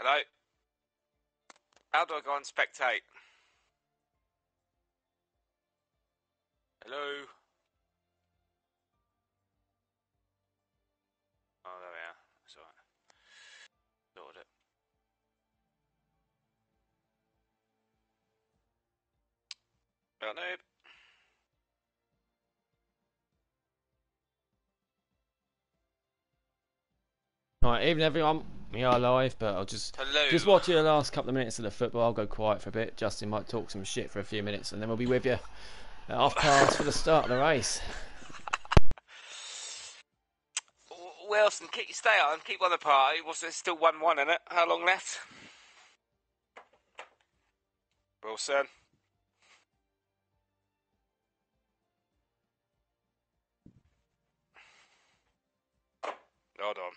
Hello? How do I go on spectate? Hello? Oh, there we are. That's alright. Sorted it. Well, noob. Right, evening everyone. We are live, but I'll just Hello. watch you the last couple of minutes of the football. I'll go quiet for a bit. Justin might talk some shit for a few minutes, and then we'll be with you at half past for the start of the race. Wilson, stay on. Keep on the party. Was there still 1-1 in it? How long left? Wilson. Hold on.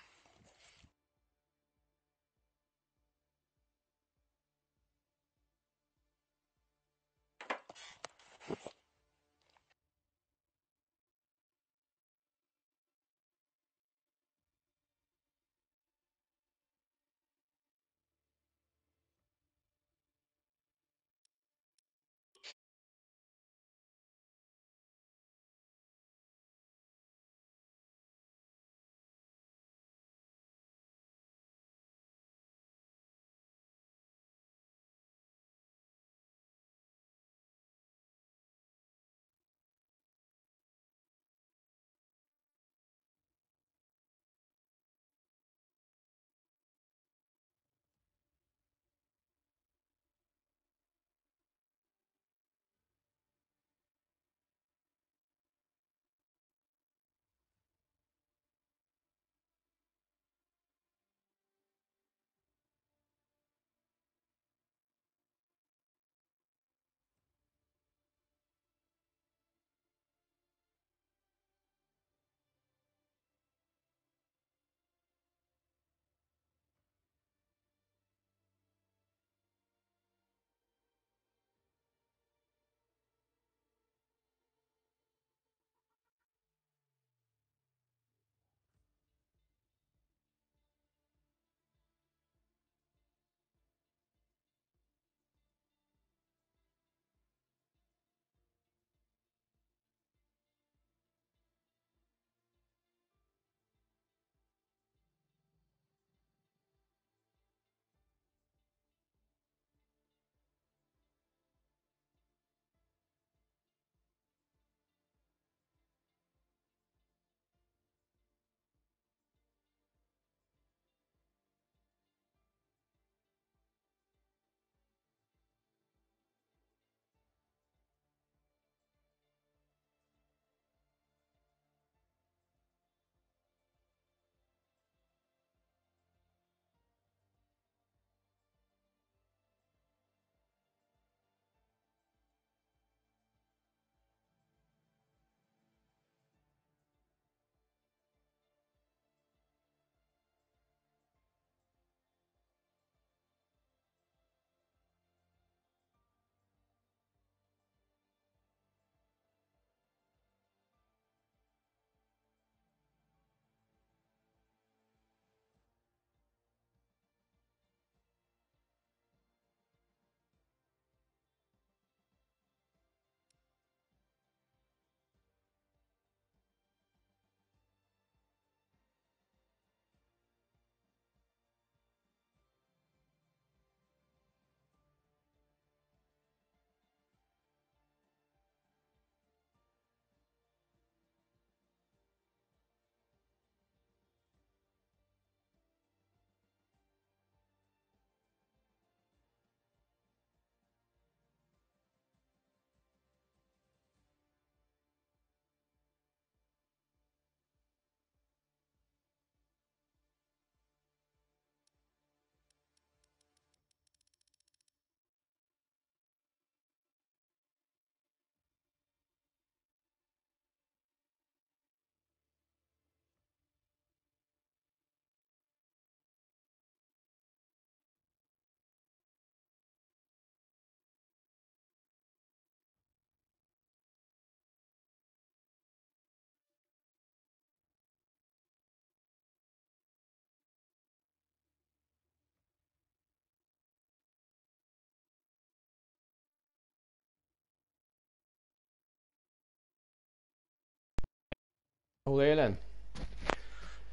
All here then.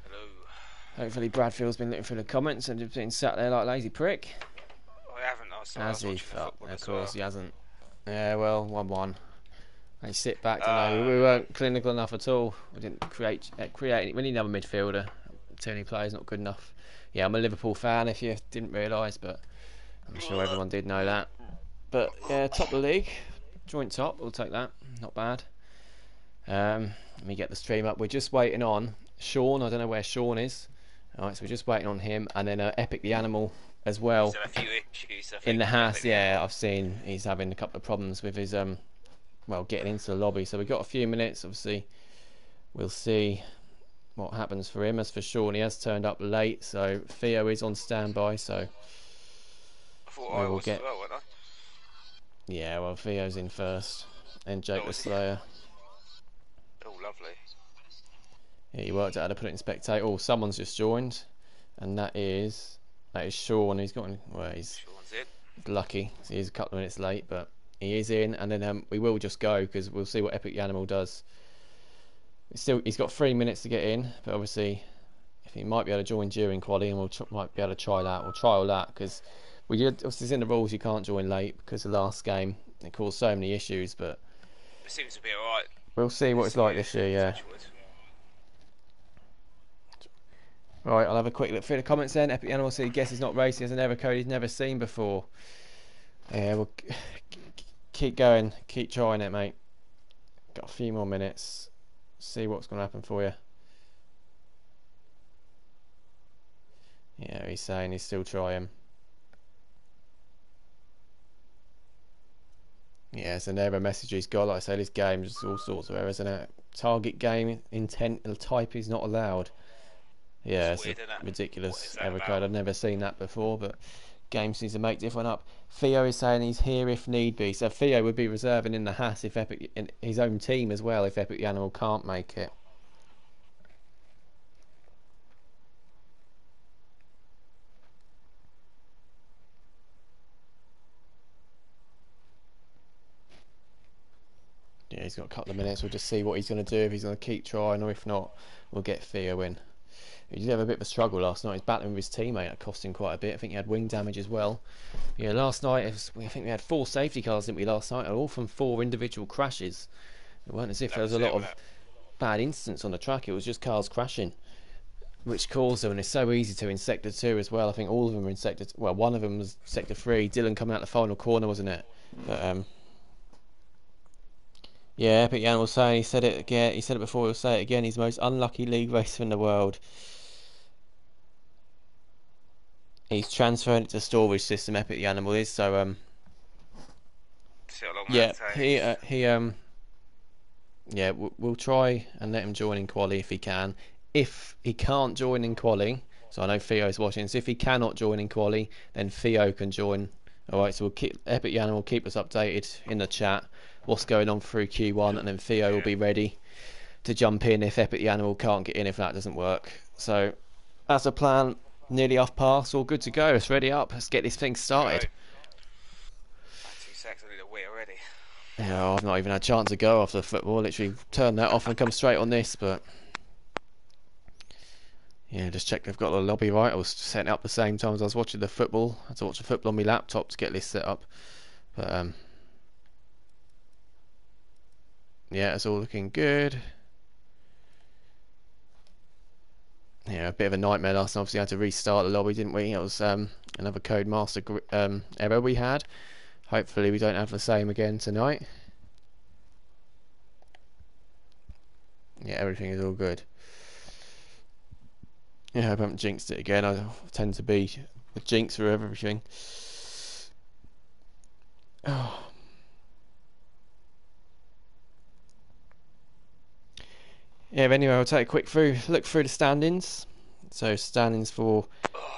Hello. Hopefully Bradfield's been looking through the comments and just been sat there like a lazy prick. I haven't. I Has was he? watching the Fuck, football of as course well. he hasn't. Yeah, well, 1-1. They sit back, don't they? We weren't clinical enough at all. We didn't create. We need another midfielder. Tony player's not good enough. Yeah, I'm a Liverpool fan. If you didn't realise, but I'm sure everyone did know that. But yeah, top of the league, joint top. We'll take that. Not bad. Let me get the stream up. We're just waiting on Sean. I don't know where Sean is. All right, so we're just waiting on him, and then Epic the Animal as well. He's had a few issues, I think, In the house, Epic yeah, I've seen he's having a couple of problems with his getting into the lobby. So we've got a few minutes. Obviously, we'll see what happens for him. As for Sean, he has turned up late, so Theo is on standby. So I thought I was as well, wasn't I? Yeah, well, Theo's in first, and Jake the Slayer. Oh, lovely. Yeah, he worked out how to put it in spectator. Oh, someone's just joined, and that is Sean. He's got he's Sean's in. lucky. So he's a couple of minutes late, but he is in. And then we will just go because we'll see what Epic the Animal does. He's got 3 minutes to get in, but obviously, if he might be able to join during quali, and might be able to try that. We'll trial that because obviously it's in the rules. You can't join late because the last game it caused so many issues. But It seems to be alright. we'll see what it's like this year. Yeah. Right, I'll have a quick look through the comments then. Epic Animal said he guesses he's not racing as an ever code he's never seen before. Yeah, we'll keep going, keep trying it, mate. Got a few more minutes. See what's going to happen for you. Yeah, he's saying he's still trying. Yeah, it's an error message he's got. Like I say, this game is all sorts of errors, isn't it? Target game intent type is not allowed. Yeah, it's weird, a ridiculous error about? code. I've never seen that before, but games needs to make different up. Theo is saying he's here if need be. So Theo would be reserving in the Haas if Epic in his own team as well if Epic the Animal can't make it. Yeah, he's got a couple of minutes. We'll just see what he's going to do, if he's going to keep trying, or if not, we'll get Theo in. He did have a bit of a struggle last night. He's battling with his teammate. That cost him quite a bit. I think he had wing damage as well. Yeah, last night, I think we had 4 safety cars, didn't we, last night? All from 4 individual crashes. It weren't as if there was a lot of bad incidents on the track. It was just cars crashing, which caused them. And it's so easy to in Sector 2 as well. I think all of them were in Sector... Well, one of them was Sector 3. Dylan coming out the final corner, wasn't it? But, yeah, Epic Yan was saying, he said it again. He said it before, he'll say it again. He's the most unlucky league racer in the world. He's transferring it to storage system. Epic the Animal is so. Yeah, yeah, we'll try and let him join in quali if he can. If he can't join in quali, so I know Theo's watching. So if he cannot join in quali, then Theo can join. All right, so we'll keep Epic the Animal keep us updated in the chat. What's going on through Q1, and then Theo will be ready to jump in if Epic the Animal can't get in if that doesn't work. So as a plan, nearly off pass, all good to go. It's ready up. Let's get this thing started. 2 seconds, I need a wee already. Yeah, I've not even had a chance to go after the football. Literally turn that off and come straight on this, but yeah, just check they've got the lobby right. I was setting it up the same time as I was watching the football. I had to watch the football on my laptop to get this set up, but yeah, it's all looking good. Yeah, a bit of a nightmare last night. Obviously, had to restart the lobby, didn't we? It was another Codemaster error we had. Hopefully, we don't have the same again tonight. Yeah, everything is all good. Yeah, I hope I haven't jinxed it again. I tend to be a jinx for everything. Oh. Yeah, but anyway, I'll take a quick look through the standings. So standings for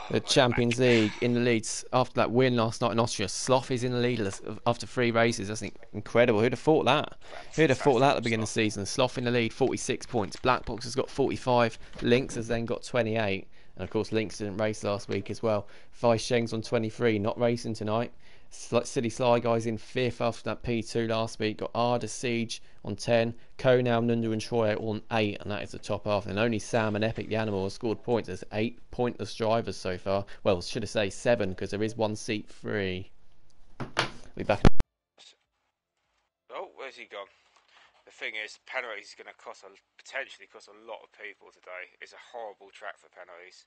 the Champions League in the leads after that win last night in Austria. Slough is in the lead after 3 races. That's incredible. Who'd have thought that? Who'd have thought that at the beginning of the season? Slough in the lead, 46 points. Black Box has got 45. Lynx has then got 28. And of course, Lynx didn't race last week as well. Vice Sheng's on 23, not racing tonight. Silly Sly Guy's in 5th after that P2 last week. Got Arda Siege on 10. Konal, Nunda and Troy on 8, and that is the top half. And only Sam and Epic the Animal have scored points. There's 8 pointless drivers so far. Well, should I say 7, because there is one seat free. We'll be back. Oh, where's he gone? The thing is, penalties is going to potentially cost a lot of people today. It's a horrible track for penalties.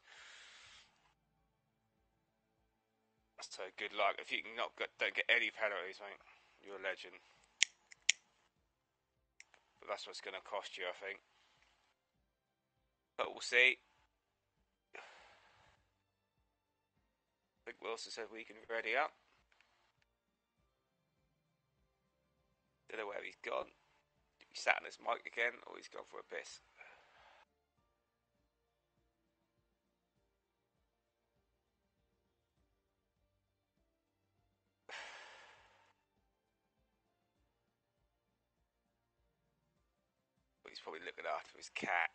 So good luck. If you don't get any penalties, mate, you're a legend. But that's what's going to cost you, I think. But we'll see. I think Wilson said we can ready up. Don't know where he's gone. He sat on his mic again, or he's gone for a piss. He's probably looking after his cat.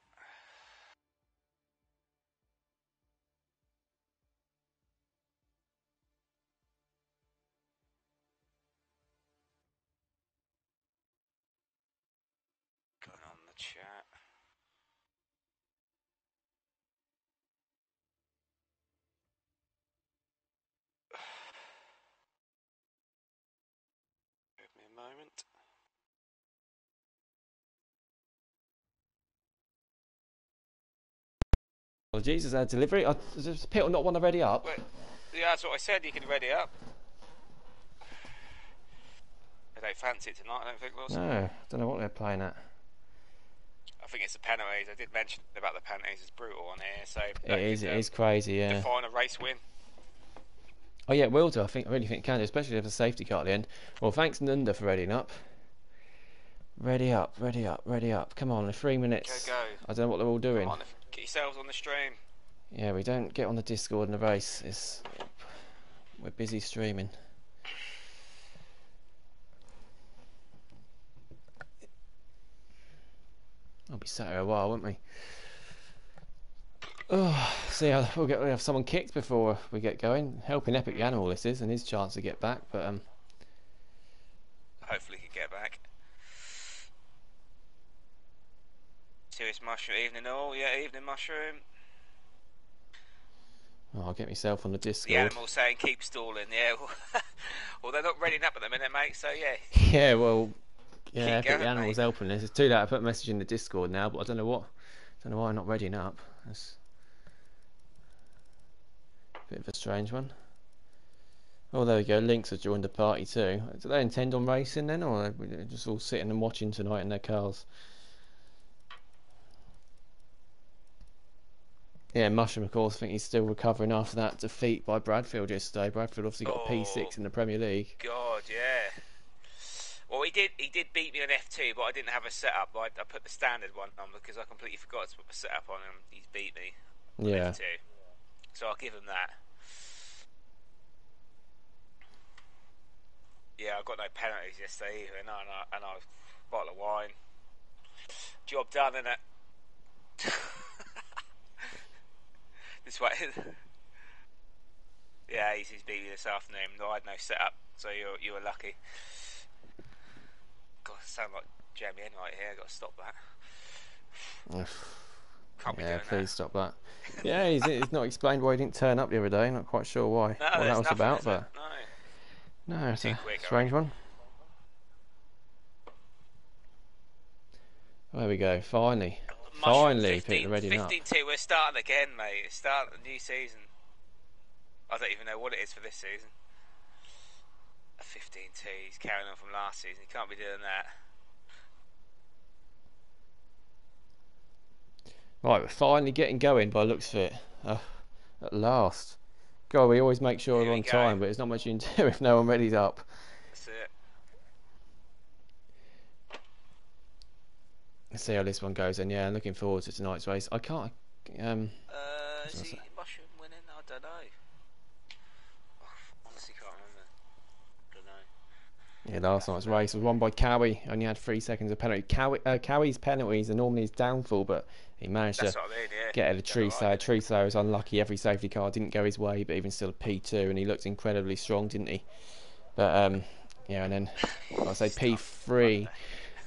Going on the chat. Give me a moment. Well, Jesus, our delivery. Does Pittle not want to ready up? Well, yeah, that's what I said. You can ready up. They don't fancy it tonight, I don't think, Wilson. No, I don't know what they're playing at. I think it's the penalties. I did mention about the penalties. It's brutal on here, so It is crazy, yeah. Define a race win. Oh yeah, it will do. I really think it can do, especially if there's a safety car at the end. Well, thanks Nunda for readying up. Ready up. Come on, in 3 minutes. Go. I don't know what they're all doing. Come on, get yourselves on the stream. Yeah, we don't get on the Discord in the race. We're busy streaming. I'll be sat here a while, won't we? Oh, see, we'll have someone kicked before we get going. Helping Epic the Animal this is, and his chance to get back, but hopefully he can get back. Serious Mushroom, evening all, yeah, evening Mushroom. Oh, I'll get myself on the Discord. The Animal saying keep stalling, yeah. Well, they're not readying up at the minute, mate, so yeah. Yeah, well, yeah, Epic going, the Animal's mate. helping us. It's too late. I put a message in the Discord now, but I don't know why I'm not readying up. That's a bit of a strange one. Oh, there we go. Lynx has joined the party too. Do they intend on racing then, or are they just all sitting and watching tonight in their cars? Yeah, Mushroom, of course, I think he's still recovering after that defeat by Bradfield yesterday. Bradfield obviously got a P6 in the Premier League. God, yeah. Well, he did beat me on F2, but I didn't have a setup. I put the standard one on because I completely forgot to put the setup on, and he's beat me on F2. So I'll give him that. Yeah, I got no penalties yesterday either, and a bottle of wine. Job done, innit? This way. Yeah, he's beat me this afternoon. No, I had no setup, so you were lucky. God, I sound like Jamie Enright here. I've got to stop that. Can't be doing that. Please stop that. Yeah, he's not explained why he didn't turn up the other day. Not quite sure why. No, what that was nothing, about, but no, it's a strange one. There we go. Finally, people ready up. 15-2. We're starting again, mate. It's starting a new season. I don't even know what it is for this season. A 15-2. He's carrying on from last season. He can't be doing that. Right, we're finally getting going by the looks of it. At last. God, we always make sure we're on time, but there's not much you can do if no one ready's up. That's it. Let's see how this one goes, and yeah, I'm looking forward to tonight's race. I can't. Is he Mushroom winning? I don't know. Honestly, can't remember. Don't know. Yeah, last night's race was won by Cowie. Only had 3 seconds of penalty. Cowie's penalties are normally his downfall, but he managed to get out of Tree Slayer. Tree Slayer was unlucky. Every safety car didn't go his way, but even still a P2, and he looked incredibly strong, didn't he? But yeah, and then I'll say P3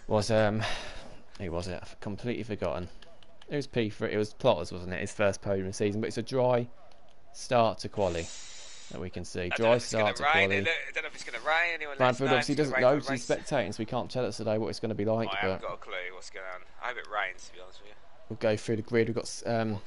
was who was it? I've completely forgotten. It was P3. It was Plotters, wasn't it? His first podium of the season, but it's a dry start to quali that we can see. Dry start to quali. I don't know if it's going to rain. Bradford obviously doesn't know because he's spectating, so we can't tell us today what it's going to be like. I haven't got a clue what's going on. I hope it rains, to be honest with you. We'll go through the grid. We've got exciting.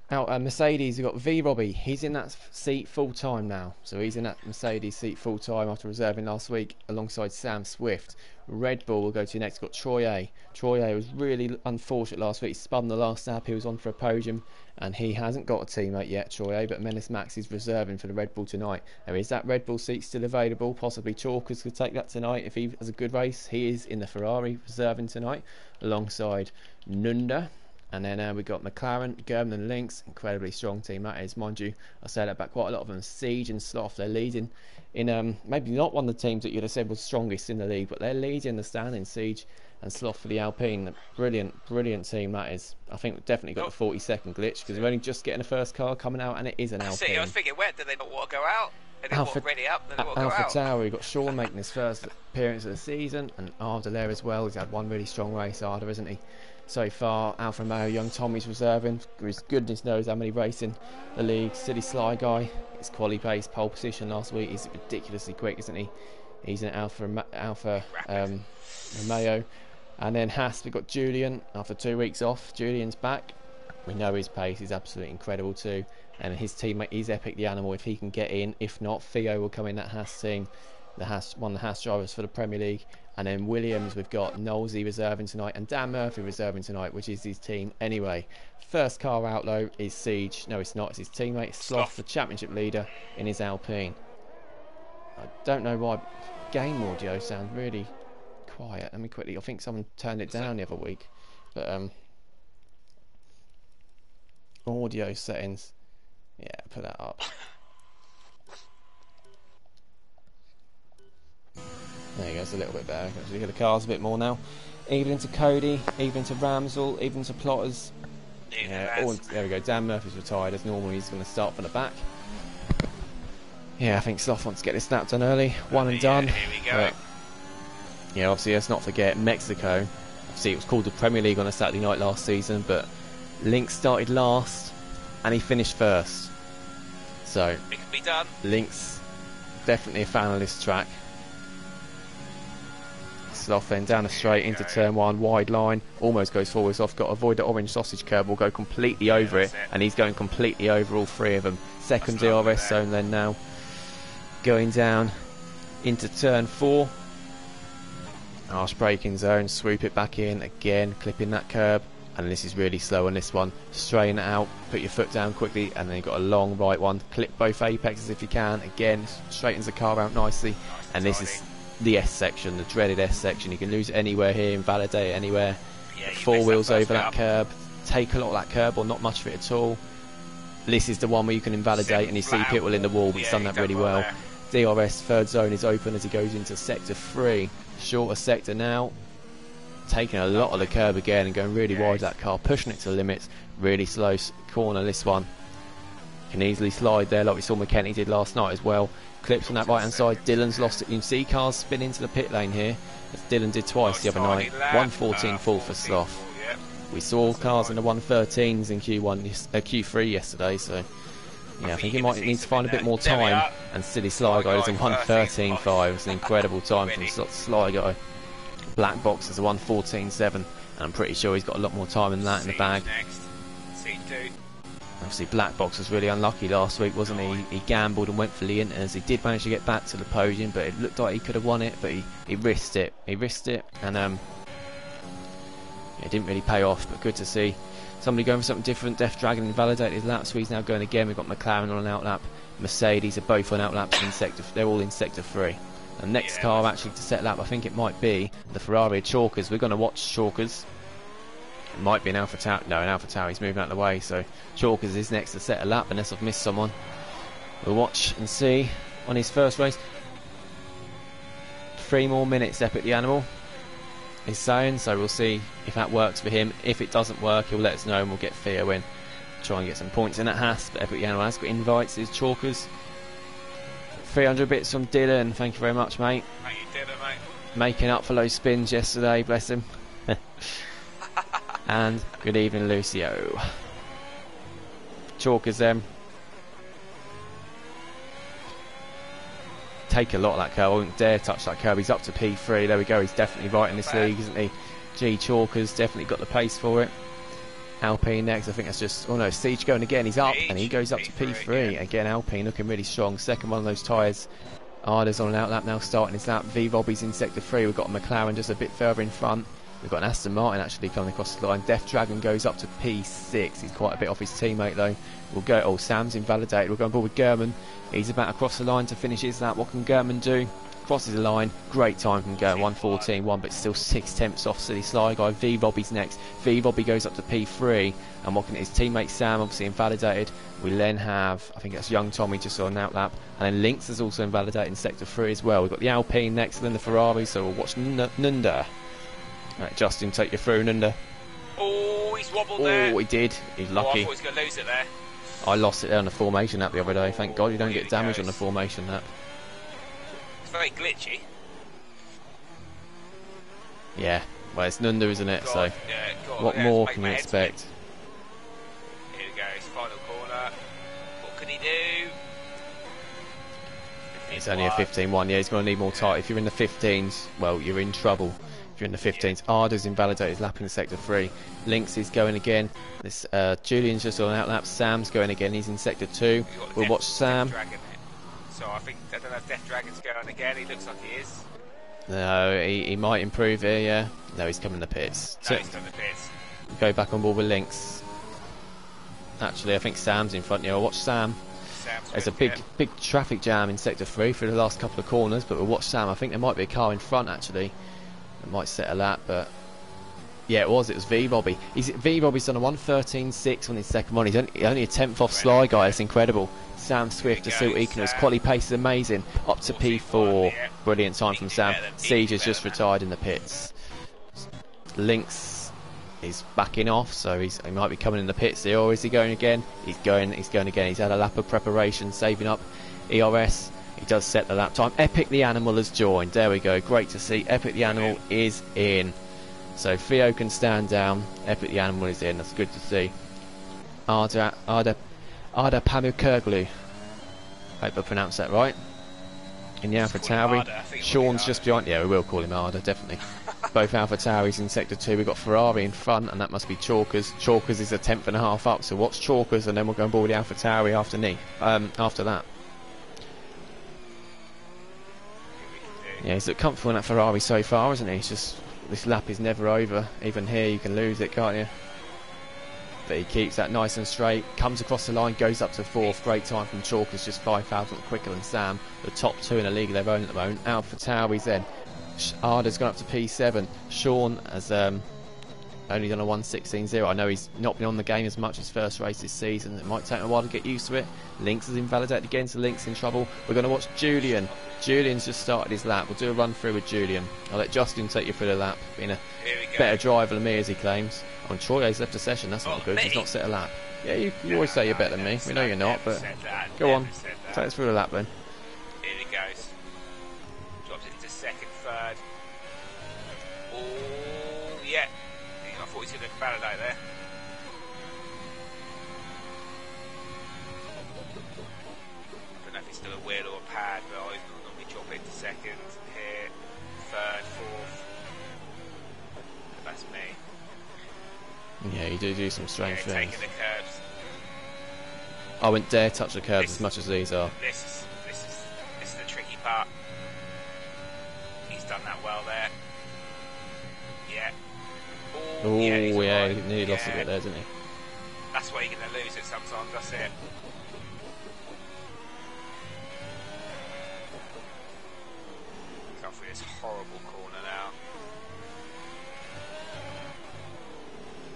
Out Mercedes, we've got V Robbie. He's in that seat full time now. So he's in that Mercedes seat full time after reserving last week alongside Sam Swift. Red Bull will go to next. Got Troy A. Troy A was really unfortunate last week. He spun the last lap. He was on for a podium and he hasn't got a teammate yet, Troy A. But Menace Max is reserving for the Red Bull tonight. Now, is that Red Bull seat still available? Possibly Chalkers could take that tonight if he has a good race. He is in the Ferrari reserving tonight alongside Nunda. And then we've got McLaren, German and Lynx. Incredibly strong team that is. Mind you, I say that back quite a lot of them. Siege and Sloth, they're leading in maybe not one of the teams that you'd have said was strongest in the league, but they're leading the standing. Siege and Sloth for the Alpine. Brilliant team that is. I think we've definitely got the 40-second glitch because we're only just getting the first car coming out and it is an Alpine. See, I was thinking, where did they not want to go out? They didn't want ready up, then they want to go out. Alpha Tower, we've got Sean making his first appearance of the season and Arda there as well. He's had one really strong race, Arda, isn't he? So far, Alfa Romeo, young Tommy's reserving. His goodness knows how many racing the league. City Sly guy, his quali pace, pole position last week. He's ridiculously quick, isn't he? He's an Alfa Romeo. And then Haas, we've got Julian. After 2 weeks off, Julian's back. We know his pace is absolutely incredible too. And his teammate, he's Epic the Animal if he can get in. If not, Theo will come in that Haas team. One of the Haas drivers for the Premier League. And then Williams, we've got Knowlesy reserving tonight and Dan Murphy reserving tonight, which is his team anyway. First car out though is Siege. No, it's not. It's his teammate Sloth, the championship leader in his Alpine. I don't know why game audio sounds really quiet. Let me quickly. I think someone turned it down the other week, but audio settings. Yeah, put that up. There you go, it's a little bit better. Actually, hear the cars a bit more now. Even to Cody, even to Ramsell, even to Plotters. Yeah, there we go. Dan Murphy's retired as normal. He's going to start from the back. Yeah, I think Sloth wants to get this snap done early. One and done. Here we go. Yeah, obviously, let's not forget Mexico. Obviously, it was called the Premier League on a Saturday night last season, but Lynx started last and he finished first. So, it can be done. Lynx, definitely a fan of this track. Sloth then down the straight into turn one, wide line, almost goes forwards off, got to avoid the orange sausage curb, will go completely over it, and he's going completely over all three of them. Second DRS zone then now, going down into turn four, harsh braking zone, swoop it back in, again clipping that curb, and this is really slow on this one, straighten it out, put your foot down quickly, and then you've got a long right one, clip both apexes if you can, again straightens the car out nicely, and this is the S section, the dreaded S section. You can lose it anywhere here, invalidate it anywhere. Yeah, four wheels over that curb, take a lot of that curb or not much of it at all. This is the one where you can invalidate and you see Pitwell in the wall, but he's done that really well. DRS third zone is open as he goes into sector 3. Shorter sector now, taking a lot of the curb again and going really wide that car, pushing it to the limits. Really slow corner this one. Can easily slide there like we saw McKenny did last night as well. Clips on that right hand side. Dylan's lost it. You can see cars spin into the pit lane here, as Dylan did twice the other night. 114 full for Sloth. We saw cars in the 113s in Q3 yesterday, so yeah, I think he might need to find a bit more time. And Silly Sly Guy is a 113.5. It's an incredible time from Sly Guy. Black Box is a 114.7, and I'm pretty sure he's got a lot more time than that in the bag. Obviously Black Box was really unlucky last week, wasn't he? He gambled and went for the Inters. He did manage to get back to the podium, but it looked like he could have won it, but he risked it. He risked it, and it didn't really pay off, but good to see somebody going for something different. Death Dragon invalidated his lap, so he's now going again. We've got McLaren on an outlap. Mercedes are both on outlaps in sector. They're all in sector 3. The next car actually to set lap, I think it might be the Ferrari Chalkers. We're going to watch Chalkers. It might be an Alpha Tower. No, an Alpha Tower. He's moving out of the way, so Chalkers is next to set a lap, unless I've missed someone. We'll watch and see on his first race. 3 more minutes, Epic the Animal is saying, so we'll see if that works for him. If it doesn't work, he'll let us know and we'll get Theo in. Try and get some points in at Haas, but Epic the Animal has got invites, his Chalkers. 300 bits from Dylan. Thank you very much, mate. Thank you, Dylan, mate. Making up for those spins yesterday, bless him. And good evening, Lucio. Chalkers them. Take a lot of that curb. I wouldn't dare touch that curb. He's up to P3. There we go. He's definitely right in this league, isn't he? G Chalkers definitely got the pace for it. Alpine next. I think that's just... Oh no, Siege going again. He's up and he goes up to P3. Again, Alpine looking really strong. Second one of those tyres. Arda's on an outlap now, starting his lap. V-Bobby's in sector 3. We've got a McLaren just a bit further in front. We've got an Aston Martin actually coming across the line. Death Dragon goes up to P6. He's quite a bit off his teammate though. We'll go. Oh, Sam's invalidated. We'll go on board with German. He's about to cross the line to finish his lap. What can German do? Crosses the line. Great time from German. 1:14.1, but still 6 tenths off Silly Sly Guy. V-Bobby's next. V-Bobby goes up to P3. And what can his teammate Sam obviously invalidated. We then have, I think that's Young Tommy just on an outlap. And then Lynx is also invalidated in sector 3 as well. We've got the Alpine next and then the Ferrari. So we'll watch Nunda. Right, Justin, take you through, Nunda. Oh, he's wobbled there. Oh, he did. He's lucky. I thought he was going to lose it there. I lost it there on the formation lap the other day. Thank God you don't get damage on the formation lap. It's very glitchy. Yeah, well, it's Nunda, isn't it? God, so, yeah, what more can you expect? Here we go, his final corner. What can he do? It's only a 15.1. Yeah, he's going to need more tight. If you're in the 15s, well, you're in trouble. If you're in the 15s, Arda's invalidated, lapping sector 3. Lynx is going again. This Julian's just on an outlap. Sam's going again. He's in sector 2. We'll watch Sam. So I don't know if Death Dragon's going again. He looks like he is. No, he might improve here. Yeah. No, he's coming to the pits. No, he's coming to the pits. Go back on board with Lynx. Actually, I think Sam's in front. Yeah, I'll watch Sam. There's a big traffic jam in sector 3 for the last couple of corners, but we'll watch Sam. I think there might be a car in front actually. It might set a lap, but yeah, it was V-Bobby. V-Bobby's done a 1:13.6 on his second one. He's only a 10th off Sly Guy. It's incredible. Sam Swift to see what he can do. His quality pace is amazing. Up to P4. Brilliant time from Sam. Siege has just retired in the pits. Lynx is backing off, so he might be coming in the pits here. Or is he going again? He's going again. He's had a lap of preparation, saving up ERS. He does set the lap time. Epic the Animal has joined. There we go. Great to see. Epic the Animal is in. So Theo can stand down. Epic the Animal is in. That's good to see. Arda Pamukurglu. Hope I pronounced that right. In the AlphaTauri. Sean's just behind. Yeah, we will call him Arda, definitely. Both AlphaTauris in sector 2. We've got Ferrari in front, and that must be Chalkers. Chalkers is a 10.5 up, so watch Chalkers, and then we'll go on board the AlphaTauri after that. Yeah, he's looked comfortable in that Ferrari so far, isn't he? It's just, this lap is never over. Even here you can lose it, can't you? But he keeps that nice and straight, comes across the line, goes up to 4th. Great time from Chalkers, just 5,000 quicker than Sam. The top 2 in a league of their own at the moment. AlphaTauri's then. Arda's gone up to P7. Sean has only done a 1:16.0. I know he's not been on the game as much his first race this season. It might take him a while to get used to it. Lynx is invalidated again, so Lynx in trouble. We're going to watch Julian. Julian's just started his lap. We'll do a run through with Julian. I'll let Justin take you through the lap. Being a better driver than me, as he claims. Oh, and Troy has left a session. That's not good. He's not set a lap. Yeah, you always say you're better than me. We know you're not, but go on. Take us through the lap then. Here he goes. Drops into second, third. Oh, yeah. I thought he was going to validate there. I don't know if it's still a wheel or a pad, but I normally drop into second, here, third, fourth. That's me. Yeah, you do some strange things. Taking the curbs. I wouldn't dare touch the curbs as much as these are. This is the tricky part. He's done that well there. Yeah. Oh, yeah, right. he nearly lost a bit there, didn't he? That's why you're going to lose it sometimes, that's it. Go through this horrible corner now.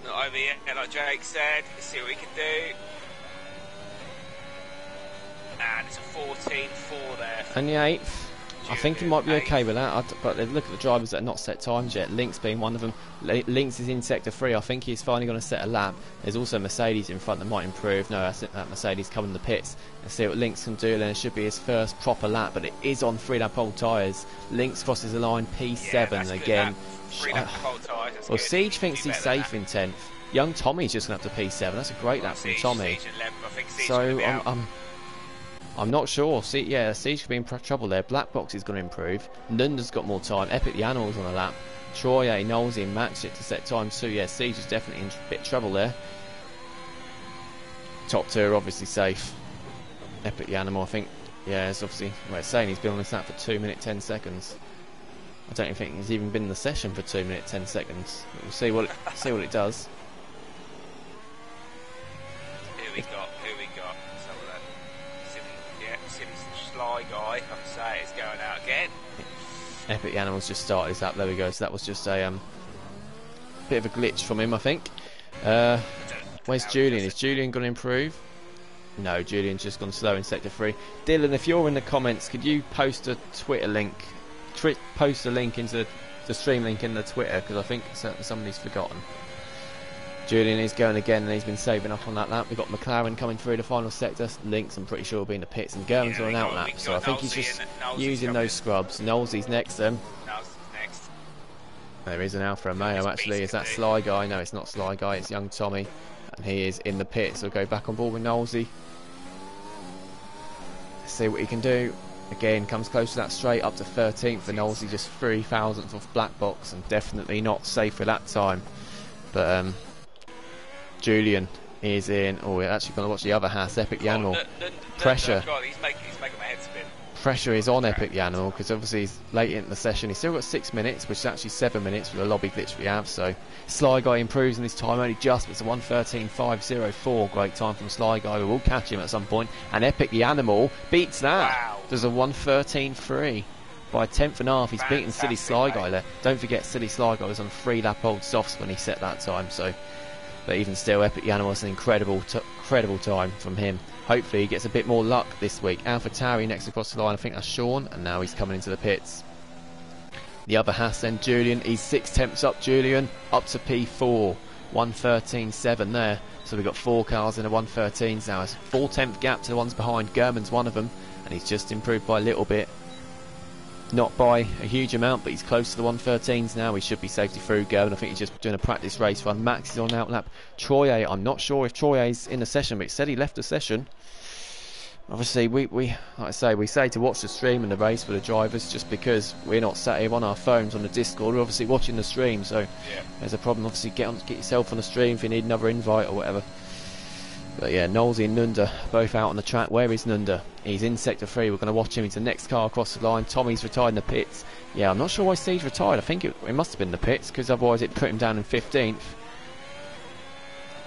Not over yet, like Jake said. Let's see what we can do. And it's a 14.4 there. And the 8th. I think he might be okay with that. But look at the drivers that are not set times yet. Lynx being one of them. Lynx is in sector 3. I think he's finally going to set a lap. There's also Mercedes in front that might improve. No, that's it, that Mercedes coming in the pits. Let's see what Lynx can do. Then it should be his first proper lap, but it is on 3-lap old tyres. Lynx crosses the line, P7 again. Well, Siege thinks he's safe in 10th. Young Tommy's just going up to P7. That's a great lap from Tommy. So I'm not sure. Siege could be in trouble there. Black Box is going to improve. Nunda's got more time. Epic the Animals on a lap. Troy, Knowlesy and Max it to set times too. Yeah, Siege is definitely in a bit of trouble there. Top 2 are obviously safe. Epic the Animal, I think. Yeah, it's obviously. Well, it's saying he's been on this lap for 2 minutes 10 seconds. I don't think he's even been in the session for 2 minutes 10 seconds. We'll see what it does. Who we got? Some of that. Sims Sly guy. I'm saying it's going out again. Epic the Animals just started his lap. There we go. So that was just a bit of a glitch from him, I think. Where's Julian? Is Julian going to improve? No, Julian's just gone slow in sector 3. Dylan, if you're in the comments, could you post a Twitter link? Post a link into the stream link in the Twitter, because I think somebody's forgotten. Julian is going again, and he's been saving up on that lap. We've got McLaren coming through the final sector. Lynx, I'm pretty sure, will be in the pits, and Gurman's on an out lap. So I think he's just using those scrubs. Knowlesy's next then. There is an Alfa Romeo actually. Is that Sly Guy? No, it's not Sly Guy, it's young Tommy. And he is in the pits, so go back on board with Knowlesy. Let's see what he can do. Again, comes close to that straight, up to 13th, and Knowlesy just 3,000th off Black Box, and definitely not safe for that time. But Julian is in. Oh, we're actually going to watch the other Haas, Epic the Animal. Pressure. He's making my head spin. Pressure is on Epic the Animal, because obviously he's late into the session. He's still got 6 minutes, which is actually 7 minutes with the lobby glitch we have. So Sly Guy improves in his time, only just, but it's a 1:13.504. Great time from Sly Guy. We will catch him at some point. And Epic the Animal beats that. Wow. There's a 1:13.3. By a tenth and a half, he's beaten Silly Sly Guy there. Don't forget, Silly Sly Guy was on 3-lap old softs when he set that time. So, but even still, Epic the Animal is an incredible time from him. Hopefully he gets a bit more luck this week. AlphaTauri next across the line, I think that's Sean, and now he's coming into the pits. The other Haas then, Julian, he's 6 tenths up, Julian, up to P4, 1:13.7 there. So we've got 4 cars in the 1:13s now. It's a 4-tenth gap to the ones behind. Gurman's one of them, and he's just improved by a little bit. Not by a huge amount, but he's close to the 1:13s now. He should be safety through Gurman. I think he's just doing a practice race run. Max is on out lap. Troye, I'm not sure if Troye's in the session, but it said he left the session. Obviously, we like I say, we say to watch the stream and the race for the drivers, just because we're not sat here on our phones on the Discord. We're obviously watching the stream, so there's a problem. Obviously, get yourself on the stream if you need another invite or whatever. But yeah, Knowlesy and Nunda both out on the track. Where is Nunda? He's in sector 3. We're going to watch him. He's the next car across the line. Tommy's retired in the pits. Yeah, I'm not sure why Siege retired. I think it must have been the pits, because otherwise it put him down in 15th.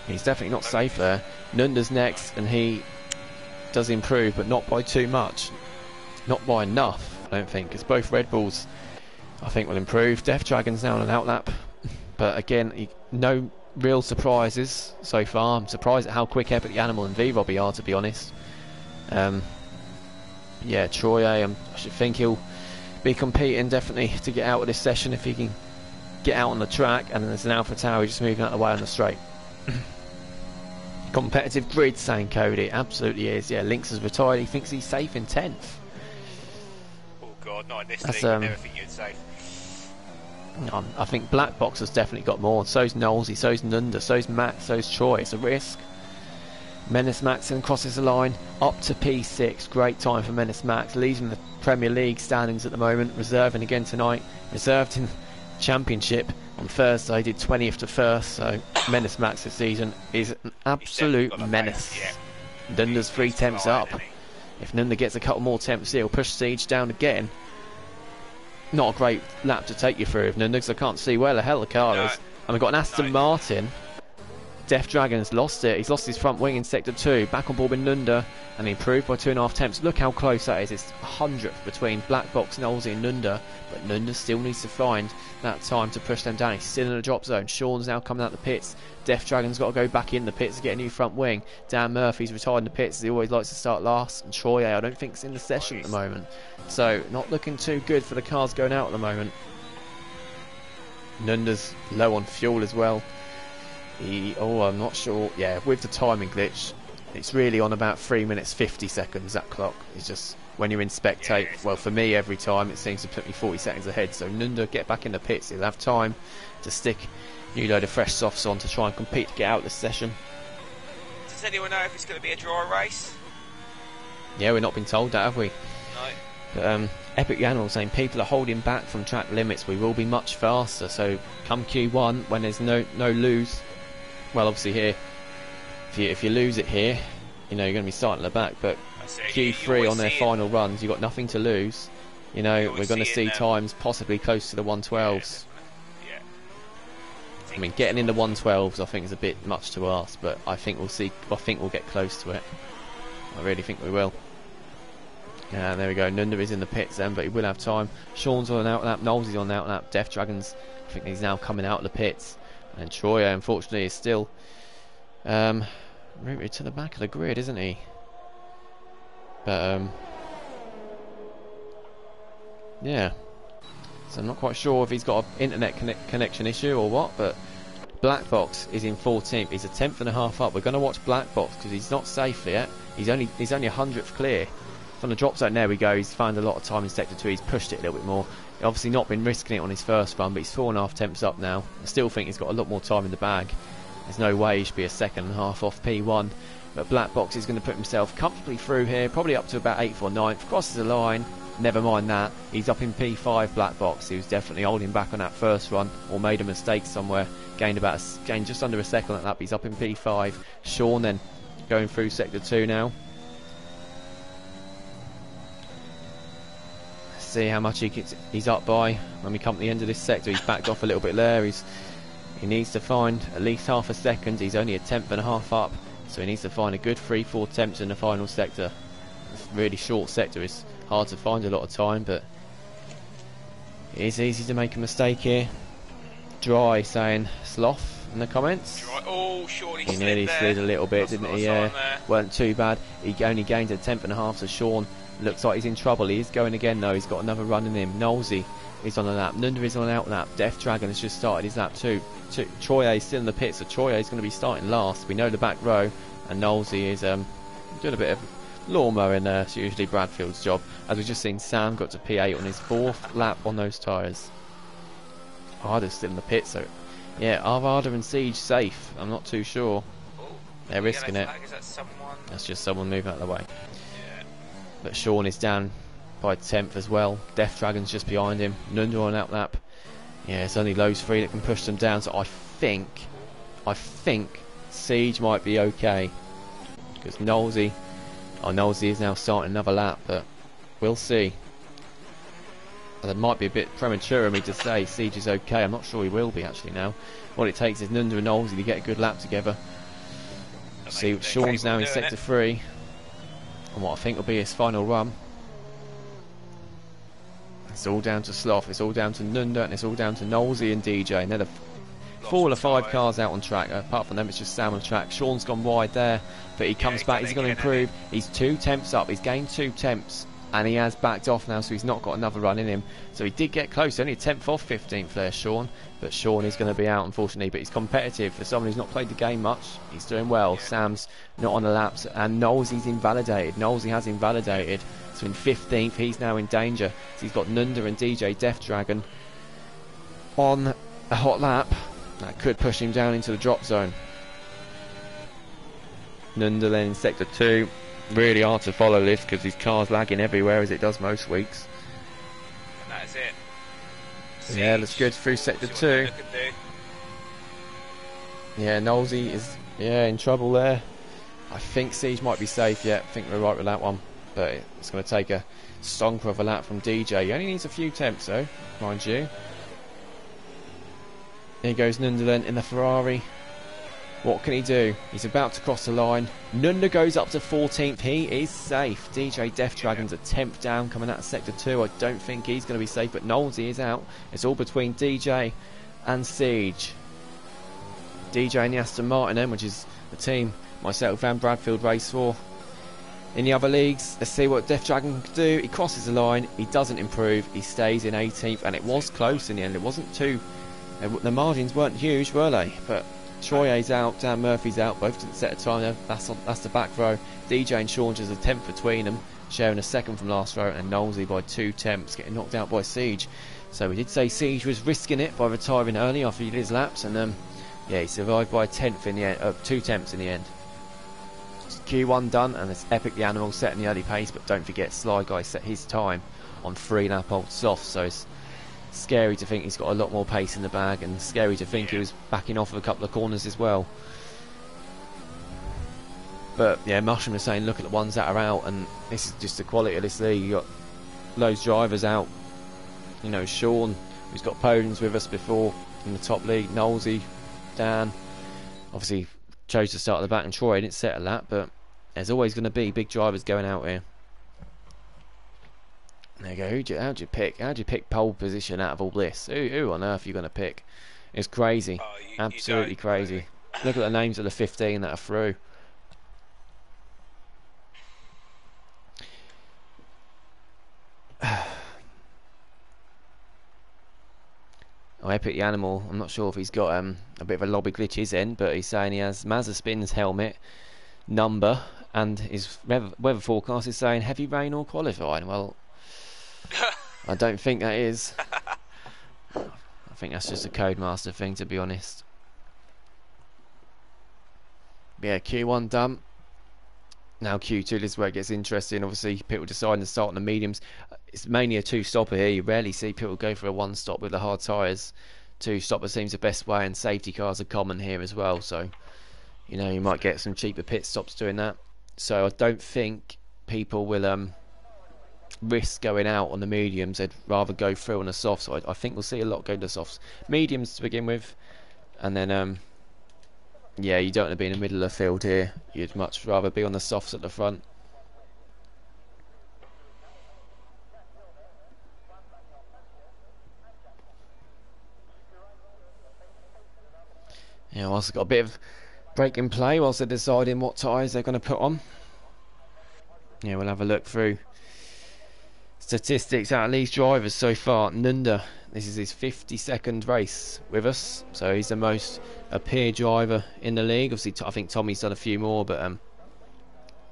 He's definitely not safe there. Nunda's next, and he does improve, but not by too much. Not by enough, I don't think, because both Red Bulls, I think, will improve. Death Dragon's now on an outlap. But again, no real surprises so far. I'm surprised at how quick Epic the Animal and V-Robbie are, to be honest. Yeah, Troye, I should think he'll be competing definitely to get out of this session if he can get out on the track. And then there's an AlphaTauri just moving out of the way on the straight. Competitive grid, saying Cody. Absolutely is. Yeah, Lynx has retired. He thinks he's safe in 10th. Oh God, not in this league. I never think you'd safe. I think Black Box has definitely got more. So's Knowlesy, so's Nunda, so's Matt, so's Troy. It's a risk. Menace Maxon crosses the line up to P6. Great time for Menace Max. Leads in the Premier League standings at the moment. Reserving again tonight. Reserved in Championship on Thursday. Did 20th to 1st. So Menace Max this season is an absolute menace. Nunda's 3 temps up. If Nunda gets a couple more temps, he'll push Siege down again. Not a great lap to take you through, Nunda, because I can't see where the hell the car is. And we've got an Aston Martin Death Dragon's lost it. He's lost his front wing in Sector 2. Back on board with Nunda, and he improved by 2.5 temps. Look how close that is. It's 100th between Black Box, Nolsey and Nunda, but Nunda still needs to find that time to push them down. He's still in the drop zone. Sean's now coming out the pits. Death Dragon's got to go back in the pits to get a new front wing. Dan Murphy's retired in the pits, as he always likes to start last. And Troy, I don't think, is in the session at the moment. So, not looking too good for the cars going out at the moment. Nunda's low on fuel as well. I'm not sure. Yeah, with the timing glitch, it's really on about 3 minutes 50 seconds. That clock is just, when you're in spectate, well, for me every time it seems to put me 40 seconds ahead. So Nunda, get back in the pits. He'll have time to stick a new load of fresh softs on to try and compete to get out this session. Does anyone know if it's going to be a dry race? Yeah, we've not been told that, have we? No. But, Epic Animal saying people are holding back from track limits. We will be much faster. So come Q1, when there's no lose. Well, obviously here, if you lose it here, you know you're going to be starting at the back. But Q3 on their final runs, you've got nothing to lose. You know, we're going to see times possibly close to the 112s. Yeah. I mean, getting in the 112s, I think, is a bit much to ask, but I think we'll see. I think we'll get close to it. I really think we will. Yeah, there we go. Nunda is in the pits then, but he will have time. Sean's on an out lap. Knowles is on an out lap. Death Dragons, I think he's now coming out of the pits. And Troy, unfortunately, is still routed to the back of the grid, isn't he? But yeah. So I'm not quite sure if he's got an internet connection issue or what. But Black Box is in 14th. He's a 10th and a half up. We're going to watch Black Box because he's not safe yet. He's only 100th clear. From the drop zone, there we go. He's found a lot of time in Sector 2. He's pushed it a little bit more. He's obviously not been risking it on his first run, but he's 4.5 temps up now. I still think he's got a lot more time in the bag. There's no way he should be a second and a half off P1. But Black Box is going to put himself comfortably through here, probably up to about 8th or 9th. Crosses the line. Never mind that. He's up in P5, Black Box. He was definitely holding back on that first run, or made a mistake somewhere. Gained just under a second at that. He's up in P5. Sean then going through Sector 2 now. See how much he's up by when we come to the end of this sector. He's backed off a little bit there. He needs to find at least half a second. He's only a 10th and a half up, so he needs to find a good 3-4 temps in the final sector. It's a really short sector. It's hard to find a lot of time, but it is easy to make a mistake here. Dry saying sloth in the comments. Oh, surely he nearly slid a little bit, didn't he? Yeah, weren't too bad. He only gained a 10th and a half, so Sean looks like he's in trouble. He is going again though. He's got another run in him. Knowlesy is on a lap. Nunda is on an out lap. Death Dragon has just started his lap too. Troy is still in the pit, so Troy is going to be starting last. We know the back row, and Knowlesy is doing a bit of lawn mowing there. It's usually Bradfield's job. As we've just seen, Sam got to P8 on his 4th lap on those tyres. Arda's still in the pit, so yeah, are Arda and Siege safe? I'm not too sure. They're risking it. That's just someone moving out of the way. But Sean is down by 10th as well. Death Dragon's just behind him. Nunda on out lap. Yeah, it's only those three that can push them down. So I think Siege might be okay. Because Knowlesy is now starting another lap, but we'll see. That might be a bit premature of me to say Siege is okay. I'm not sure he will be actually now. What it takes is Nunda and Knowlesy to get a good lap together. See, Sean's now in Sector 3. And what I think will be his final run. It's all down to Sloth, it's all down to Nunda, and it's all down to Knowlesy and DJ. And they're the 4 or 5 cars out on track. Apart from them, it's just Sam on track. Sean's gone wide there, but he comes back. He's going to improve. He's 2 temps up. He's gained 2 temps, and he has backed off now, so he's not got another run in him. So he did get close. Only a 10th off 15th there, Sean. But Sean is going to be out, unfortunately. But he's competitive. For someone who's not played the game much, he's doing well. Sam's not on the laps. And Knowlesy's invalidated. Knowlesy has invalidated. So in 15th, he's now in danger. So he's got Nunda and DJ Death Dragon on a hot lap. That could push him down into the drop zone. Nunda then in Sector 2. Really hard to follow this because his car's lagging everywhere as it does most weeks. And that is it. Yeah, that's good through Sector 2. Yeah, Knowlesy is in trouble there. I think Siege might be safe yet. I think we're right with that one. But it's going to take a stonker of a lap from DJ. He only needs a few temps though, mind you. Here goes Nunda then in the Ferrari. What can he do? He's about to cross the line. Nunda goes up to 14th. He is safe. DJ Death Dragon's a 10th down coming out of Sector 2. I don't think he's going to be safe, but Knowlesy is out. It's all between DJ and Siege. DJ and the Aston Martin then, which is the team myself and Bradfield race for. In the other leagues, let's see what Death Dragon can do. He crosses the line. He doesn't improve. He stays in 18th, and it was close in the end. It wasn't too... The margins weren't huge, were they? But... Troyer's out, Dan Murphy's out, both didn't set a time. That's the back row. DJ and Chaunger's a 10th between them, sharing a second from last row, and Knowlesy by 2 tenths, getting knocked out by Siege. So we did say Siege was risking it by retiring early after he did his laps, and yeah, he survived by a 10th in the end, 2 tenths in the end. It's Q1 done, and it's Epic the Animal setting the early pace, but don't forget Sly Guy set his time on 3-lap old soft, so it's scary to think he's got a lot more pace in the bag, and scary to think he was backing off of a couple of corners as well. But yeah, Mushroom was saying look at the ones that are out, and this is just the quality of this league. You got loads of drivers out, you know, Sean, who's got podiums with us before in the top league, Knowlesy, Dan obviously chose to start at the back, and Troy didn't set a lap, but there's always going to be big drivers going out here. There you go. How'd you pick pole position out of all this? Who on earth are you going to pick? It's crazy. Absolutely crazy. Look at the names of the 15 that are through. Oh, Epic the Animal, I'm not sure if he's got a bit of a lobby glitch his end, but he's saying he has Mazda Spin's helmet number, and his weather forecast is saying heavy rain or qualifying. Well, I don't think that is. I think that's just a Codemaster thing, to be honest. But yeah, Q1 done. Now Q2, this is where it gets interesting. Obviously, people deciding to start on the mediums. It's mainly a 2-stopper here. You rarely see people go for a 1-stop with the hard tyres. 2-stopper seems the best way, and safety cars are common here as well. So, you know, you might get some cheaper pit stops doing that. So I don't think people will risk going out on the mediums. They'd rather go through on the softs. So I think we'll see a lot go to the softs. Mediums to begin with, and then yeah, you don't want to be in the middle of the field here. You'd much rather be on the softs at the front. Yeah, whilst they've got a bit of break in play, whilst they're deciding what tyres they're going to put on. Yeah, we'll have a look through statistics out of these drivers so far. Nunda, this is his 52nd race with us, so he's the most appeared driver in the league. Obviously, I think Tommy's done a few more, but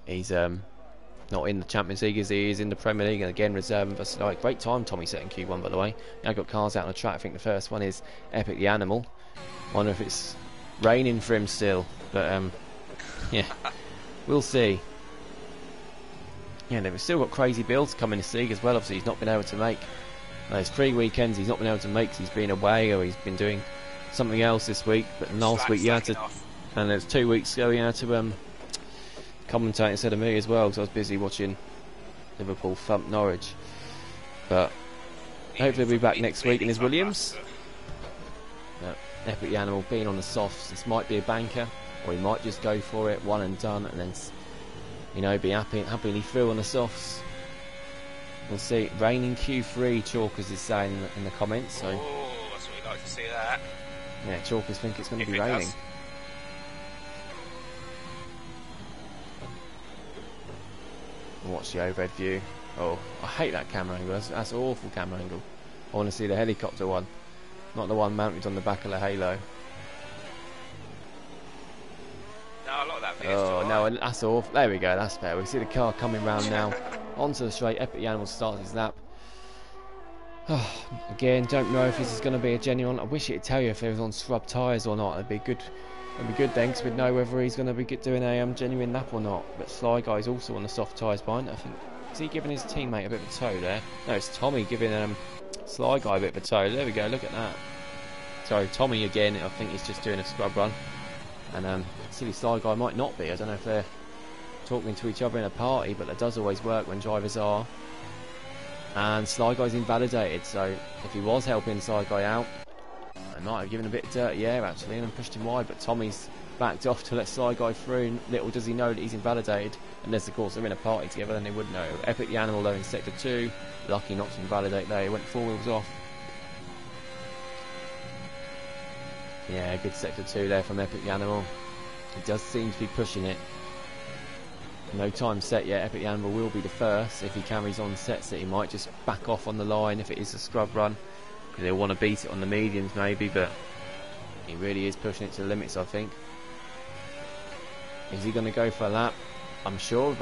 he's not in the Champions League as he is in the Premier League, and again reserving for like great time. Tommy setting Q1, by the way. Now got cars out on the track. I think the first one is Epic the Animal. Wonder if it's raining for him still, but yeah, we'll see. Yeah, they've still got crazy builds coming this league as well. Obviously, he's not been able to make those 3 weekends. He's not been able to make because he's been away or he's been doing something else this week. But last week he had to, and there's 2 weeks ago he had to commentate instead of me as well, because I was busy watching Liverpool thump Norwich. But hopefully he'll be back next week in his Williams. Epic the Animal being on the softs. This might be a banker, or he might just go for it, one and done, and then, you know, be happily through on the softs. We'll see. Raining Q3, Chalkers is saying in the comments. So, oh, that's what we'd like to see that. Yeah, Chalkers think it's going to be raining. Watch the overhead view. Oh, I hate that camera angle. That's an awful camera angle. I want to see the helicopter one, not the one mounted on the back of the Halo. No, I like that video. Oh no, that's awful. There we go, that's better. We see the car coming round now. Onto the straight. Epic the Animal starts his lap. Oh, again, don't know if this is going to be a genuine. I wish it'd tell you if it was on scrub tyres or not. It'd be good. It'd be good then, because we'd know whether he's going to be doing a genuine lap or not. But Sly Guy's also on the soft tyres behind. I think, is he giving his teammate a bit of a tow there? No, it's Tommy giving Sly Guy a bit of a tow. There we go. Look at that. Sorry, Tommy again. I think he's just doing a scrub run. And silly Sly Guy might not be. I don't know if they're talking to each other in a party, but that does always work when drivers are. And Sly Guy's invalidated, so if he was helping Sly Guy out, they might have given a bit of dirty air actually and pushed him wide, but Tommy's backed off to let Sly Guy through, and little does he know that he's invalidated, unless of course they're in a party together, then they wouldn't know. Epic the Animal though in sector 2, lucky not to invalidate there, he went 4 wheels off. Yeah, good sector 2 there from Epic the Animal. He does seem to be pushing it. No time set yet. Epic the Animal will be the first. If he carries on sets it, he might just back off on the line if it is a scrub run, because he'll want to beat it on the mediums maybe, but he really is pushing it to the limits, I think. Is he going to go for a lap? I'm sure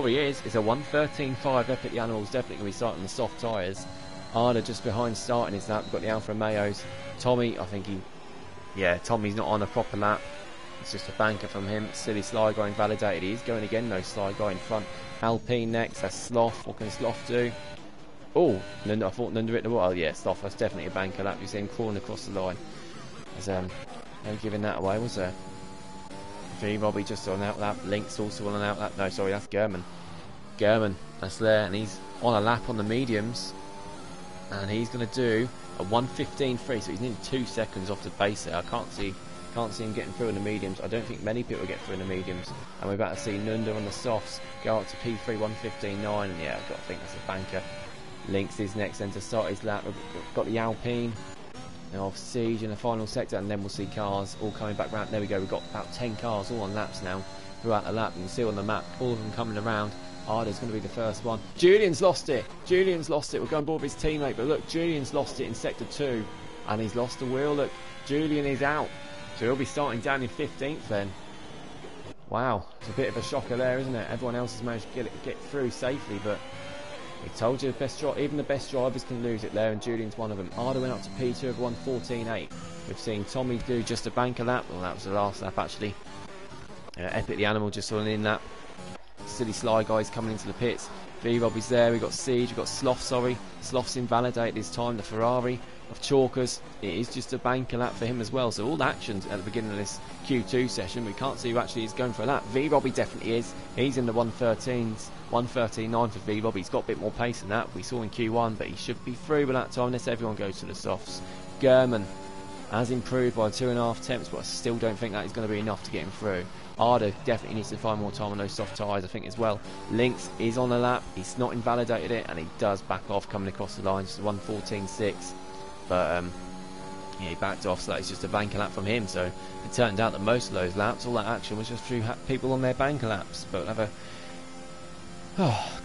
he is. It's a 1:13.5. Epic the Animal's definitely going to be starting the soft tyres. Arda just behind starting his lap. We've got the Alfa Romeos. Tommy, I think Tommy's not on a proper lap. It's just a banker from him. Silly Sly Guy invalidated. He is going again though. Sly Guy in front. Alpine next. That's Sloth. What can Sloth do? Oh, I thought Nunda hit the wall. Oh yeah, Sloth. That's definitely a banker lap. You see him crawling across the line. There's no giving that away, was there? V Robbie just on out lap. Link's also on an out lap. No, sorry, that's German. German, that's there, and he's on a lap on the mediums, and he's going to do a 1:15.3. So he's nearly 2 seconds off the pace there. I can't see him getting through in the mediums. I don't think many people get through in the mediums, and we're about to see Nunda on the softs go up to P3 1:15.9. And yeah, I've got to think that's a banker. Link's is next then to start his lap. We've got the Alpine. Now off Siege in the final sector, and then we'll see cars all coming back round. There we go, we've got about 10 cars all on laps now throughout the lap. You can see on the map all of them coming around. Arda's going to be the first one. Julian's lost it. We're going board with his teammate, but look, Julian's lost it in sector 2, and he's lost the wheel. Look, Julian is out, so he'll be starting down in 15th then. Wow, it's a bit of a shocker there, isn't it? Everyone else has managed to get through safely, but we told you even the best drivers can lose it there, and Julian's one of them. Arda went up to P2 of 1:14.8. We've seen Tommy do just a banker lap. Well, that was the last lap actually. Epic the Animal just on in lap. Silly Sly Guy's coming into the pits. V Robbie's there. We've got Siege. We've got Sloth. Sloth's invalidated his time. The Ferrari of Chalkers. It is just a banker lap for him as well. So all the actions at the beginning of this Q2 session. We can't see who actually is going for a lap. V Robbie definitely is. He's in the 1:13s. 1:13.9 for V Robbie. He's got a bit more pace than that we saw in Q1, but he should be through by that time unless everyone goes to the softs. German has improved by 2.5 temps, but I still don't think that is going to be enough to get him through. Arda definitely needs to find more time on those soft tyres, I think, as well. Lynx is on the lap. He's not invalidated it, and he does back off coming across the line. Just 1:14.6. But yeah, he backed off, so that is just a banker lap from him. So it turned out that most of those laps, all that action was just through people on their banker laps. But we'll have a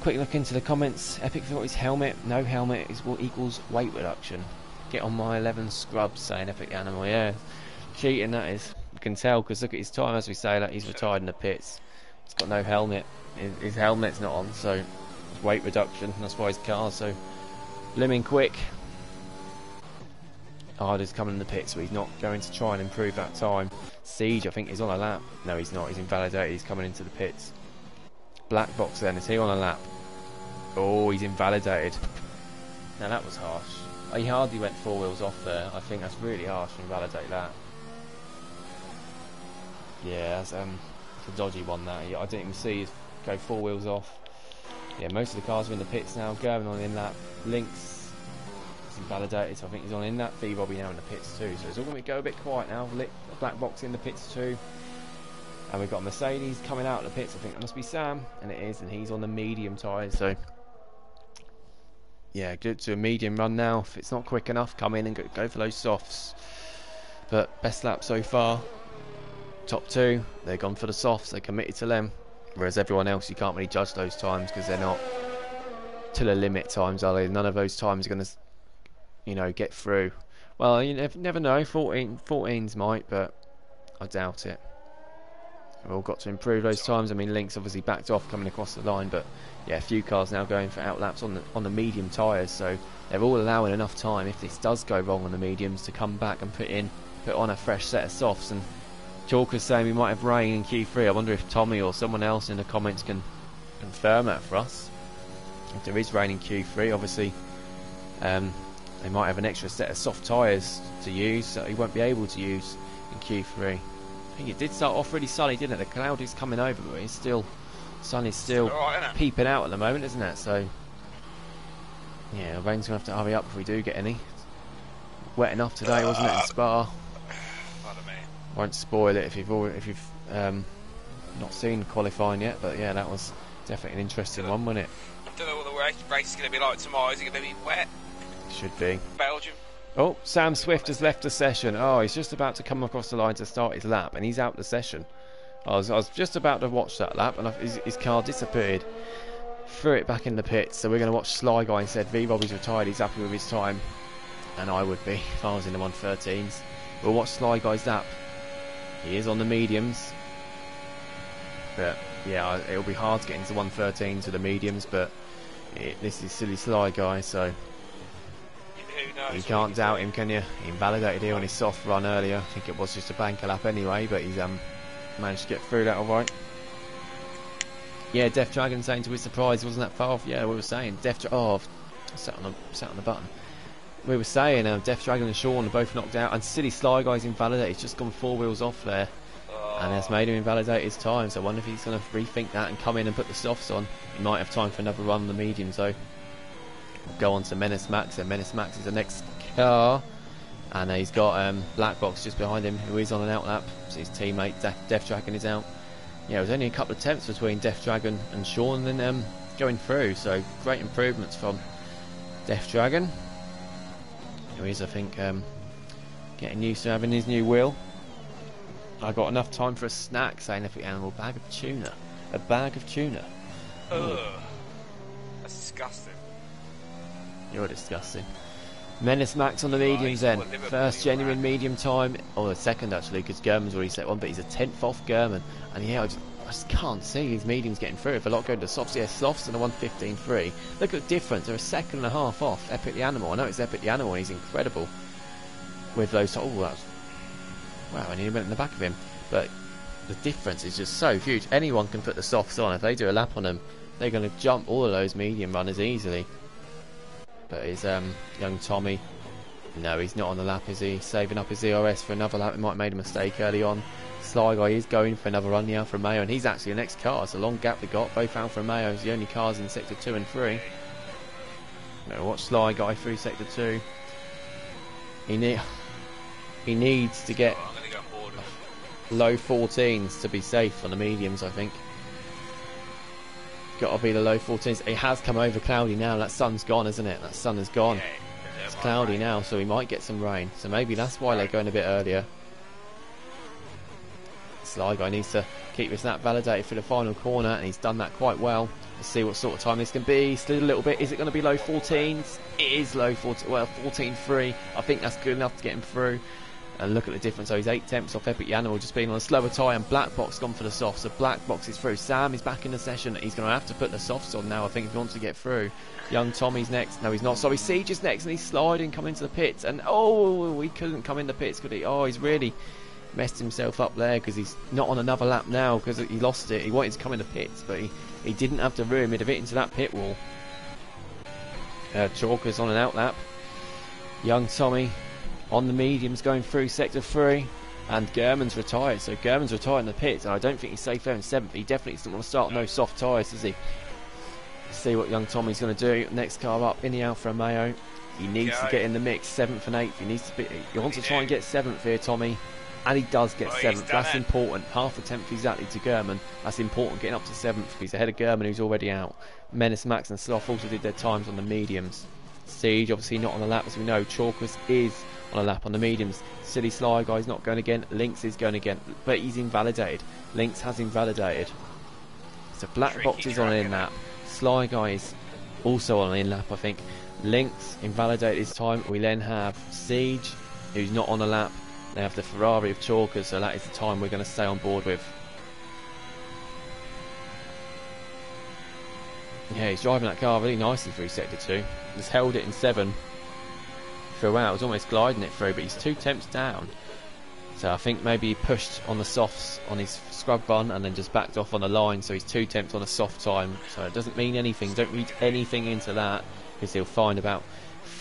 quick look into the comments. Epic thought his helmet, no helmet, is what equals weight reduction. Get on my 11 scrubs, saying Epic Animal. Yeah, cheating that is. You can tell because look at his time as we say that he's retired in the pits. He's got no helmet. His helmet's not on, so it's weight reduction. That's why his car's so blimmin' quick. Arda's coming in the pits, so he's not going to try and improve that time. Siege, I think, is on a lap. No, he's not. He's invalidated. He's coming into the pits. Black box then, is he on a lap? Oh, he's invalidated. Now that was harsh. He hardly went 4 wheels off there. I think that's really harsh to invalidate that. Yeah, that's a dodgy one that. I didn't even see it go 4 wheels off. Yeah, most of the cars are in the pits now. Gerben on in lap. Lynx is invalidated, so I think he's on in lap. V Robbie now in the pits too. So it's all going to go a bit quiet now. Black box in the pits too. And we've got Mercedes coming out of the pits. I think that must be Sam, and it is, and he's on the medium tyres. So yeah, good to a medium run now. If it's not quick enough, come in and go for those softs. But best lap so far. Top 2, they've gone for the softs. They're committed to them. Whereas everyone else, you can't really judge those times because they're not to the limit times, are they? None of those times are going to, you know, get through. Well, you never know. 14s might, but I doubt it. We've all got to improve those times. I mean, Lynx obviously backed off coming across the line, but yeah, a few cars now going for outlaps on the medium tyres, so they're all allowing enough time if this does go wrong on the mediums to come back and put on a fresh set of softs. And Chalker's saying we might have rain in Q3. I wonder if Tommy or someone else in the comments can confirm that for us. If there is rain in Q3, obviously they might have an extra set of soft tyres to use that he won't be able to use in Q3. I think it did start off really sunny, didn't it? The cloud is coming over, but it's still, sun is still peeping out at the moment, isn't it? So yeah, the rain's going to have to hurry up if we do get any. Wet enough today, wasn't it, in Spa? Pardon me. Won't spoil it if you've not seen qualifying yet, but yeah, that was definitely an interesting one, wasn't it? I don't know what the race is going to be like tomorrow. Is it going to be wet? Should be. Belgium. Oh, Sam Swift has left the session. Oh, he's just about to come across the line to start his lap, and he's out the session. I was just about to watch that lap, and his car disappeared. Threw it back in the pits, so we're going to watch Sly Guy instead. V-Bobby's retired, he's happy with his time, and I would be if I was in the 113s. We'll watch Sly Guy's lap. He is on the mediums, but yeah, it'll be hard to get into 113s with the mediums, but this is silly Sly Guy, so you can't doubt him, can you? He invalidated here on his soft run earlier. I think it was just a banker lap anyway, but he's managed to get through that alright. Yeah, Def Dragon saying to his surprise, wasn't that far off? Yeah, we were saying sat on the button. We were saying Def Dragon and Sean are both knocked out, and silly Sly Guy's invalidated. He's just gone 4 wheels off there, and that's made him invalidate his time. So I wonder if he's going to rethink that and come in and put the softs on. He might have time for another run on the mediums though. We'll go on to Menace Max, and Menace Max is the next car, and he's got Black Box just behind him, who is on an out lap. So his teammate Def Dragon is out. Yeah, it was only a couple of attempts between Def Dragon and Sean, and then going through. So great improvements from Def Dragon. Who is, I think, getting used to having his new wheel. I got enough time for a snack, saying if animal bag of tuna. A bag of tuna. Ugh. That's disgusting. You're disgusting. Menace Max on the mediums then. First genuine medium time, or the second actually, because German's already set one, but he's a 10th off German. And yeah, I just can't see his mediums getting through. If a lot going to softs, yeah, softs and a 1:15.3. Look at the difference. They're a second and a half off Epic the Animal. I know it's Epic the Animal, and he's incredible with those. Oh, that's wow! I nearly went in the back of him, but the difference is just so huge. Anyone can put the softs on. If they do a lap on them, they're going to jump all of those medium runners easily. But is young Tommy, no, he's not on the lap, is he? Saving up his ERS for another lap. He might have made a mistake early on. Sly Guy is going for another run, the Alfa Romeo, and he's actually the next car. It's a long gap we got. Both Alfa Romeos, the only cars in sector 2 and 3. Now watch Sly Guy through sector 2. He needs to get low 14s to be safe on the mediums, I think. Got to be the low 14s. It has come over cloudy now. That sun's gone, isn't it? That sun is gone. It's cloudy now, so we might get some rain. So maybe that's why they're going a bit earlier. Sly Guy needs to keep his lap validated for the final corner, and he's done that quite well. Let's see what sort of time this can be. Still a little bit. Is it going to be low 14s? It is low 14. Well, 14.3. I think that's good enough to get him through. And look at the difference. So he's 8 tenths off Epic the Animal, just being on a slower tyre, and Black Box gone for the softs. So Black Box is through. Sam is back in the session. He's going to have to put the softs on now, I think, if he wants to get through. Young Tommy's next. No, he's not. Sorry, Siege is next, and he's sliding, coming into the pits. And oh, he couldn't come in the pits, could he? Oh, he's really messed himself up there, because he's not on another lap now, because he lost it. He wanted to come in the pits, but he didn't have the room. He'd have hit into that pit wall. Chalker's on an out lap. Young Tommy on the mediums going through sector 3, and German's retired. So German's retired in the pits, and I don't think he's safe there in 7th. He definitely doesn't want to start no soft tyres, does he? Let's see what young Tommy's going to do. Next car up in the Alfa Romeo. He needs to get in the mix, 7th and 8th. He wants to try and get 7th here, Tommy. And he does get 7th. That's important. Half a tenth exactly to German. That's important, getting up to 7th. He's ahead of German, who's already out. Menace Max and Sloth also did their times on the mediums. Siege obviously not on the lap, as we know. Chalkers is on a lap on the mediums. Silly Sly Guy's not going again. Lynx is going again, but he's invalidated. Lynx has invalidated. So Black Box is on an in lap. Sly Guy is also on an in lap, I think. Lynx invalidated his time. We then have Siege, who's not on a lap. They have the Ferrari of Chalkers, so that is the time we're going to stay on board with. Yeah, he's driving that car really nicely through sector 2. He's held it in 7 throughout. He's almost gliding it through, but he's 2 tenths down. So I think maybe he pushed on the softs on his scrub run and then just backed off on the line, so he's 2 tenths on a soft time. So it doesn't mean anything. Don't read anything into that, because he'll find about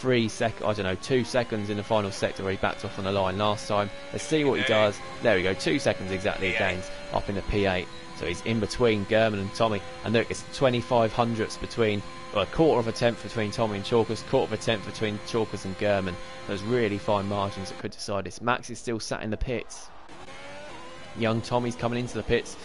2 seconds in the final sector where he backed off on the line last time. Let's see what he does. There we go, 2 seconds exactly he gains up in the P8. So he's in between German and Tommy. And look, it's 25 hundredths between, well, a quarter of a tenth between Tommy and Chalkers, quarter of a tenth between Chalkers and German. There's really fine margins that could decide this. Max is still sat in the pits. Young Tommy's coming into the pits.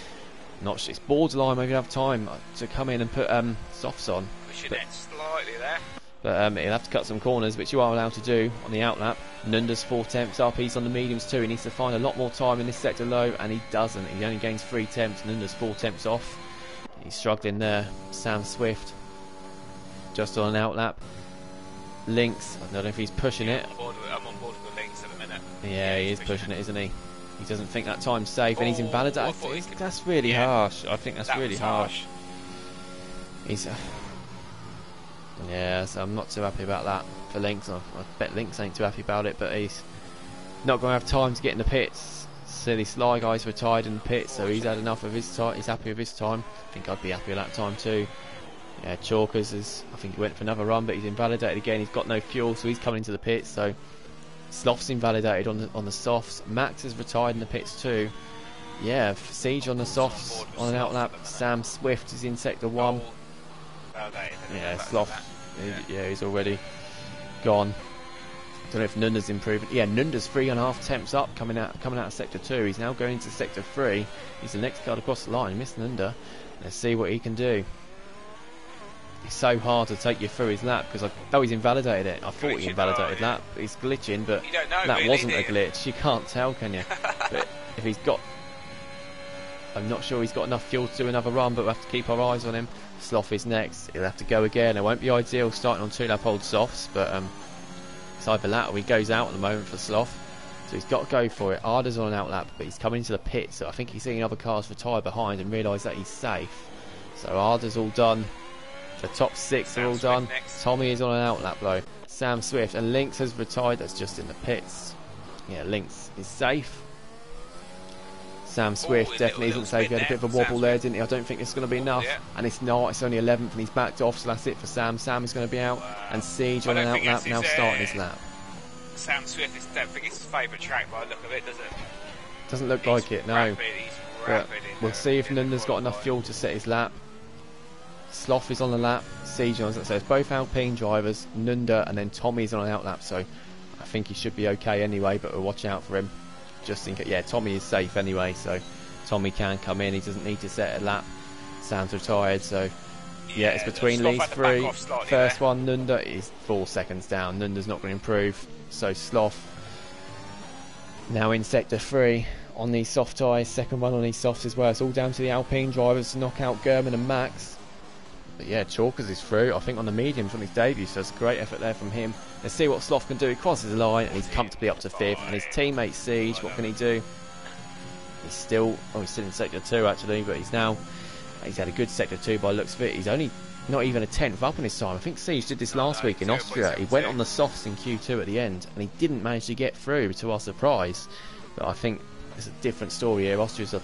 It's borderline. Maybe have time to come in and put softs on. Push it in slightly there. But he'll have to cut some corners, which you are allowed to do on the outlap. Nunda's 4 temps up. He's on the mediums too. He needs to find a lot more time in this sector low, and he doesn't. He only gains 3 temps. Nunda's 4 temps off. He's struggling there. Sam Swift just on an outlap. Lynx, I don't know if he's pushing it. I'm on board with Lynx at the minute. Yeah, he is pushing it, isn't he? He doesn't think that time's safe, and he's invalidated. That's really harsh. I think that's really harsh. He's... yeah, so I'm not too happy about that for Lynx. I bet Lynx ain't too happy about it, but he's not going to have time to get in the pits. Silly Sly Guy's retired in the pits, so he's had enough of his time. He's happy with his time. I think I'd be happy with that time too. Yeah, Chalkers I think he went for another run, but he's invalidated again. He's got no fuel, so he's coming into the pits. So Sloth's invalidated on the softs. Max has retired in the pits too. Yeah, Siege on the softs on an outlap. Sam Swift is in sector 1. Yeah, Sloth. Yeah, he's already gone. Don't know if Nunda's improving. Yeah, Nunda's 3.5 temps up coming out of sector 2. He's now going into sector 3. He's the next card across the line. Missed Nunda. Let's see what he can do. It's so hard to take you through his lap because he's invalidated it. I thought he invalidated that. He's glitching, but that really wasn't a glitch. You can't tell, can you? But if he's got... I'm not sure he's got enough fuel to do another run, but we'll have to keep our eyes on him. Sloth is next. He'll have to go again. It won't be ideal starting on 2-lap old softs, but it's either that or he goes out at the moment for Sloth. So he's got to go for it. Arda's on an outlap, but he's coming into the pit, so I think he's seeing other cars retire behind and realised that he's safe. So Arda's all done. The top 6 are all done. Tommy is on an outlap though. Sam Swift and Lynx has retired. That's just in the pits. Yeah, Lynx is safe. Sam Swift definitely isn't safe. He had a bit of a wobble there, didn't he? I don't think it's going to be enough. And it's not. It's only 11th and he's backed off, so that's it for Sam. Sam is going to be out. And Siege on an outlap now starting his lap. Sam Swift is, don't think it's his favourite track by the look of it, does it? Doesn't look like it, no. But we'll see if Nunda's got enough fuel to set his lap. Sloth is on the lap, Siege on, so it's both Alpine drivers, Nunda and then Tommy's on an outlap, so I think he should be okay anyway, but we'll watch out for him just in case. Yeah, Tommy is safe anyway, so Tommy can come in, he doesn't need to set a lap. Sam's retired, so yeah, it's between these 3. First one, Nunda is 4 seconds down. Nunda's not going to improve, so Sloth now in sector 3 on these soft tyres, second one on these softs as well. It's all down to the Alpine drivers to knock out German and Max. But yeah, Chalkers is through, I think on the mediums on his debut, so it's a great effort there from him. Let's see what Sloth can do. He crosses the line and he's comfortably up to 5th. And his teammate Siege, what can he do? He's still in sector 2 actually, but he's had a good sector 2 by the looks of it. He's only not even a 10th up on his time. I think Siege did this last week in Austria. He went on the softs in Q2 at the end and he didn't manage to get through, to our surprise. But I think it's a different story here. Austria's a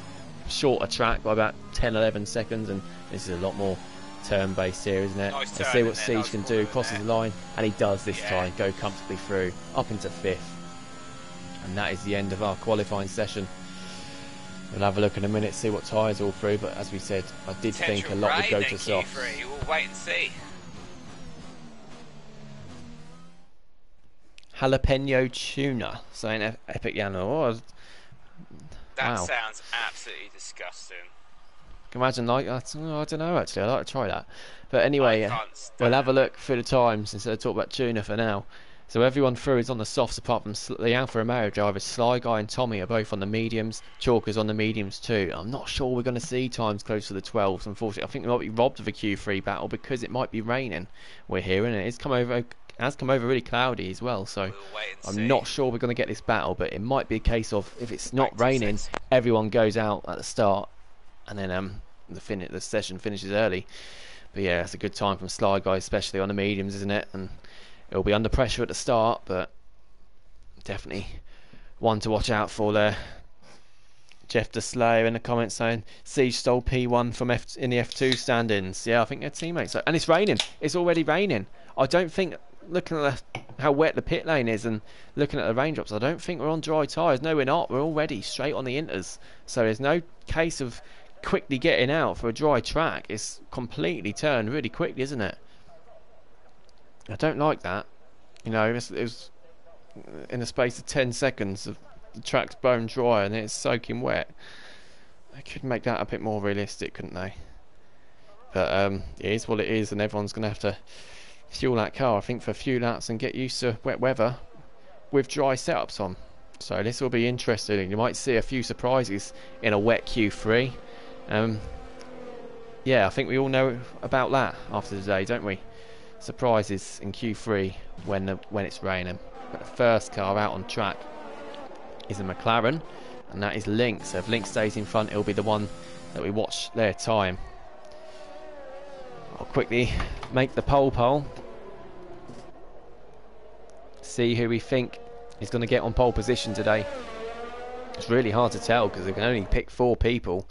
shorter track by about 10-11 seconds, and this is a lot more turn-based here, isn't it? Let's see what Siege can do. Crosses the line, and he does this time. Go comfortably through, up into 5th. And that is the end of our qualifying session. We'll have a look in a minute, see what tyres all through, but as we said, I did think a lot would go to soft. We'll wait and see. Jalapeno tuna, saying Epic Yano. Oh, that sounds absolutely disgusting. Can you imagine like that? Oh, I don't know actually. I'd like to try that. But anyway, we'll have a look through the times instead of talk about tuna for now. So everyone through is on the softs apart from the Alfa Romeo drivers. Sly Guy and Tommy are both on the mediums. Chalker's on the mediums too. I'm not sure we're going to see times close to the 12s, unfortunately. I think we might be robbed of a Q3 battle because it might be raining. We're hearing it. It has come over really cloudy as well, so I'm not sure we're going to get this battle, but it might be a case of if it's not raining, everyone goes out at the start and then the session finishes early. But yeah, it's a good time from Sly Guy, especially on the mediums, isn't it? And it'll be under pressure at the start, but definitely one to watch out for there. Jeff De Slayer in the comments saying Siege stole P1 from in the F2 stand-ins. Yeah, I think they're teammates. And it's raining. It's already raining. I don't think, looking at how wet the pit lane is and looking at the raindrops, I don't think we're on dry tyres. No, we're not. We're already straight on the inters. So there's no case of quickly getting out for a dry track. It's completely turned really quickly, isn't it? I don't like that. You know, it was in the space of 10 seconds of the track's bone dry and it's soaking wet. They could make that a bit more realistic, couldn't they? But it is what it is, and everyone's going to have to fuel that car, I think, for a few laps and get used to wet weather with dry setups on. So this will be interesting. You might see a few surprises in a wet Q3. Yeah, I think we all know about that after today, don't we? Surprises in Q3 when it's raining. But the first car out on track is a McLaren, and that is Lynx. So if Lynx stays in front, it'll be the one that we watch their time. I'll quickly make the pole. See who we think is going to get on pole position today. It's really hard to tell because they can only pick 4 people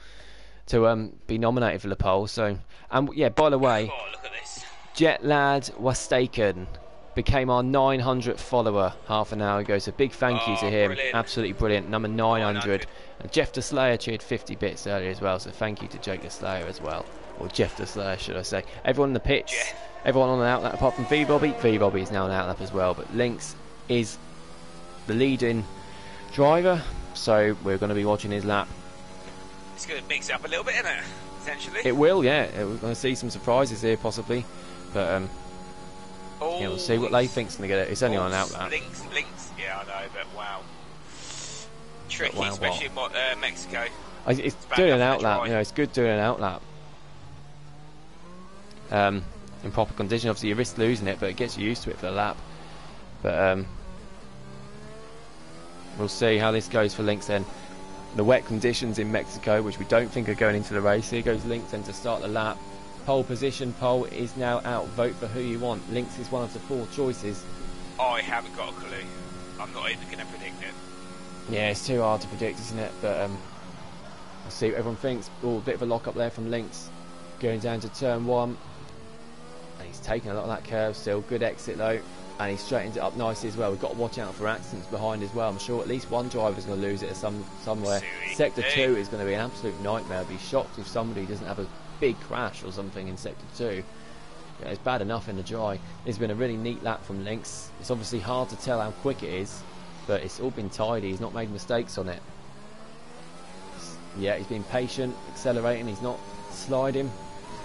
to be nominated for the pole. So, and yeah, by the way, look at this. Jetlad Wastaken became our 900th follower half an hour ago. So big thank you to him. Brilliant. Absolutely brilliant. Number 900. And Jeff the Slayer cheered 50 bits earlier as well. So thank you to Jake the Slayer as well. Or Jeff the Slayer, should I say. Everyone in the pits. Yeah. Everyone on an outlap apart from V-Bobby. V-Bobby is now an outlap as well. But Lynx is the leading driver. So we're going to be watching his lap. It's going to mix it up a little bit, isn't it? Essentially. It will, yeah. We're going to see some surprises here, possibly. But yeah, we'll see what they think's going to get it. It's only on an outlap. Lynx, yeah, I know, but wow. Tricky, wow, especially in Mexico. It's doing an outlap, you know, it's good doing an outlap. In proper condition, obviously you risk losing it, but it gets you used to it for the lap. But we'll see how this goes for Lynx then. The wet conditions in Mexico, which we don't think are going into the race. Here goes Lynx then to start the lap. Pole position, pole is now out. Vote for who you want. Lynx is one of the 4 choices. I haven't got a clue. I'm not even going to predict it. Yeah, it's too hard to predict, isn't it? But we'll see what everyone thinks. Oh, a bit of a lock up there from Lynx. Going down to turn 1. And he's taking a lot of that curve still. Good exit though. And he straightens it up nicely as well. We've got to watch out for accidents behind as well. I'm sure at least one driver's going to lose it somewhere. Sector 2 is going to be an absolute nightmare. I'd be shocked if somebody doesn't have a big crash or something in Sector 2. Yeah, it's bad enough in the dry. It's been a really neat lap from Lynx. It's obviously hard to tell how quick it is, but it's all been tidy. He's not made mistakes on it. Yeah, he's been patient, accelerating. He's not sliding.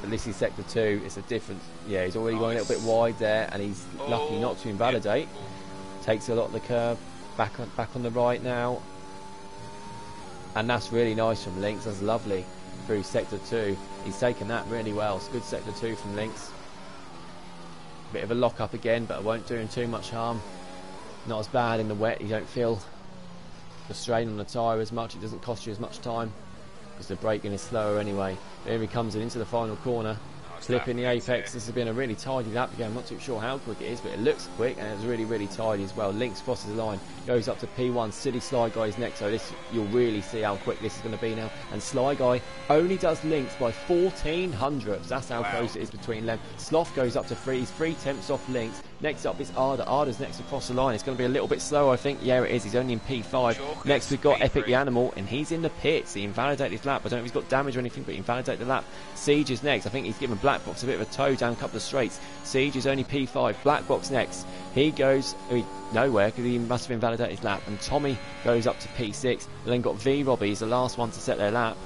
But this is Sector 2. It's a different. Yeah, he's already gone a little bit wide there, and he's lucky not to invalidate. Takes a lot of the curve back on the right now, and that's really nice from Lynx. That's lovely through Sector 2. He's taken that really well. It's good Sector 2 from Lynx. Bit of a lock up again, but it won't do him too much harm. Not as bad in the wet. You don't feel the strain on the tyre as much. It doesn't cost you as much time because the braking is slower anyway. Here he comes into the final corner, clipping the apex. This has been a really tidy lap again. I'm not too sure how quick it is, but it looks quick, and it's really, really tidy as well. Lynx crosses the line, goes up to P1. City Sly Guy is next, so this you'll really see how quick this is going to be now. And Sly Guy only does Lynx by 1400ths. That's how close it is between them. Sloth goes up to 3. He's 3 tenths off Lynx. Next up is Arda. Arda's next across the line. It's going to be a little bit slow, I think. Yeah, it is. He's only in P5. Next we've got Epic the Animal, and he's in the pits. He invalidated his lap. I don't know if he's got damage or anything, but he invalidated the lap. Siege is next. I think he's given Black Box a bit of a tow down a couple of straights. Siege is only P5. Black Box next. He goes nowhere because he must have invalidated his lap. And Tommy goes up to P6. And then got V-Robbie. He's the last one to set their lap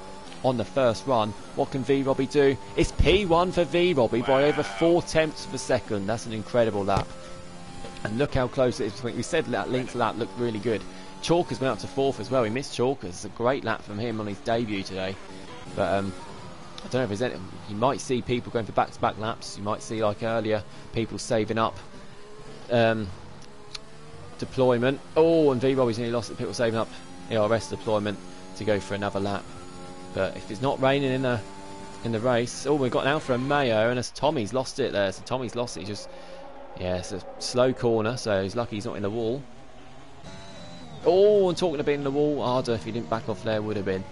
on the first run. What can V-Robbie do? It's P1 for V-Robbie by over 4 tenths of a second. That's an incredible lap. And look how close it is between. We said that Lynx lap looked really good. Chalkers went up to 4th as well. He missed Chalkers. It's a great lap from him on his debut today. But I don't know if there's any. You might see people going for back-to-back laps. You might see, like earlier, people saving up deployment. Oh, and V-Robbie's nearly lost it. People saving up ERS deployment to go for another lap. But if it's not raining in the race, oh, we've got an Alfa Romeo, and as Tommy's lost it there. So Tommy's lost it. He's just, yeah, it's a slow corner, so he's lucky he's not in the wall. Oh, and talking of being in the wall, Arda, if he didn't back off there, would have been.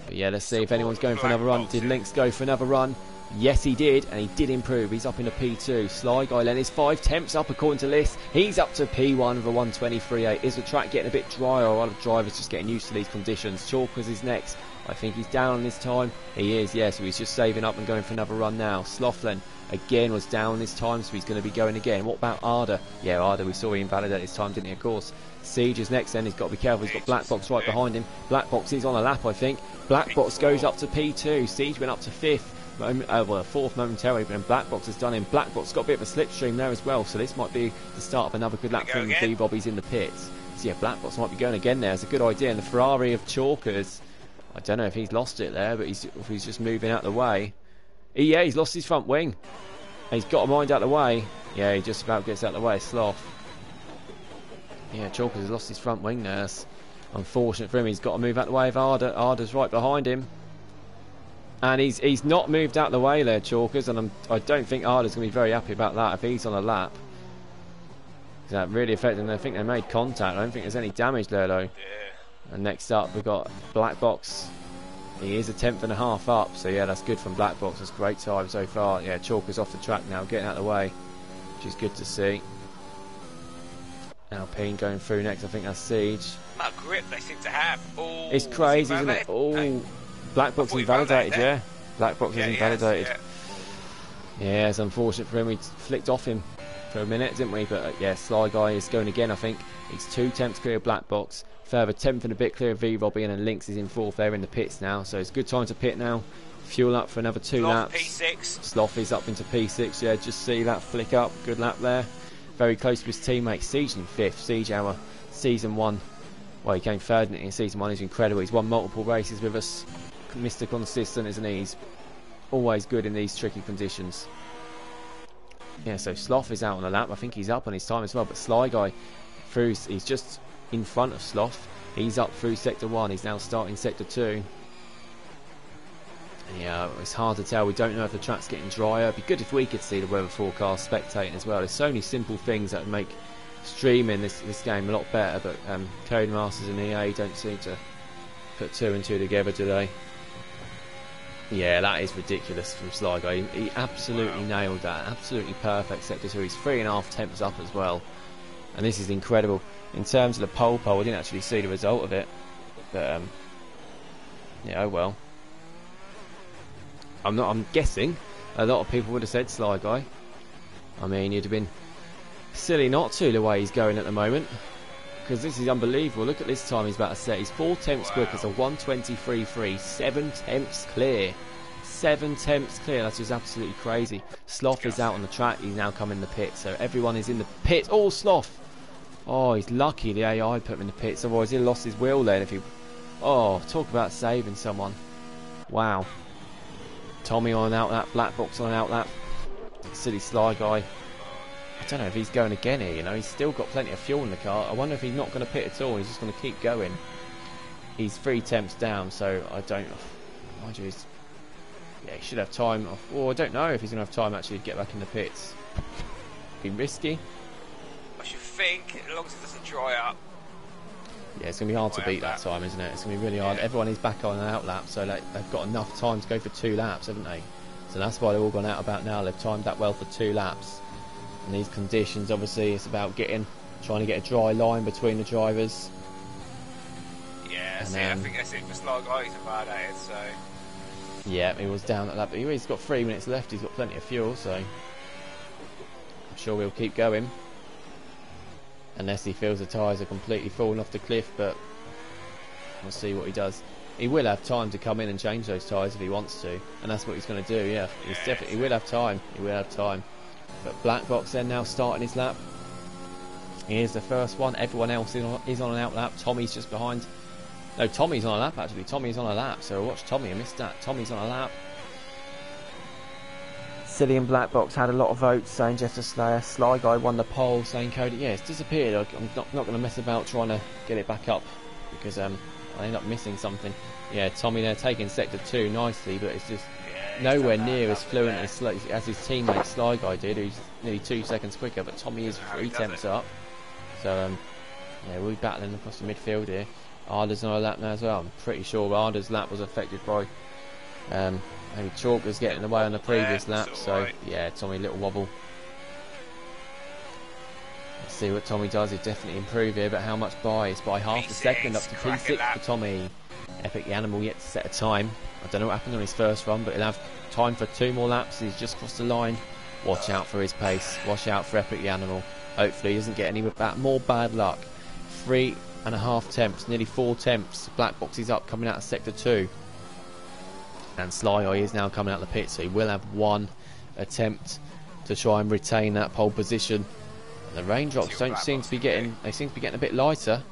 But yeah, let's see if anyone's going for another run. Did Lynx go for another run? Yes, he did, and he did improve. He's up in the P2. Sly Guy Len is 5 tenths up according to this. He's up to P1 with a 1:23.8. Is the track getting a bit drier, or are the drivers just getting used to these conditions? Chalkers is next. I think he's down on this time. He is, yeah, so he's just saving up and going for another run now. Sloughlin again was down this time, so he's going to be going again. What about Arda? Yeah, Arda, we saw he invalidated this time, didn't he, of course. Siege is next then, he's got to be careful, he's got Black Box right behind him. Black Box is on a lap, I think. Black Box goes up to P2, Siege went up to 5th. Well, 4th momentarily, but then Black Box has done him. Black Box got a bit of a slipstream there as well, so this might be the start of another good lap for him. V-Bobby's in the pits. So yeah, Black Box might be going again there. It's a good idea. And the Ferrari of Chalkers, I don't know if he's lost it there, but he's just moving out of the way. Yeah, he's lost his front wing. And he's got a mind out of the way. Yeah, he just about gets out of the way. Sloth. Yeah, Chalkers has lost his front wing there. That's unfortunate for him. He's got to move out of the way of Arda. Arda's right behind him. And he's not moved out of the way there, Chalkers. And I don't think Arda's going to be very happy about that if he's on a lap. That really affected them. I think they made contact. I don't think there's any damage there though. Yeah. And next up we've got Black Box. He is a 10.5 up, so yeah, that's good from Black Box. That's great time so far. Yeah, Chalker's off the track now, getting out of the way, which is good to see. Alpine going through next. I think that's Siege. What grip they seem to have. Ooh, it's crazy, isn't it? Oh, Black Box invalidated. Yeah, Black Box is invalidated. Yeah, it's unfortunate for him. We flicked off him for a minute, didn't we? But yeah, Sly Guy is going again, I think. He's 2 tenths clear of Black Box, further 10th and a bit clear of V-Robbie, and then Lynx is in 4th. They're in the pits now, so it's a good time to pit now. Fuel up for another 2 laps. P6. Sloth is up into P6, yeah, just see that flick up. Good lap there. Very close to his teammate. Siege in 5th. Siege, our Season 1. Well, he came 3rd in Season 1. He's incredible. He's won multiple races with us. Mr. Consistent, isn't he? He's always good in these tricky conditions. Yeah, so Sloth is out on the lap. I think he's up on his time as well. But Sly Guy, he's just in front of Sloth. He's up through Sector 1. He's now starting Sector 2. And yeah, it's hard to tell. We don't know if the track's getting drier. It'd be good if we could see the weather forecast, spectating as well. There's so many simple things that would make streaming this game a lot better. But Codemasters and EA don't seem to put 2 and 2 together today. Yeah, that is ridiculous from Sly Guy. He absolutely nailed that. Absolutely perfect Sector 2. He's 3.5 tenths up as well. And this is incredible. In terms of the pole, I didn't actually see the result of it. But, yeah, oh well. I'm guessing a lot of people would have said Sly Guy. I mean, you'd have been silly not to, the way he's going at the moment. Because this is unbelievable. Look at this time he's about to set. He's 4 tenths quick. It's a 1:23.3. 7 tenths clear. 7 tenths clear. That's just absolutely crazy. Sloth is out on the track. He's now come in the pit. So everyone is in the pit. Oh, Sloth. Oh, he's lucky the AI put him in the pits. Otherwise, he'd have lost his wheel then if he... Oh, talk about saving someone. Wow. Tommy on an outlap. Black Box on an outlap. Silly Sly Guy. I don't know if he's going again here, you know. He's still got plenty of fuel in the car. I wonder if he's not going to pit at all. He's just going to keep going. He's 3 tenths down, so I don't... Mind you, yeah, he should have time. Well, I don't know if he's going to have time actually to get back in the pits. Be risky. I should think, as long as it doesn't dry up. Yeah, it's going to be hard to beat that time, isn't it? It's going to be really hard. Everyone is back on an outlap, so they've got enough time to go for 2 laps, haven't they? So that's why they've all gone out about now. They've timed that well for 2 laps. In these conditions, obviously, it's about trying to get a dry line between the drivers. Yeah, I think that's it for Sly Guy. He's invalidated, so... Yeah, he was down at that, but he's got 3 minutes left. He's got plenty of fuel, so I'm sure we'll keep going. Unless he feels the tyres are completely falling off the cliff, but we'll see what he does. He will have time to come in and change those tyres if he wants to, and that's what he's going to do. Yeah, he will have time. He will have time. But Black Box then now starting his lap. Here's the first one. Everyone else is on an out lap. Tommy's just behind. No, Tommy's on a lap actually. Tommy's on a lap. So watch Tommy. I missed that. Tommy's on a lap. Silly and Black Box had a lot of votes saying Jeff the Slayer. Sly Guy won the poll saying Cody. Yeah, it's disappeared. I'm not going to mess about trying to get it back up because I end up missing something. Yeah, Tommy there taking Sector 2 nicely, but it's just nowhere near as fluent as his teammate Sly Guy did, who's nearly 2 seconds quicker, but Tommy is 3 tenths up. So, yeah, we're battling across the midfield here. Arda's on a lap now as well. I'm pretty sure Arda's lap was affected by maybe Chalker's getting away on the previous lap, so yeah, Tommy, little wobble. Let's see what Tommy does. He'll definitely improve here, but how much by? It's by half a second up to P6 for Tommy. Epic the Animal yet to set a time. I don't know what happened on his first run, but he'll have time for 2 more laps. He's just crossed the line. Watch out for his pace. Watch out for Epic the Animal. Hopefully he doesn't get any of that more bad luck. 3.5 temps, nearly 4 temps. Black Box is up, coming out of sector 2. And Sly Eye is now coming out of the pit, so he will have 1 attempt to try and retain that pole position. And the raindrops don't seem to be getting, they seem to be getting a bit lighter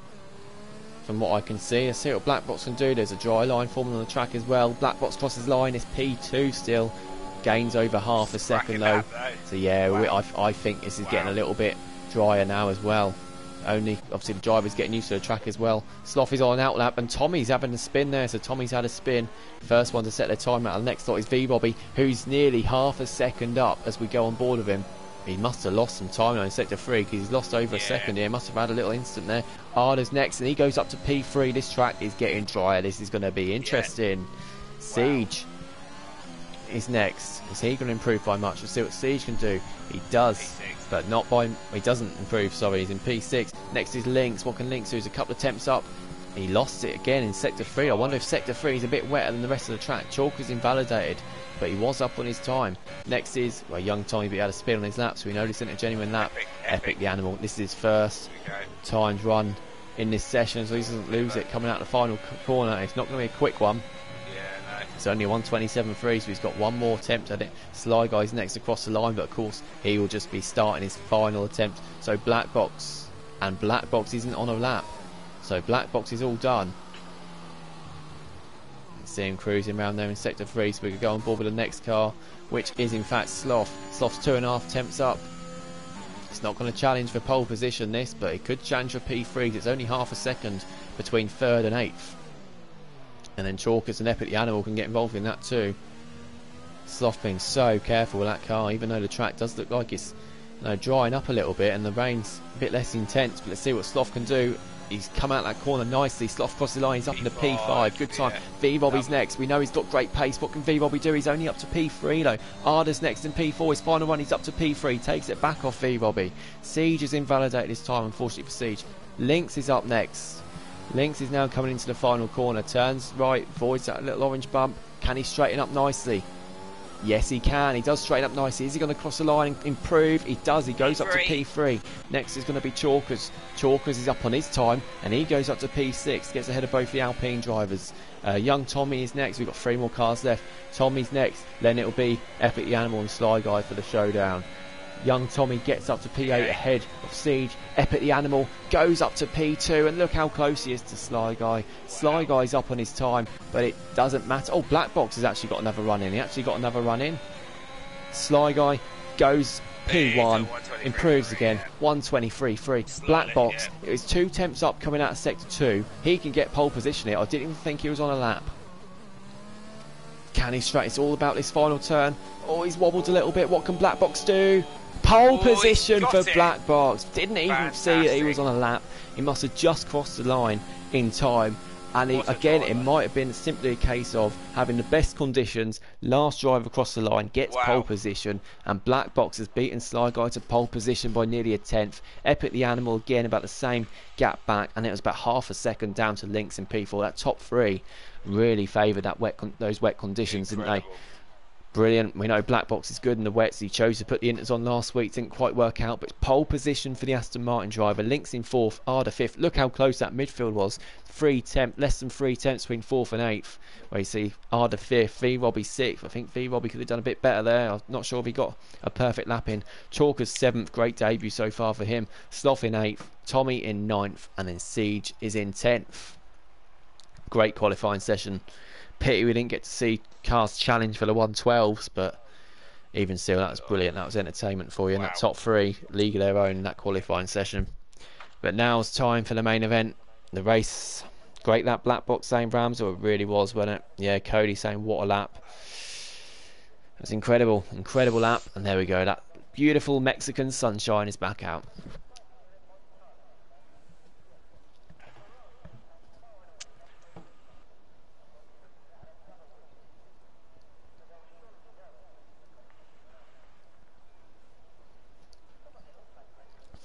from what I can see. Let's see what Black Box can do. There's a dry line forming on the track as well. Black Box crosses line, it's P2 still. Gains over half a second though. So yeah, I think this is getting a little bit drier now as well. Only obviously the driver's getting used to the track as well. Sloth is on an outlap and Tommy's having a spin there, so Tommy's had a spin. First one to set their time out. The next lot is V-Bobby, who's nearly half a second up as we go on board with him. He must have lost some time now in sector 3 because he's lost over a second here. Must have had a little instant there. Arda's next and he goes up to P3. This track is getting drier. This is going to be interesting. Siege is next. Is he going to improve by much? Let's see what Siege can do. He does. P6. But not by... He doesn't improve, sorry. He's in P6. Next is Lynx. What can Lynx do? He's a couple of attempts up. He lost it again in sector 3. I wonder if sector 3 is a bit wetter than the rest of the track. Chalk is invalidated, but he was up on his time. Next is, well, young Tommy, but he had a spin on his lap, so we know this isn't a genuine lap. Epic the Animal. This is his first timed run in this session, so he doesn't lose it coming out the final corner. It's not going to be a quick one. It's only a 127.3, so he's got 1 more attempt at it. Sly Guy's next across the line, but of course he will just be starting his final attempt. So Black Box, and Black Box isn't on a lap, so Black Box is all done. See him cruising around there in sector 3, so we could go on board with the next car, which is in fact Sloth. Sloth's 2.5 attempts up. It's not going to challenge for pole position this, but it could challenge for P3. It's only half a second between 3rd and 8th. And then Chalkers and Epic the Animal can get involved in that too. Sloth being so careful with that car, even though the track does look like it's drying up a little bit and the rain's a bit less intense. But let's see what Sloth can do. He's come out that corner nicely. Sloth crosses the line. He's up into P5. Good time. V-Bobby's next. We know he's got great pace. What can V-Bobby do? He's only up to P3 though. Arda's next in P4. His final one. He's up to P3. Takes it back off V-Bobby. Siege has invalidated his time, unfortunately for Siege. Lynx is up next. Lynx is now coming into the final corner. Turns right. Avoids that little orange bump. Can he straighten up nicely? Yes, he can. He does straighten up nicely. Is he going to cross the line and improve? He does. He goes up to P3. Next is going to be Chalkers. Chalkers is up on his time, and he goes up to P6. Gets ahead of both the Alpine drivers. Young Tommy is next. We've got 3 more cars left. Tommy's next. Then it'll be Epic the Animal and Sly Guy for the showdown. Young Tommy gets up to P8 ahead of Siege. Epic the Animal goes up to P2, and look how close he is to Sly Guy. Sly Guy's up on his time, but it doesn't matter. Oh, Black Box has actually got another run in. He actually got another run in. Sly Guy goes P1, improves again, 123.3. Black Box, it was 2 attempts up coming out of sector 2. He can get pole position here. I didn't even think he was on a lap. Can he straight? It's all about this final turn. Oh, he's wobbled a little bit. What can Black Box do? Pole position for Black Box. Didn't even see that he was on a lap. He must have just crossed the line in time. And again, it might have been simply a case of having the best conditions. Last driver across the line gets pole position, and Black Box has beaten Sly Guy to pole position by nearly a 10th. Epic the Animal again about the same gap back, and it was about half a second down to Lynx in P4. That top 3 really favoured that those wet conditions, didn't they? Brilliant. We know Black Box is good in the wets. He chose to put the inters on last week. Didn't quite work out, but pole position for the Aston Martin driver. Lynx in 4th, Arda 5th. Look how close that midfield was. Less than 3 tenths between 4th and 8th. Where you see Arda 5th, V-Robbie 6th. I think V-Robbie could have done a bit better there. I'm not sure if he got a perfect lap in. Chalker's 7th. Great debut so far for him. Sloth in 8th. Tommy in 9th. And then Siege is in 10th. Great qualifying session. Pity we didn't get to see cars challenge for the 112s, but even still, that was brilliant. That was entertainment for you in that top 3, league of their own in that qualifying session. But now it's time for the main event, the race. Great lap, Black Box saying Ramsey. It really was, wasn't it? Yeah, Cody saying what a lap. It was incredible lap. And there we go, that beautiful Mexican sunshine is back out.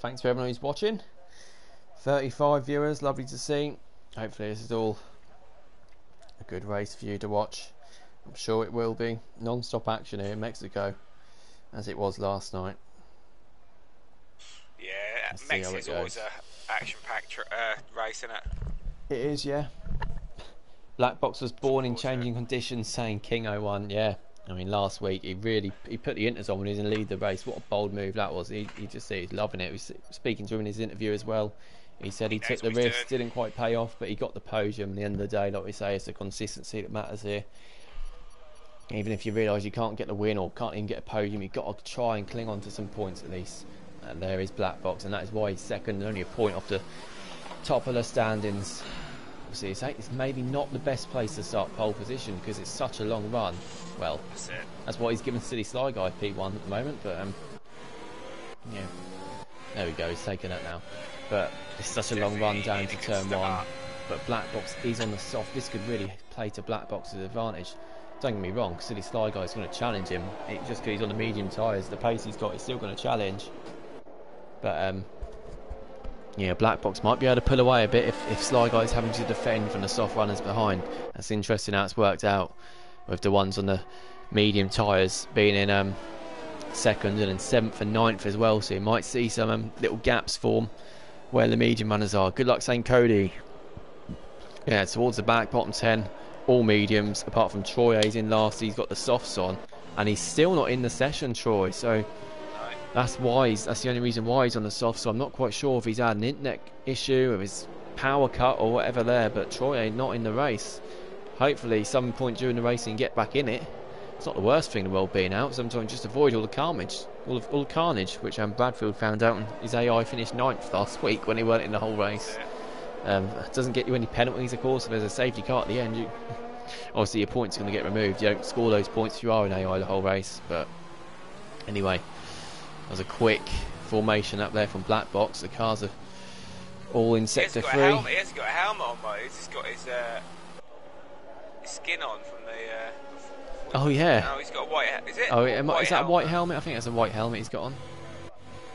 Thanks for everyone who's watching. 35 viewers, lovely to see. Hopefully this is all a good race for you to watch. I'm sure it will be. Non-stop action here in Mexico, as it was last night. Yeah, Mexico's always a action-packed race, isn't it? It is, yeah. Black Box was born in changing conditions, saying King 01, yeah. I mean, last week he put the inters on when he was in the lead of the race. What a bold move that was. He just said he's loving it. He was speaking to him in his interview as well. He said he took the risk, didn't quite pay off, but he got the podium. At the end of the day, like we say, it's the consistency that matters here. Even if you realise you can't get the win or can't even get a podium, you've got to try and cling on to some points at least. And there is Black Box, and that is why he's second, only a point off the top of the standings. Obviously, it's maybe not the best place to start pole position because it's such a long run. Well, that's what he's given City Sly Guy P1 at the moment, but yeah, there we go, he's taken it now. But it's such a long run down to turn 1. But Black Box is on the soft. This could really play to Black Box's advantage. Don't get me wrong, City Sly Guy is going to challenge him. Just because he's on the medium tyres, the pace he's got, he's still going to challenge. But yeah, Black Box might be able to pull away a bit if Sly Guy's having to defend from the soft runners behind. That's interesting how it's worked out with the ones on the medium tyres being in second and in 7th and 9th as well. So you might see some little gaps form where the medium runners are. Good luck, St. Cody. Yeah, towards the back, bottom 10, all mediums, apart from Troy. He's in last, he's got the softs on, and he's still not in the session, Troy. So that's the only reason why he's on the soft. So I'm not quite sure if he's had an internet issue, or his power cut or whatever there, but Troy ain't not in the race. Hopefully some point during the race he can get back in it. It's not the worst thing in the world being out. Sometimes just avoid all the carnage, all the carnage, which Bradfield found out, and his AI finished 9th last week when he weren't in the whole race. It doesn't get you any penalties, of course. If there's a safety car at the end, obviously your points are going to get removed. You don't score those points if you are in AI the whole race. But anyway, that was a quick formation up there from Black Box. The cars are all in sector 3. He hasn't got a helmet on, mate. He's just got his skin on from the... oh yeah. Oh, he's got a white... Is it? Oh, is that a white helmet? I think that's a white helmet he's got on.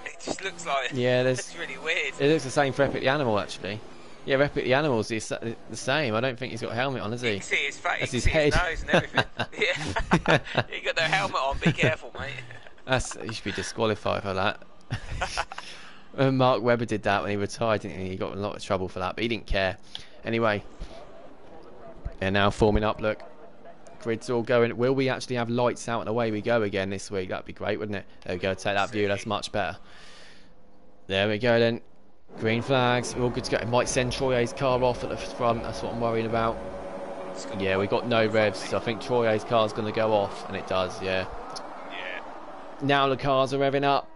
It just looks like... Yeah, it's really weird. It looks the same for Epic the Animal, actually. Yeah, Epic the Animal's the same. I don't think he's got a helmet on, has he? You can see his face. That's his head. His nose and everything. Yeah. You got no helmet on. Be careful, mate. You should be disqualified for that. Mark Webber did that when he retired, didn't he? He got in a lot of trouble for that, but he didn't care. Anyway, they're now forming up. Look, grid's all going. Will we actually have lights out and away we go again this week? That'd be great, wouldn't it? There we go. Take that view. That's much better. There we go then. Green flags. We're all good to go. It might send Troy's car off at the front. That's what I'm worrying about. Yeah, we got no revs, so I think Troy's car's going to go off, and it does. Yeah. Now the cars are revving up.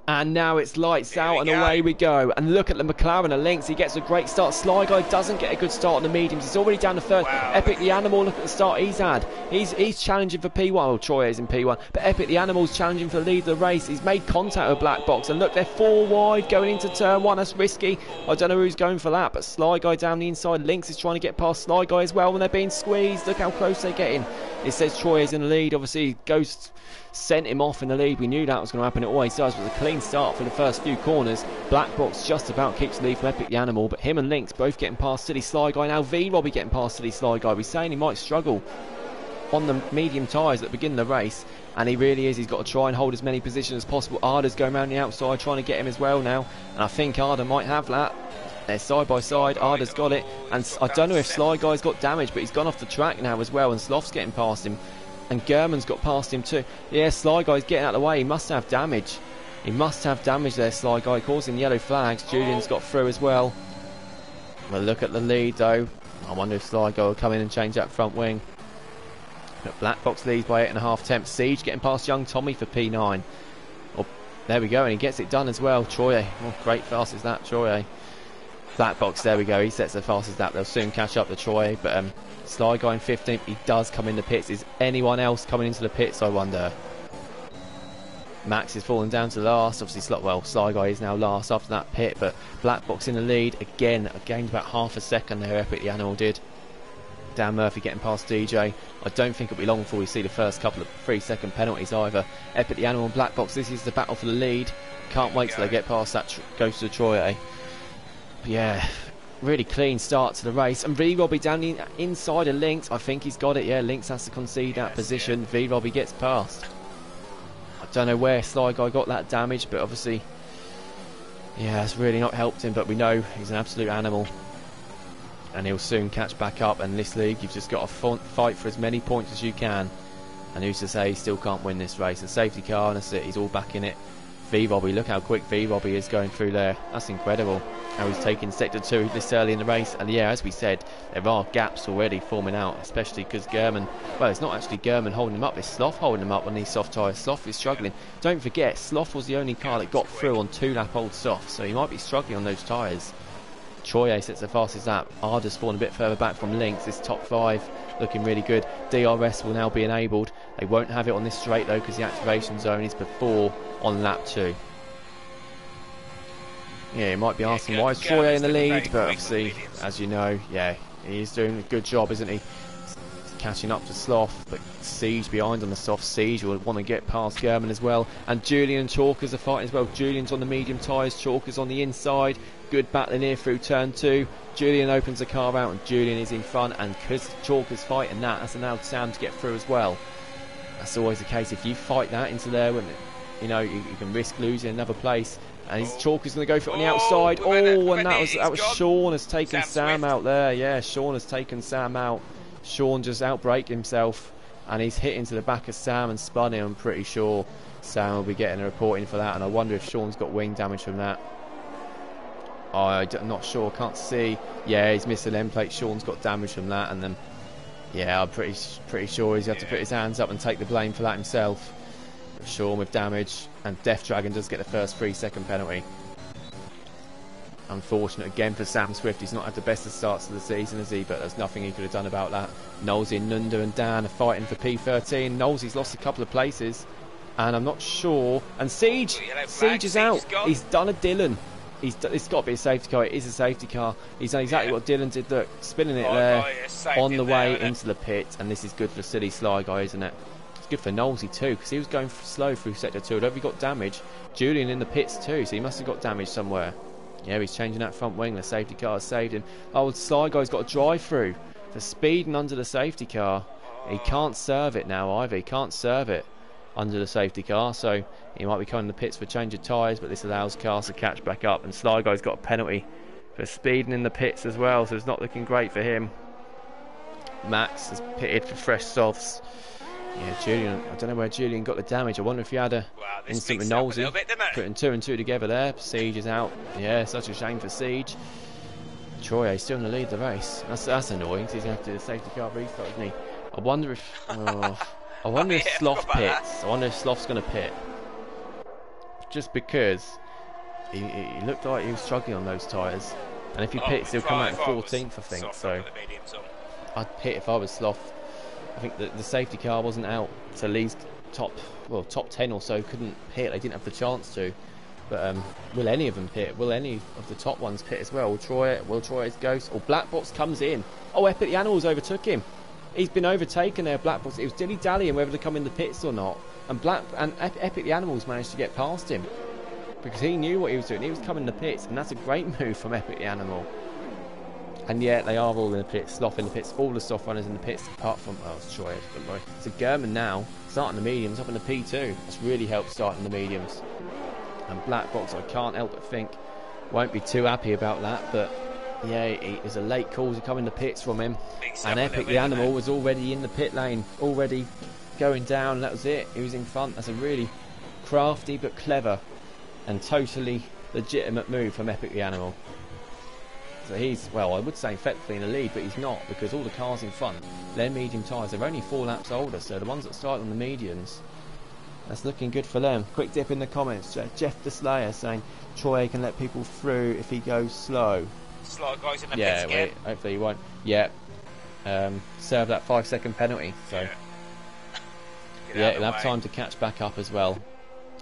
And now it's lights out and away we go. And look at the McLaren, the Lynx. He gets a great start. Sly Guy doesn't get a good start on the mediums. He's already down to third. Wow. Epic the Animal, look at the start he's had. He's challenging for P1. Well, Troy is in P1. But Epic the Animal's challenging for the lead of the race. He's made contact with Black Box. And look, they're 4 wide going into turn 1. That's risky. I don't know who's going for that. But Sly Guy down the inside. Lynx is trying to get past Sly Guy as well when they're being squeezed. Look how close they're getting. It says Troy is in the lead. Obviously, Ghost sent him off in the lead. We knew that was going to happen. It always does. It was a clean start for the first few corners. Black Box just about keeps the lead from Epic the Animal, but him and Lynx both getting past City Sly Guy. Now V-Robbie getting past City Sly Guy. We're saying he might struggle on the medium tyres at the beginning of the race, and he really is. He's got to try and hold as many positions as possible. Arda's going around the outside trying to get him as well now, and I think Arda might have that. They're side by side. Arda's got it, and I don't know if Sly Guy's got damage, but he's gone off the track now as well, and Sloth's getting past him. And German's got past him too. Yeah, Sly Guy's getting out of the way. He must have damage. He must have damage there, Sly Guy, causing yellow flags. Julian's got through as well. Well, look at the lead though. I wonder if Sly Guy will come in and change that front wing. But Black Box leads by 8.5 temps. Siege getting past Young Tommy for P9. Oh, there we go, and he gets it done as well. Troy, oh, great fast is that, Troy. Black Box, there we go. He sets the fastest lap. They'll soon catch up to Troy, but Sly Guy in 15th. He does come in the pits. Is anyone else coming into the pits, I wonder? Max is falling down to last. Obviously, Sly Guy is now last after that pit, but Black Box in the lead again. Gained about half a second there. Epic the Animal did. Dan Murphy getting past DJ. I don't think it'll be long before we see the first couple of 3-second penalties either. Epic the Animal and Black Box. This is the battle for the lead. Can't wait till they get past that. Goes to Troy. Yeah, really clean start to the race. And V-Robbie down the inside of Lynx. I think he's got it, yeah. Lynx has to concede that position. Yeah. V-Robbie gets past. I don't know where Sly Guy got that damage, but obviously, yeah, it's really not helped him. But we know he's an absolute animal. And he'll soon catch back up. And this league, you've just got to fight for as many points as you can. And who's to say he still can't win this race? A safety car, and that's it. He's all back in it. V-Robbie, look how quick V-Robbie is going through there. That's incredible. How he's taking sector 2 this early in the race. And yeah, as we said, there are gaps already forming out, especially because German, well, it's not actually German holding him up, it's Sloth holding him up on these soft tyres. Sloth is struggling. Don't forget, Sloth was the only car that got through on 2-lap old soft, so he might be struggling on those tyres. Troye sets the fastest lap. Arda spawned a bit further back from Lynx. This top 5 looking really good. DRS will now be enabled. They won't have it on this straight though, because the activation zone is before on lap 2. Yeah, you might be asking why is Troye in the lead, but obviously, as you know, yeah, he's doing a good job, isn't he? Catching up to Sloth, but Siege behind on the soft. Siege will want to get past German as well. And Julian and Chalkers are fighting as well. Julian's on the medium tyres, Chalkers on the inside. Good battling here through turn 2. Julian opens the car out and Julian is in front, and because Chalkers fighting that's allowed Sam to get through as well. That's always the case. If you fight that into there, when you know you can risk losing another place. And his Chalkers going to go for it on the outside. And that was Sean has taken Sam out there. Yeah, Sean has taken Sam out. Sean just outbraked himself, and he's hit into the back of Sam and spun him. I'm pretty sure Sam will be getting a report in for that, and I wonder if Sean's got wing damage from that. I'm not sure, can't see. Yeah, he's missed an end plate. Sean's got damage from that, and then yeah, I'm pretty sure he's had to put his hands up and take the blame for that himself. Sean with damage, and Death Dragon does get the first 3-second penalty. Unfortunate again for Sam Swift. He's not had the best of starts of the season, has he? But there's nothing he could have done about that. Knowlesy, Nunda and Dan are fighting for P13. Knowlesy's lost a couple of places, and I'm not sure. And Siege is out. He's done a Dylan. It's got to be a safety car. It is a safety car. He's done exactly what Dylan did. Look, spinning it there on the way into the pit, and this is good for silly Sly Guy, isn't it? It's good for Knowlesy too, because he was going slow through sector 2. I don't know if he got damage. Julian in the pits too, so he must have got damage somewhere. Yeah, he's changing that front wing. The safety car has saved him. Oh, Sly Guy's got a drive-through for speeding under the safety car. He can't serve it now either. He can't serve it under the safety car, so he might be coming to the pits for change of tyres, but this allows cars to catch back up, and Sly Guy's got a penalty for speeding in the pits as well, so it's not looking great for him. Max has pitted for fresh softs. Yeah, Julian, I don't know where Julian got the damage. I wonder if he had a instant with Knowlesy. Putting 2 and 2 together there. Siege is out. Yeah, such a shame for Siege. Troye still in the lead of the race. That's annoying, because he's going to have to do the safety car restart, isn't he? I wonder if if Sloth pits. I wonder if Sloth's going to pit. Just because he looked like he was struggling on those tyres. And if he pits, he'll come out in 14th, I think. So I'd pit if I was Sloth. I think the safety car wasn't out, so Lee's top 10 or so couldn't pit. They didn't have the chance to. But will any of them pit? Will any of the top ones pit as well? Will Troy's Ghost? Or Black Box comes in. Oh, Epic the Animals overtook him. He's been overtaken there, Black Box. It was dilly-dallying whether to come in the pits or not. And Epic the Animals managed to get past him, because he knew what he was doing. He was coming in the pits, and that's a great move from Epic the Animal. And yet they are all in the pits, Sloth in the pits, all the soft runners in the pits, apart from, it's Troy, don't worry. So German now, starting the mediums, up in the P2. That's really helped starting the mediums. And Black Box, I can't help but think, won't be too happy about that, but yeah, it was a late call to come in the pits from him. And Epic the Animal was already in the pit lane, already going down, and that was it. He was in front. That's a really crafty but clever and totally legitimate move from Epic the Animal. So he's, well, I would say effectively in the lead, but he's not, because all the cars in front, their medium tyres, they're only 4 laps older, so the ones that start on the mediums, that's looking good for them. Quick dip in the comments. Jeff the Slayer saying Troy can let people through if he goes slow. Slow guys in the pits again. Hopefully he won't. Yeah. Serve that 5-second penalty. So yeah, he'll have time to catch back up as well.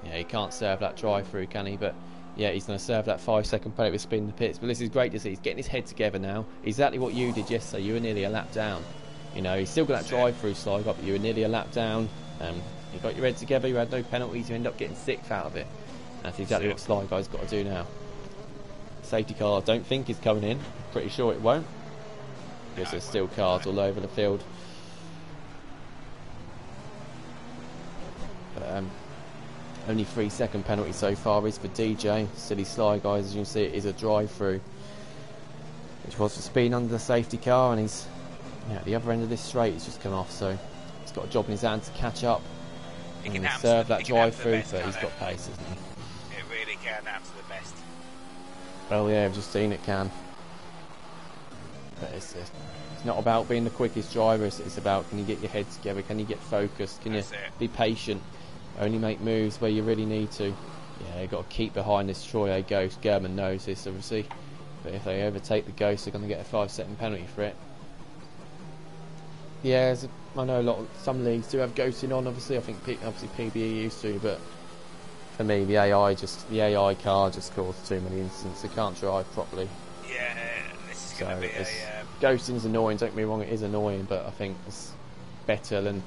Yeah, he can't serve that drive-through, can he? But yeah, he's going to serve that 5-second penalty with spin in the pits. But this is great to see. He's getting his head together now. Exactly what you did yesterday. You were nearly a lap down. You know, he's still got that drive-through slide up, but you were nearly a lap down. You got your head together. You had no penalties. You end up getting 6th out of it. That's exactly what Sly Guy's got to do now. Safety car, I don't think is coming in. Pretty sure it won't. Because there's still cars all over the field. But, only 3-second penalty so far is for DJ. Silly Sly Guys, as you can see, it is a drive-through, which was for speeding under the safety car, and he's at the other end of this straight. He's just come off, so he's got a job in his hand to catch up and serve that drive-through. But he's got pace, hasn't he? It really can happen to the best. Well, yeah, I've just seen it can. But it's not about being the quickest driver. It's about, can you get your head together? Can you get focused? Can you be patient? Only make moves where you really need to. Yeah, you've got to keep behind this Troy Ghost. German knows this, obviously. But if they overtake the Ghost, they're going to get a 5-second penalty for it. Yeah, I know some leagues do have ghosting on. Obviously, I think obviously PBE used to, but for me, the AI car just caused too many incidents. They can't drive properly. Yeah, this is going to be ghosting's annoying. Don't get me wrong, it is annoying, but I think it's better than.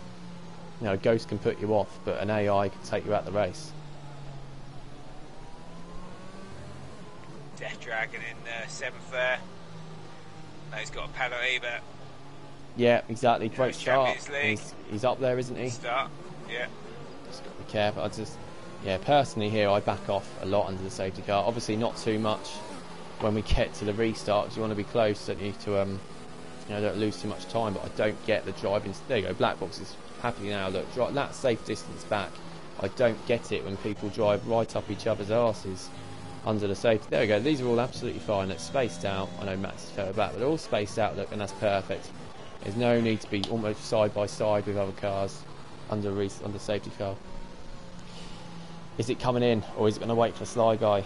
You know, a Ghost can put you off, but an AI can take you out the race. Death Dragon in 7th there. No, he's got a penalty, but... Yeah, exactly. Great start. He's up there, isn't he? Start, yeah. Just got to be careful. Personally here, I back off a lot under the safety car. Obviously not too much when we get to the restart, because you want to be close, don't you, to, don't lose too much time, but I don't get the driving... There you go, Black Box is... Happily now, look, that safe distance back. I don't get it when people drive right up each other's arses under the safety. There we go, these are all absolutely fine. It's spaced out. I know Max is further back, but they're all spaced out, look, and that's perfect. There's no need to be almost side by side with other cars under safety car. Is it coming in, or is it going to wait for Sly Guy?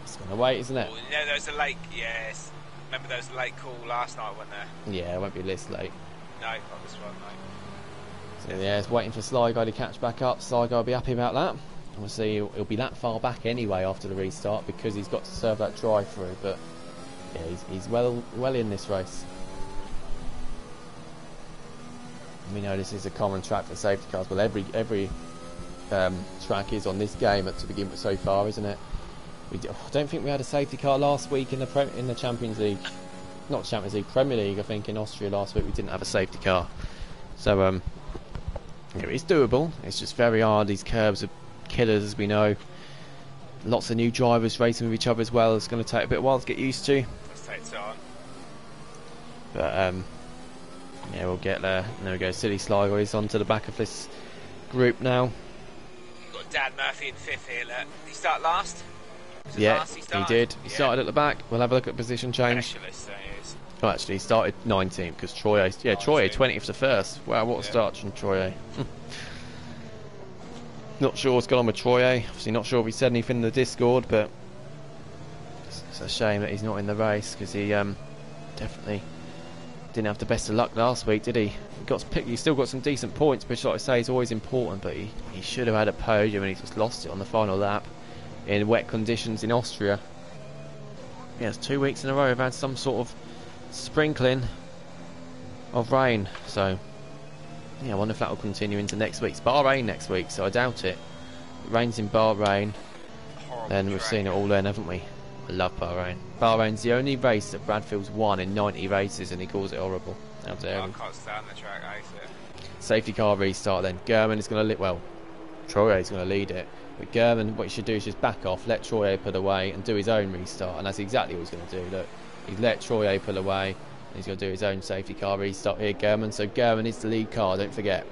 It's going to wait, isn't it? Oh, yeah, there was a late, yes. Remember there was a late call last night, wasn't there? Yeah, it won't be this late. No, not this one, no. So yeah, it's waiting for Sly Guy to catch back up. Sly Guy will be happy about that. Obviously, he'll be that far back anyway after the restart because he's got to serve that drive-through. But yeah, he's well in this race. And we know this is a common track for safety cars. Well, every track is on this game to begin with so far, isn't it? I don't think we had a safety car last week in the Champions League. Not Champions League, Premier League. I think in Austria last week we didn't have a safety car. So it's doable. It's just very hard. These curbs are killers, as we know. Lots of new drivers racing with each other as well. It's going to take a bit of a while to get used to. Let's take it on. But yeah, we'll get there. And there we go. Silly Sligo is onto the back of this group now. You've got Dan Murphy in 5th here. Look. Did he start last? Yeah, he did. He started at the back. We'll have a look at position change. Specialist, so he is. Oh, actually, he started 19th because Troy. Yeah, Troy 20th to 1st. Wow, what a start from Troy. Not sure what's going on with Troy. Obviously, not sure if he said anything in the Discord, but it's a shame that he's not in the race because he definitely didn't have the best of luck last week, did he? He still got some decent points, which, like I say, is always important. But he should have had a podium, and he just lost it on the final lap in wet conditions in Austria. Yeah, it's 2 weeks in a row we've had some sort of sprinkling of rain, so yeah, I wonder if that will continue into next week. It's Bahrain next week, so I doubt it. It rains in Bahrain, then we've seen it all then, haven't we? I love Bahrain. Bahrain's the only race that Bradfield's won in 90 races, and he calls it horrible. How dare he? I can't stand the track, I hate it. Safety car restart then. German is going to Troye is going to lead it. But German, what he should do is just back off, let Troye put away, and do his own restart, and that's exactly what he's going to do. Look, he's let Troye pull away, and he's going to do his own safety car restart here, German. So German is the lead car, don't forget.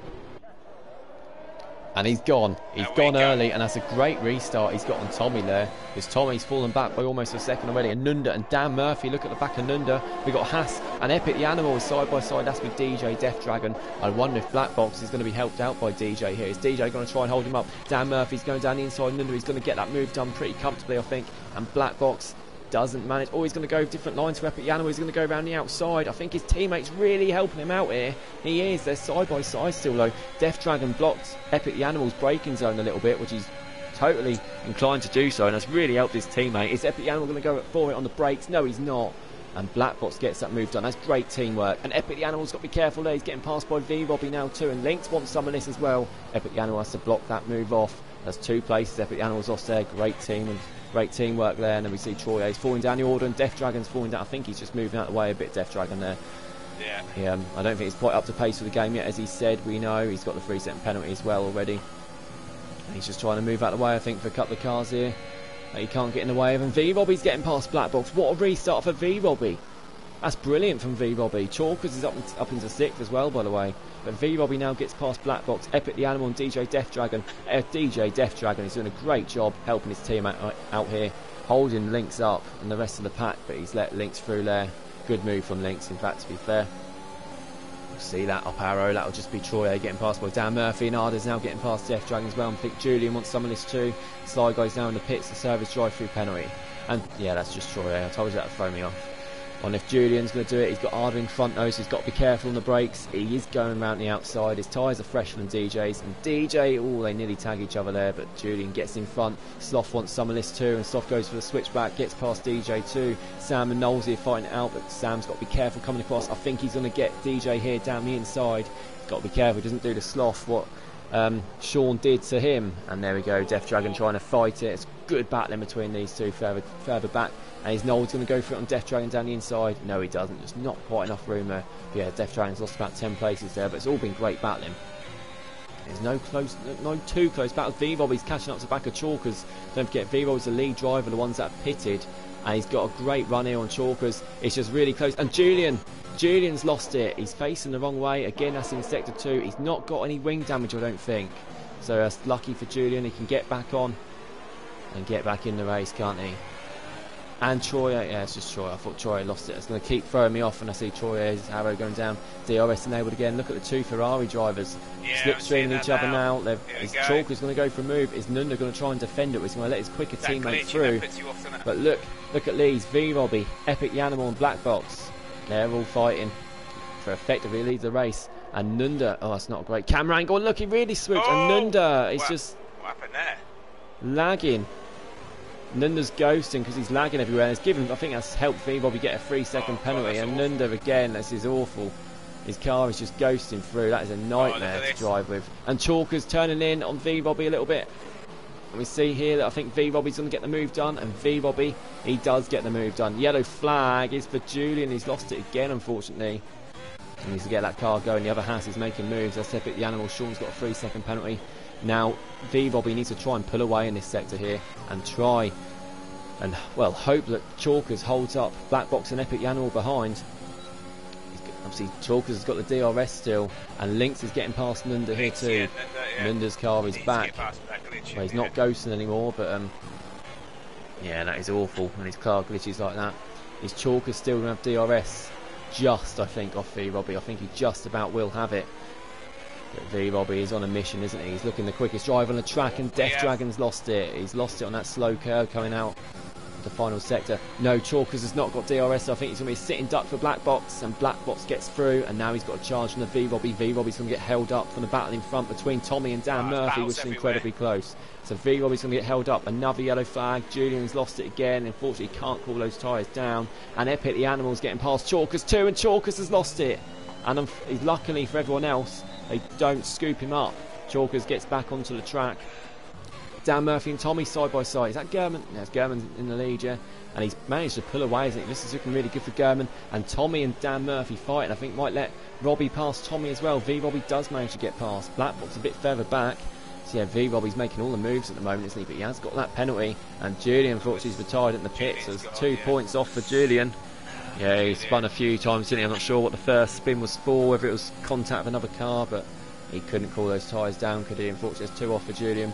And he's gone. He's gone early, and that's a great restart he's got on Tommy there. Because Tommy's fallen back by almost a second already. And Nunda and Dan Murphy, look at the back of Nunda. We've got Haas and Epic the Animal side by side. That's with DJ Death Dragon. I wonder if Black Box is going to be helped out by DJ here. Is DJ going to try and hold him up? Dan Murphy's going down the inside. Nunda, he's going to get that move done pretty comfortably, I think. And Black Box doesn't manage. Oh, he's going to go different lines to Epic the Animal. He's going to go around the outside. I think his teammate's really helping him out here. He is. They're side by side still though. Death Dragon blocked Epic the Animal's braking zone a little bit, which he's totally inclined to do so, and that's really helped his teammate. Is Epic the Animal going to go for it on the brakes? No, he's not. And Black Box gets that move done. That's great teamwork. And Epic the Animal's got to be careful there. He's getting passed by V-Robbie now too, and Lynx wants some of this as well. Epic the Animal has to block that move off. That's 2 places Epic the Animal's lost there. Great team and Great teamwork there, and then we see Troy A's falling down the order, and Death Dragon's falling down. I think he's just moving out of the way a bit, Death Dragon there. Yeah. I don't think he's quite up to pace for the game yet, as he said. We know he's got the 3-second penalty as well already. And he's just trying to move out of the way, I think, for a couple of cars here. He can't get in the way of him. V-Robbie's getting past Black Box. What a restart for V-Robbie. That's brilliant from V-Robbie. Chalkers is up into 6th as well, by the way. But V-Robbie now gets past Black Box. Epic the Animal and DJ Death Dragon. DJ Death Dragon is doing a great job helping his team out here, holding Lynx up and the rest of the pack, but he's let Lynx through there. Good move from Lynx, in fact, to be fair. We'll see that up arrow. That'll just be Troy getting past by Dan Murphy, and Arda's now getting past Death Dragon as well. And I think Julian wants some of this too. Sly Guy's now in the pits, the service drive-through penalty. And yeah, that's just Troy. I told you that would throw me off. And if Julian's going to do it, he's got Arda in front though, so he's got to be careful on the brakes. He is going around the outside. His tyres are fresher than DJ's. And DJ, they nearly tag each other there, but Julian gets in front. Sloth wants some of this too, and Sloth goes for the switchback, gets past DJ too. Sam and Knowles here fighting it out, but Sam's got to be careful coming across. I think he's going to get DJ here down the inside. He's got to be careful, he doesn't do the Sloth what Sean did to him. And there we go, Death Dragon trying to fight it. It's good battling between these two further back. And is Knowles going to go for it on Death Dragon down the inside? No, he doesn't. There's not quite enough room there. But yeah, Death Dragon's lost about 10 places there, but it's all been great battling. There's no too close battles. V-Robbie's catching up to back of Chalkers. Don't forget, V-Robbie's the lead driver, the ones that are pitted. And he's got a great run here on Chalkers. It's just really close. And Julian's lost it. He's facing the wrong way. Again, that's in Sector 2. He's not got any wing damage, I don't think. So that's lucky for Julian. He can get back on and get back in the race, can't he? And Troy, yeah, it's just Troy. I thought Troy lost it. It's going to keep throwing me off when I see Troy's arrow going down. DRS enabled again. Look at the two Ferrari drivers slipstreaming each other now. Chalker's going to go for a move. Is Nunda going to try and defend it? He's going to let his quicker teammate through. But look at Lee's, V-Robbie, Epic the Animal and Black Box. They're all fighting for effectively lead the race. And Nunda, oh, that's not a great camera angle. Look, he really switched. And Nunda is just what happened there? Lagging. Nunda's ghosting because he's lagging everywhere. It's given, I think that's helped V-Robbie get a 3-second penalty. And awful. Nunda again, this is awful. His car is just ghosting through. That is a nightmare to drive with. And Chalker's turning in on V-Robbie a little bit. And we see here that I think V-Robbie's going to get the move done. And V-Robbie, he does get the move done. Yellow flag is for Julian. He's lost it again, unfortunately. He needs to get that car going. The other Haas is making moves. That's Epic the Animal. Sean's got a 3-second penalty. Now, V-Bobby needs to try and pull away in this sector here and try and, well, hope that Chalkers holds up Black Box and Epic the Animal behind. Obviously, Chalkers has got the DRS still, and Lynx is getting past Nunda here too. Nunda's car is back. Well, he's not ghosting anymore, but yeah, that is awful when his car glitches like that. His Chalkers still going to have DRS just, I think, off V-Robbie. I think he just about will have it. But V-Robbie is on a mission, isn't he? He's looking the quickest driver on the track, and Death Dragon's lost it. He's lost it on that slow curve coming out of the final sector. No, Chalkers has not got DRS, so I think he's going to be a sitting duck for Black Box, and Black Box gets through, and now he's got a charge from the V-Robbie. V-Robbie's going to get held up from the battle in front between Tommy and Dan Murphy, which is incredibly close. So V-Robbie's going to get held up. Another yellow flag. Julian's lost it again. Unfortunately, he can't cool those tyres down. And Epic the Animal's getting past Chalkers too, and Chalkers has lost it. And luckily for everyone else, they don't scoop him up. Chalkers gets back onto the track. Dan Murphy and Tommy side by side. Is that German? Yeah, it's German in the lead, yeah. And he's managed to pull away, isn't he? This is looking really good for German. And Tommy and Dan Murphy fighting. I think might let Robbie pass Tommy as well. V-Robbie does manage to get past. Black Box a bit further back. So yeah, V-Robbie's making all the moves at the moment, isn't he? But he has got that penalty. And Julian, unfortunately, is retired in the pits. So there's 2 points off for Julian. Yeah, he spun a few times, didn't he? I'm not sure what the first spin was for, whether it was contact with another car, but he couldn't cool those tyres down, could he? Unfortunately, there's 2 off for Julian.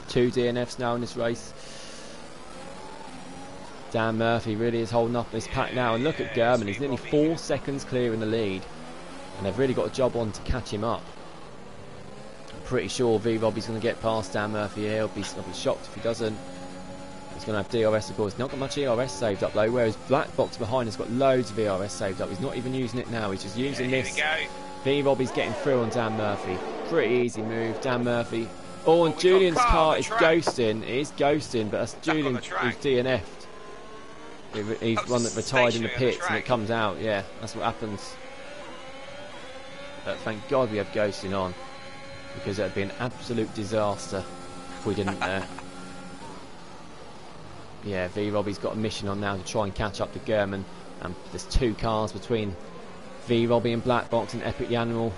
2 DNFs now in this race. Dan Murphy really is holding up this pack now. And look at German, he's nearly 4 seconds clear in the lead. And they've really got a job on to catch him up. I'm pretty sure V-Robbie's going to get past Dan Murphy here. I'll be shocked if he doesn't. He's going to have DRS, of course. He's not got much ERS saved up, though, whereas Black Box behind has got loads of ERS saved up. He's not even using it now. He's just using this. V-Robbie's getting through on Dan Murphy. Pretty easy move. Dan Murphy. Oh, and Julian's car is ghosting. It is ghosting, but that's Julian who's DNF'd. He's one that retired in the pits, and it comes out. Yeah, that's what happens. But thank God we have ghosting on, because it would be an absolute disaster if we didn't there. yeah, V Robbie's got a mission on now to try and catch up to German. There's 2 cars between V Robbie and Black Box, and Epic the Animal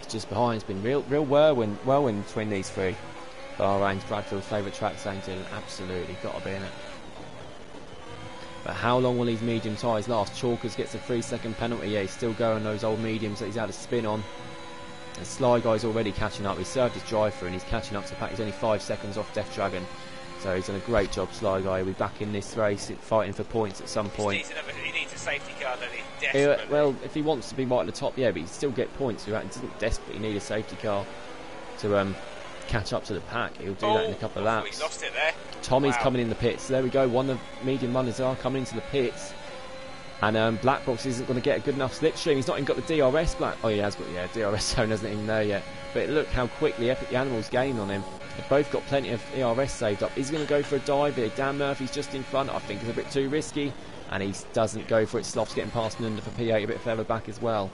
is just behind. It's been real whirlwind between these 3. Bahrain's Bradfield's favourite track, St. Dylan, absolutely got to be in it. But how long will these medium tyres last? Chalkers gets a 3-second penalty. Yeah, he's still going those old mediums that he's had a spin on. And Sly Guy's already catching up. He served his drive through and he's catching up to Pat. He's only 5 seconds off Death Dragon. So he's done a great job, Sly Guy. He'll be back in this race, fighting for points at some point. He needs a safety car, doesn't he? Desperately. Well, if he wants to be right at the top, yeah, but he still get points. He doesn't desperately need a safety car to catch up to the pack. He'll do that in a couple of laps. He lost it there. Tommy's coming in the pits. There we go. One of the medium runners are coming into the pits. And Black Box isn't going to get a good enough slipstream. He's not even got the DRS. Oh, he has got, DRS zone isn't even there yet. But look how quickly Epic the Animal's gained on him. They've both got plenty of ERS saved up. He's going to go for a dive here. Dan Murphy's just in front. I think it's a bit too risky. And he doesn't go for it. Sloth's getting past Nunda for P8 a bit further back as well.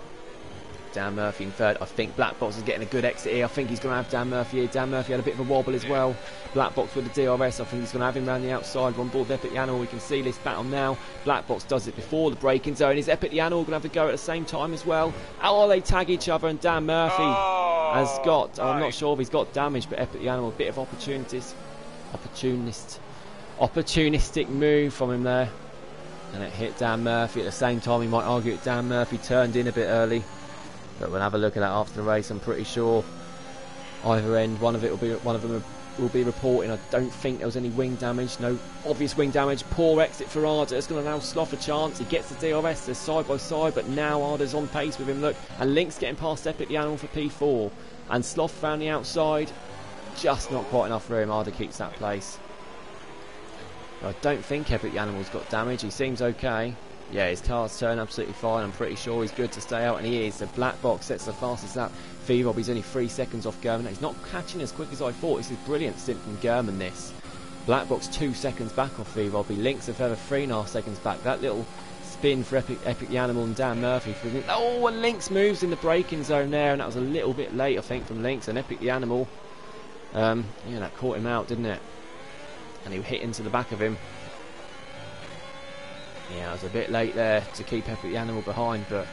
Dan Murphy in third. I think Black Box is getting a good exit here. I think he's going to have Dan Murphy here. Dan Murphy had a bit of a wobble as well. Black Box with the DRS. I think he's going to have him around the outside. On board Epic the Animal. We can see this battle now. Black Box does it before the braking zone. Is Epic the Animal going to have to go at the same time as well? How they tag each other? And Dan Murphy has got, I'm not sure if he's got damage, but Epic the Animal, a bit of opportunistic move from him there. And it hit Dan Murphy at the same time. He might argue that Dan Murphy turned in a bit early. But we'll have a look at that after the race. I'm pretty sure either end, one of them will be reporting. I don't think there was any wing damage. No obvious wing damage. Poor exit for Arda. It's going to allow Sloth a chance. He gets the DRS. They're side by side, but now Arda's on pace with him. Look, and Link's getting past Epic the Animal for P4. And Sloth found the outside. Just not quite enough room. Arda keeps that place. I don't think Epic the Animal's got damage. He seems okay. Yeah, his car's turned absolutely fine. I'm pretty sure he's good to stay out, and he is. The Black Box sets the fastest lap. V Robbie's only 3 seconds off German. He's not catching as quick as I thought. This is brilliant stint from German, this. Black Box 2 seconds back off V Robbie. Link's a further 3.5 seconds back. That little spin for Epic the Animal and Dan Murphy. Oh, and Link's moves in the braking zone there, and that was a little bit late, I think, from Link's. And Epic the Animal, yeah, that caught him out, didn't it? And he hit into the back of him. Yeah, I was a bit late there to keep Epic the Animal behind, but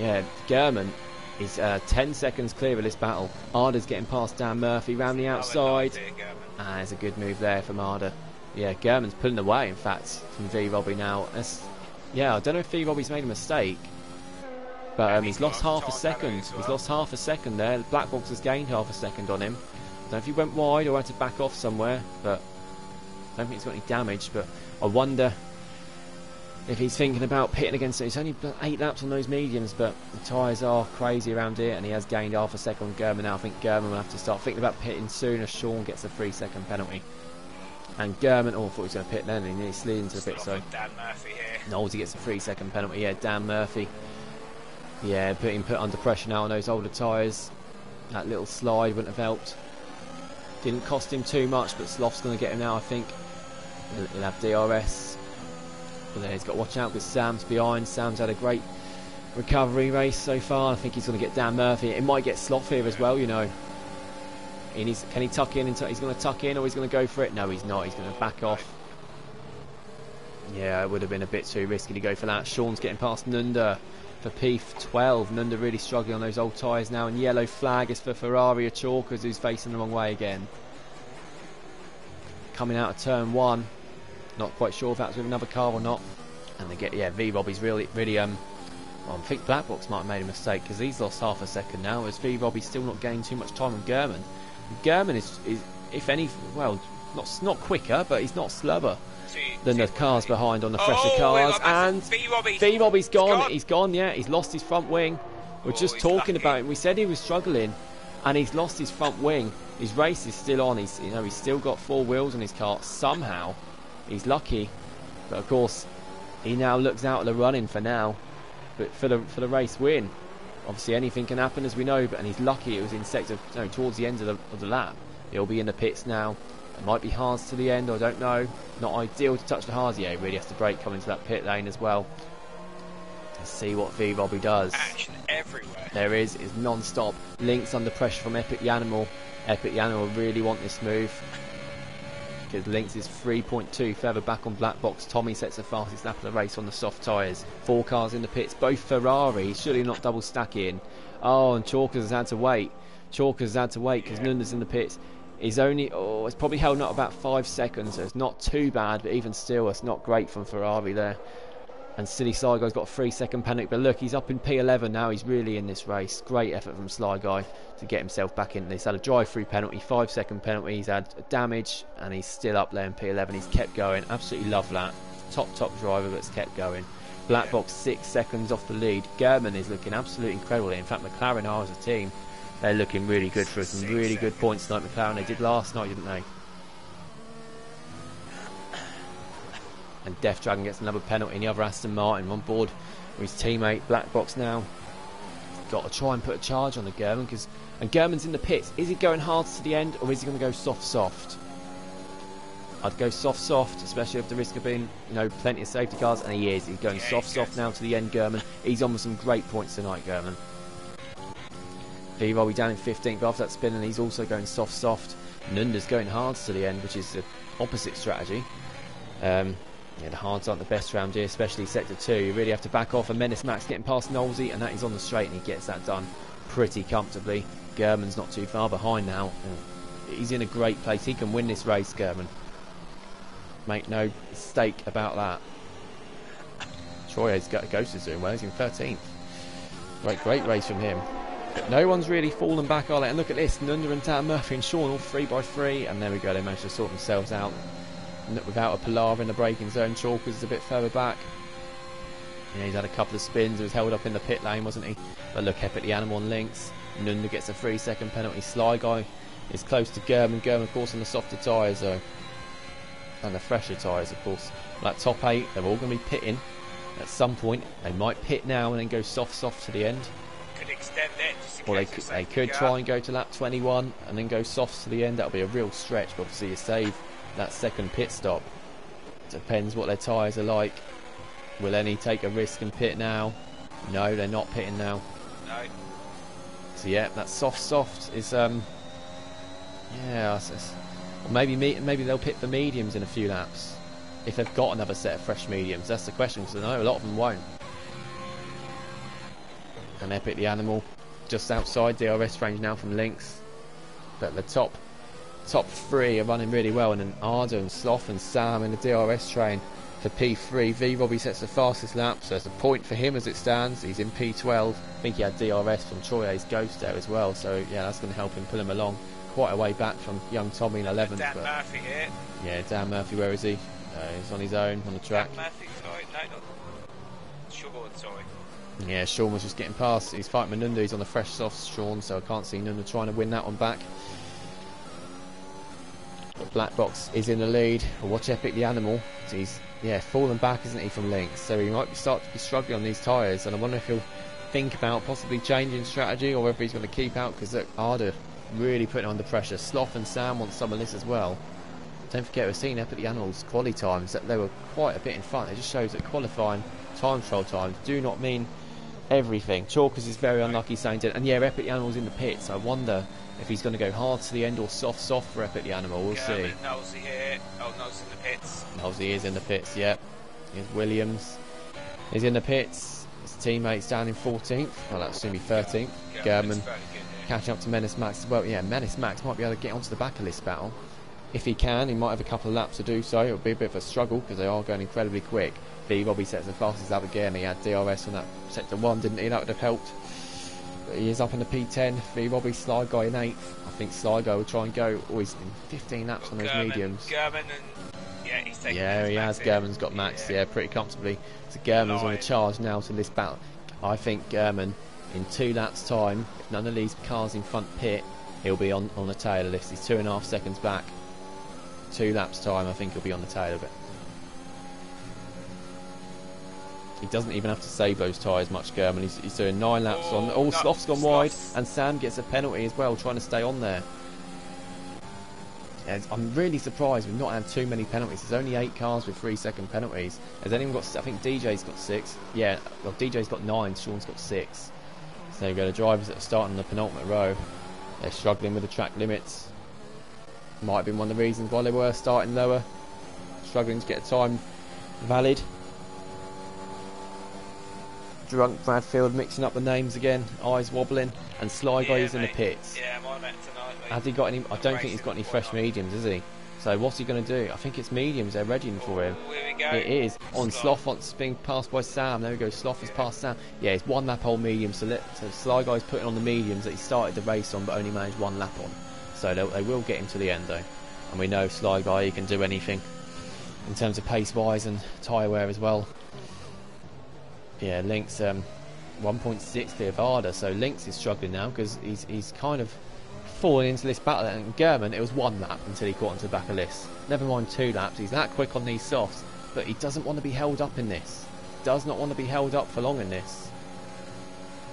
yeah, German is 10 seconds clear of this battle. Arda's getting past Dan Murphy round the outside. There's a good move there from Arda. Yeah, German's pulling away, in fact, from V Robbie now. Yeah, I don't know if V Robbie's made a mistake, but he's lost half a second. He's lost half a second there. Black Box has gained half a second on him. I don't know if he went wide or had to back off somewhere, but I don't think he's got any damage. But I wonder if he's thinking about pitting against it. It's only 8 laps on those mediums, but the tyres are crazy around here, and he has gained half a second on German now. I think German will have to start thinking about pitting soon as Sean gets a 3-second penalty. And German, I thought he was going to pit then, and he nearly slid into the pit, so Dan Murphy here. Nolte gets a 3-second penalty. Yeah, Dan Murphy. Yeah, being put under pressure now on those older tyres. That little slide wouldn't have helped. Didn't cost him too much, but Sloth's going to get him now, I think. He'll have DRS. But then he's got to watch out because Sam's behind. Sam's had a great recovery race so far. I think he's going to get Dan Murphy. It might get Sloth here as well, you know. Can he tuck in? He's going to tuck in, or he's going to go for it? No, he's not. He's going to back off. Yeah, it would have been a bit too risky to go for that. Sean's getting past Nunda for P12. Nunda really struggling on those old tyres now. And yellow flag is for Ferrari or Chalkers, who's facing the wrong way again. Coming out of turn 1. Not quite sure if that's with another car or not. And they get, yeah, V Robbie's really well, I think Black Box might have made a mistake because he's lost half a second now, as V Robbie's still not gaining too much time on German. German is if any, well, not quicker, but he's not slower than the cars behind on the fresher cars. And V Robbie's gone. He's gone, yeah. He's lost his front wing. We're just talking about him. We said he was struggling, and he's lost his front wing. His race is still on. He's still got 4 wheels on his car somehow. He's lucky, but of course he now looks out of the running for now, but for the race win. Obviously anything can happen, as we know, and he's lucky it was in sector towards the end of the lap. He'll be in the pits now. It might be hards to the end, I don't know. Not ideal to touch the hards. Yeah, he really has to brake coming into that pit lane as well. Let's see what V Robbie does. Action everywhere. There is non-stop. Link's under pressure from Epic the Animal. Epic the Animal really want this move. seconds. Lynx is 3.2 further back on Black Box. Tommy sets the fastest lap of the race on the soft tyres. 4 cars in the pits, both Ferraris. Surely not double stacking. Oh, and Chalkers has had to wait. Chalkers has had to wait because Nunda's in the pits. He's only, it's probably held up about 5 seconds, so it's not too bad, but even still, it's not great from Ferrari there. And Silly Sly Guy's got a 3-second penalty, but look, he's up in P11 now. He's really in this race. Great effort from Sly Guy to get himself back in. He's had a drive-through penalty, 5-second penalty. He's had damage, and he's still up there in P11. He's kept going. Absolutely love that. Top driver, but it's kept going. Black Box 6 seconds off the lead. German is looking absolutely incredible. In fact, McLaren are as a team. They're looking really good for some really good points tonight, McLaren. They did last night, didn't they? And Death Dragon gets another penalty, and the other Aston Martin on board with his teammate. Black Box now got to try and put a charge on the German, and German's in the pits. Is he going hard to the end, or is he going to go soft? I'd go soft, especially with the risk of being, plenty of safety cars, and he is. He's going soft now to the end, German. He's on with some great points tonight, German. V-Robbie down in 15th after that spin, and he's also going soft. Nunda's going hard to the end, which is the opposite strategy. Yeah, the hards aren't the best round here, especially sector 2. You really have to back off, and Menace Max getting past Knowlesy, and that is on the straight, and he gets that done pretty comfortably. German's not too far behind now. He's in a great place. He can win this race, German. Make no mistake about that. Troy's Ghost is doing well. He's in 13th. Great race from him. But no one's really fallen back, are they? And look at this. Nunda and Dan Murphy and Sean all 3x3, and there we go. They managed to sort themselves out without a palaver in the braking zone. Chalkers is a bit further back. Yeah, he's had a couple of spins. He was held up in the pit lane, wasn't he? But look, Epic the Animal on Lynx. Nunda gets a 3-second penalty. Sly Guy is close to German. German, of course, on the softer tyres, though. And the fresher tyres, of course. That top 8, they're all going to be pitting at some point. They might pit now and then go soft to the end. Could extend it. Or they could try and go to lap 21 and then go soft to the end. That'll be a real stretch, but obviously you save that second pit stop. Depends what their tyres are like. Will any take a risk and pit now? No, they're not pitting now. No. So yeah, that soft is yeah. Or maybe they'll pit for mediums in a few laps if they've got another set of fresh mediums. That's the question, because I know a lot of them won't. And Epic the Animal just outside DRS range now from Lynx, but the top 3 are running really well, and then Arda and Sloth and Sam in the DRS train for P3. V-Robbie sets the fastest lap, so it's a point for him as it stands. He's in P12. I think he had DRS from Troy's Ghost there as well, so yeah, that's going to help him pull him along quite a way back from young Tommy in 11th. Dan Murphy here. Yeah, Dan Murphy, where is he? He's on his own on the track. Dan Murphy, sorry, no, not Sean, sorry. Yeah, Sean was just getting past. He's fighting with Nunda. He's on the fresh soft, Sean, so I can't see Nunda trying to win that one back. But Black Box is in the lead. Well, watch Epic the Animal. So he's fallen back, isn't he, from Lynx? So he might start to be struggling on these tyres, and I wonder if he'll think about possibly changing strategy, or whether he's going to keep out, because look, Arda really putting under pressure. Sloth and Sam want some of this as well. Don't forget, we've seen Epic the Animal's quali times that they were quite a bit in front. It just shows that qualifying time trial times do not mean everything. Chalkers is very unlucky saying it, and yeah, Epic the Animal's in the pits. I wonder if he's going to go hard to the end or soft for Epic the Animal. We'll see. Knowlesy here. Oh, Knowlesy in the pits. Knowlesy is in the pits, yep. Here's Williams. He's in the pits. His teammates down in 14th. Well, that's going to be 13th. German catching up to Menace Max as well. Yeah, Menace Max might be able to get onto the back of this battle. If he can, he might have a couple of laps to do so. It'll be a bit of a struggle because they are going incredibly quick. V-Robbie sets the fastest lap again. He had DRS on that sector 1, didn't he? That would have helped. But he is up in the P10. V-Robbie, Sly Guy in 8th. I think Sly Guy will try and go. Oh, he's in 15 laps on those mediums. German and he's taking. Yeah, he has. German's got Max. Yeah, pretty comfortably. So German's on the charge now to this battle. I think German, in 2 laps' time, if none of these cars in front pit, he'll be on the tail of this. He's 2.5 seconds back. 2 laps' time, I think he'll be on the tail of it. He doesn't even have to save those tyres much, German. He's doing 9 laps on. Oh, Sloth's gone wide, and Sam gets a penalty as well, trying to stay on there. Yeah, I'm really surprised we've not had too many penalties. There's only 8 cars with 3-second penalties. Has anyone got? I think DJ's got 6. Yeah, well, DJ's got 9. Sean's got 6. So you go, the drivers that are starting the penultimate row. They're struggling with the track limits. Might have been one of the reasons why they were starting lower, struggling to get a time valid. Drunk Bradfield mixing up the names again, eyes wobbling, and Sly Guy is in the pits. Yeah, I'm on it tonight. Has he got any? I don't think he's got any fresh mediums, has he? So what's he going to do? I think it's mediums they're readying for him. Here we go. It is. On Sloth wants being passed by Sam. There we go. Sloth has passed Sam. Yeah, it's 1 lap old medium. So Sly Guy's putting on the mediums that he started the race on, but only managed 1 lap on. So they will get him to the end though. And we know Sly Guy, he can do anything in terms of pace wise and tyre wear as well. Yeah, Lynx 1.6 of Arda. So Lynx is struggling now because he's kind of falling into this battle, and German, it was 1 lap until he caught onto the back of this. Never mind 2 laps. He's that quick on these softs, but he doesn't want to be held up in this. Does not want to be held up for long in this,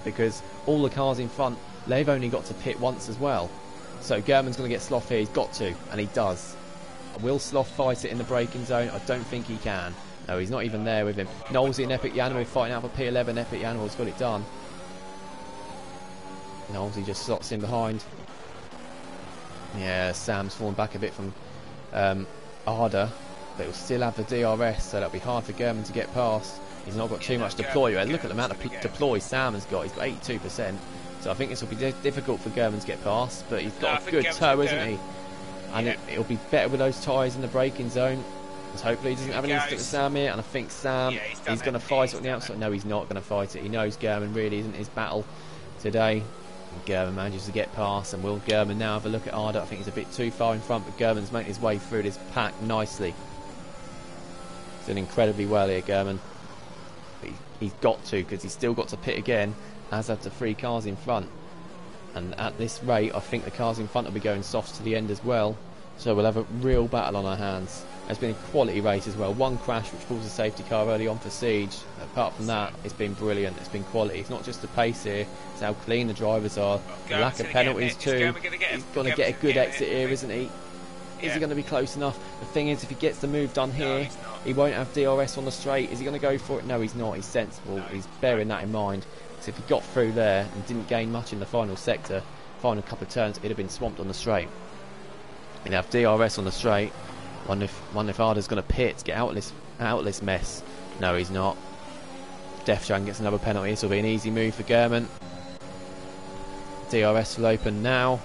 because all the cars in front, they've only got to pit once as well. So German's going to get Sloth here. He's got to, and he does. Will Sloth fight it in the braking zone? I don't think he can. No, he's not even there with him. Knowlesy and Epic the Animal fighting out for P11. Epic the Animal's got it done. Knowlesy just slots in behind. Yeah, Sam's fallen back a bit from Arda, but he'll still have the DRS, so that'll be hard for German to get past. He's not got too much deploy. Look at the amount of deploy Sam has got. He's got 82%, so I think this will be difficult for German to get past, but he's got a good toe, isn't he? And it'll be better with those tyres in the braking zone. So hopefully he doesn't have an instant with Sam here, and I think Sam, he's going to fight it on the outside. No, he's not going to fight it. He knows German really isn't his battle today. German manages to get past, and will German now have a look at Arda? I think he's a bit too far in front, but German's making his way through this pack nicely. He's doing incredibly well here, German. But he's got to, because he's still got to pit again, as have the 3 cars in front. And at this rate, I think the cars in front will be going softs to the end as well. So we'll have a real battle on our hands. It's been a quality race as well. 1 crash which pulls a safety car early on for Siege. Apart from that, it's been brilliant. It's been quality. It's not just the pace here, it's how clean the drivers are. The lack of penalties too. He's going to get a good exit here, isn't he? Is he going to be close enough? The thing is, if he gets the move done here, he won't have DRS on the straight. Is he going to go for it? No, he's not. He's sensible. He's bearing that in mind. So if he got through there and didn't gain much in the final sector, final couple of turns, he'd have been swamped on the straight. He'd have DRS on the straight. Wonder if Arda's going to pit, get out of this mess. No, he's not. Def Dragon gets another penalty. This will be an easy move for German. DRS will open now.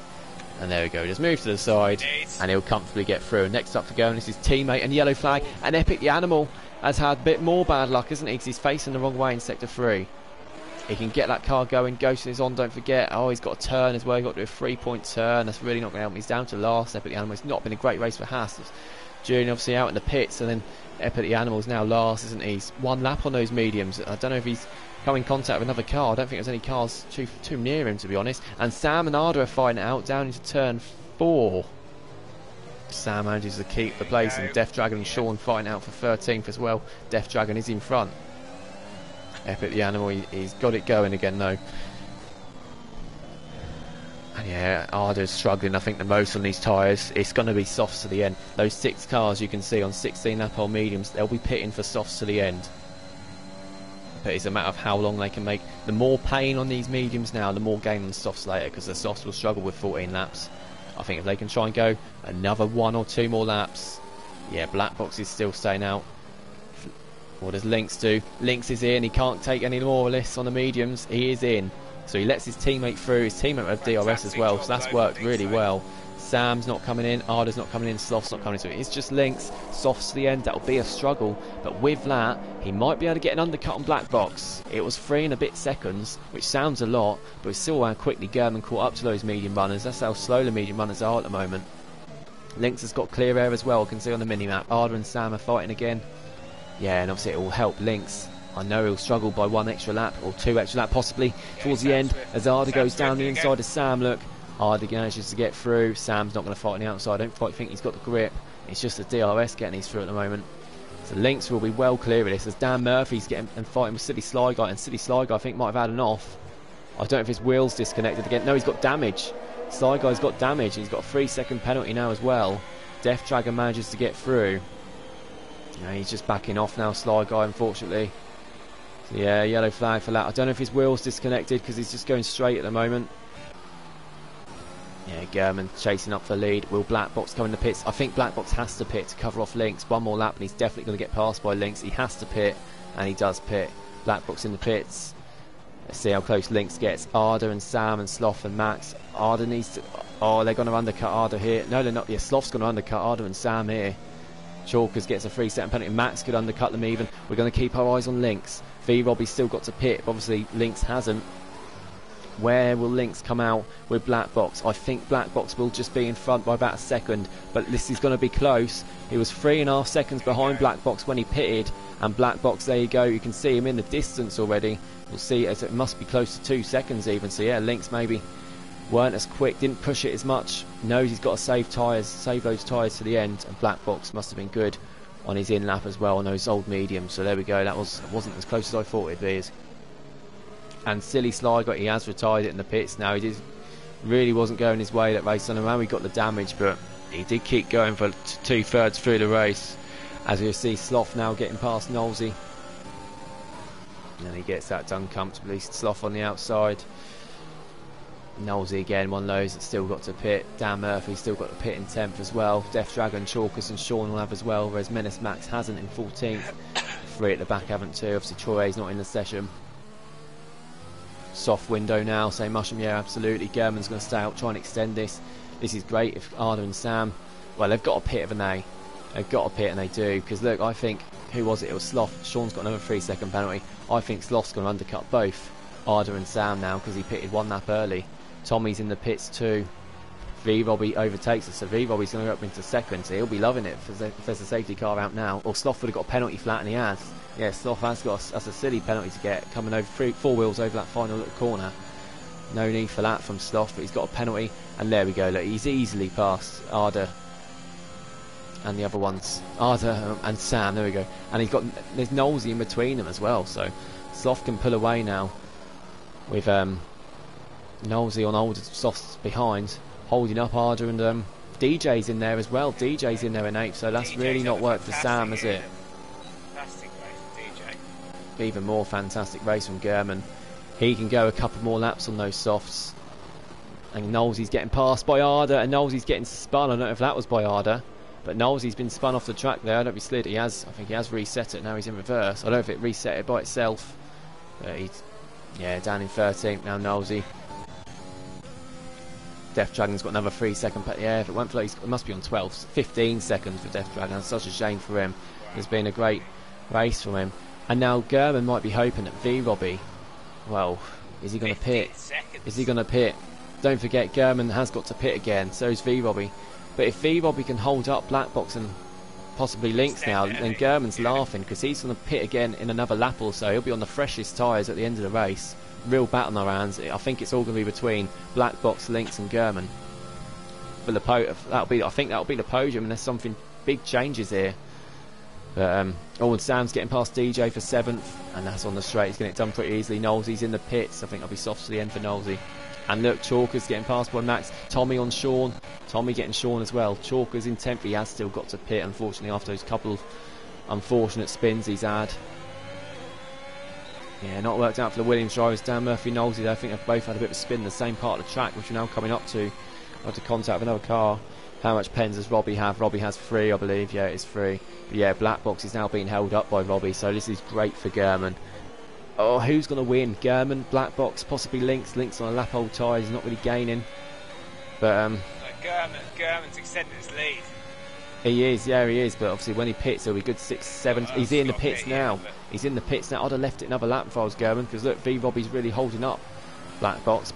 And there we go, just move to the side and he'll comfortably get through. Next up for German is his teammate and yellow flag. And Epic the Animal has had a bit more bad luck, isn't he? Because he's facing the wrong way in Sector 3. He can get that car going. Ghost is on, don't forget. Oh, he's got a turn as well. He's got to do a 3-point turn. That's really not going to help him. He's down to last. Epic the Animal. It's not been a great race for Haas. Julian obviously out in the pits, and then Epic the Animal is now last, isn't he? He's 1 lap on those mediums. I don't know if he's come in contact with another car. I don't think there's any cars too near him, to be honest. And Sam and Arda are fighting it out down into turn 4. Sam manages to keep the place, and Death Dragon and Sean fighting out for 13th as well. Death Dragon is in front. Epic the Animal, he's got it going again though. And yeah, Arda's struggling I think the most on these tyres. It's going to be softs to the end. Those 6 cars you can see on 16 lap old mediums, they'll be pitting for softs to the end. But it's a matter of how long they can make. The more pain on these mediums now, the more gain on the softs later, because the softs will struggle with 14 laps. I think if they can try and go another 1 or 2 more laps. Yeah, Black Box is still staying out. What does Lynx do? Lynx is in. He can't take any more of this on the mediums. He is in. So he lets his teammate through. His teammate with DRS as well. So that's worked really well. Sam's not coming in. Arda's not coming in. Sloth's not coming in. So it's just Lynx. Softs to the end. That'll be a struggle. But with that, he might be able to get an undercut on Black Box. It was 3 and a bit seconds, which sounds a lot, but it's still how quickly German caught up to those medium runners. That's how slow the medium runners are at the moment. Lynx has got clear air as well. You can see on the mini-map. Arda and Sam are fighting again. Yeah, and obviously it will help Lynx. I know he'll struggle by 1 extra lap or 2 extra lap possibly towards the end as Arda goes down the inside of Sam. Look, Arda manages to get through. Sam's not going to fight on the outside. I don't quite think he's got the grip. It's just the DRS getting his through at the moment. So Lynx will be well clear of this as Dan Murphy's getting and fighting with City Sly Guy, and City Sly Guy I think might have had an off. I don't know if his wheel's disconnected again. No, he's got damage. Sly Guy's got damage. He's got a 3-second penalty now as well. Death Dragon manages to get through. Yeah, he's just backing off now, Sly Guy, unfortunately. So yeah, yellow flag for that. I don't know if his wheel's disconnected because he's just going straight at the moment. Yeah, German chasing up for the lead. Will Black Box go in the pits? I think Black Box has to pit to cover off Lynx. One more lap and he's definitely going to get passed by Lynx. He has to pit, and he does pit. Black Box in the pits. Let's see how close Lynx gets. Arda and Sam and Sloth and Max. Arda needs to... Oh, they're going to undercut Arda here. No, they're not. Yeah, Sloth's going to undercut Arda and Sam here. Chalkers gets a 3-second penalty. Max could undercut them even. We're going to keep our eyes on Lynx. V-Robbie's still got to pit. Obviously, Lynx hasn't. Where will Lynx come out with Black Box? I think Black Box will just be in front by about a second, but this is going to be close. He was 3.5 seconds behind Black Box when he pitted, and Black Box, there you go, you can see him in the distance already. We'll see, it must be close to 2 seconds even, so yeah, Lynx maybe weren't as quick, didn't push it as much, knows he's got to save those tyres to the end, and Black Box must have been good on his in lap as well on those old mediums. So there we go, that wasn't as close as I thought it'd be. And Silly Slide, he has retired it in the pits now. He really wasn't going his way that race. I don't know how he got the damage, but he did keep going for 2/3 through the race. As you see, Sloth now getting past Knowlesy. And he gets that done comfortably. Sloth on the outside. Knowlesy again, one of those that's still got to pit. Dan Murphy still got to pit in 10th as well. Death Dragon, Chalkers and Sean will have as well, whereas Menace Max hasn't in 14th. 3 at the back haven't too. Obviously Troy's not in the session. Soft window now, say Mushroom, yeah, absolutely. German's going to stay out, try and extend this. This is great if Arda and Sam, well, they've got a pit, haven't they? They've got a pit, and they do. Because look, I think, who was it? It was Sloth. Sean's got another 3-second penalty. I think Sloth's going to undercut both Arda and Sam now because he pitted 1 lap early. Tommy's in the pits too. V-Robbie overtakes us, so V-Robbie's going to go up into second, so he'll be loving it if there's a safety car out now. Or Sloth would have got a penalty flat, and he has. Yeah, Sloth has got that's a silly penalty to get, coming over 4 wheels over that final little corner. No need for that from Sloth, but he's got a penalty, and there we go. Look, he's easily past Arda and the other ones, Arda and Sam. There we go, and there's Knowlesy in between them as well, so Sloth can pull away now with Knowlesy on older Sloth's behind, holding up Arda, and DJ's in there as well. DJ's in there in 8th, so that's really not worked for Sam, is it? Even more fantastic race from German. He can go a couple more laps on those softs. And Knowlesy's getting passed by Arda, and Knowlesy's getting spun. I don't know if that was by Arda, but Knowlesy's been spun off the track there. I don't know if he slid. I think he has reset it. Now he's in reverse. I don't know if it reset it by itself. But he's, yeah, down in 13th now, Knowlesy. Death Dragon's got another 3-second. Yeah, if it went for it must be on 12th. 15 seconds for Death Dragon. That's such a shame for him. It's been a great race from him. And now German might be hoping that V-Robbie, well, is he going to pit? Is he going to pit? Don't forget, German has got to pit again, so is V-Robbie. But if V-Robbie can hold up Black Box and possibly Lynx now, then German's laughing, because he's going to pit again in another lap or so. He'll be on the freshest tyres at the end of the race. Real battle on our hands. I think it's all going to be between Black Box, Lynx and German. For the I think that'll be the podium, and there's something big changes here. But and Sam's getting past DJ for 7th, and that's on the straight. He's getting it done pretty easily. Knowlesy's in the pits. I think I'll be soft to the end for Knowlesy. And look, Chalker's getting past by Max. Tommy on Sean. Tommy getting Sean as well. Chalker's in 10th. He has still got to pit, unfortunately, after those couple of unfortunate spins he's had. Yeah, not worked out for the Williams drivers. Dan Murphy, Knowlesy, I think they've both had a bit of a spin in the same part of the track, which we're now coming up to. We'll have to contact another car. How much pens does Robbie have? Robbie has 3, I believe. Yeah, it's 3. But yeah, Black Box is now being held up by Robbie, so this is great for German. Oh, who's going to win? German, Black Box, possibly Lynx. Lynx on a lap old tyre, he's not really gaining. But German's extended his lead. He is, yeah, he is. But obviously, when he pits, he'll be good 6, 7. He's in the pits now. He's in the pits now. I'd have left it another lap if I was German, because look, V-Robbie's really holding up Black Box,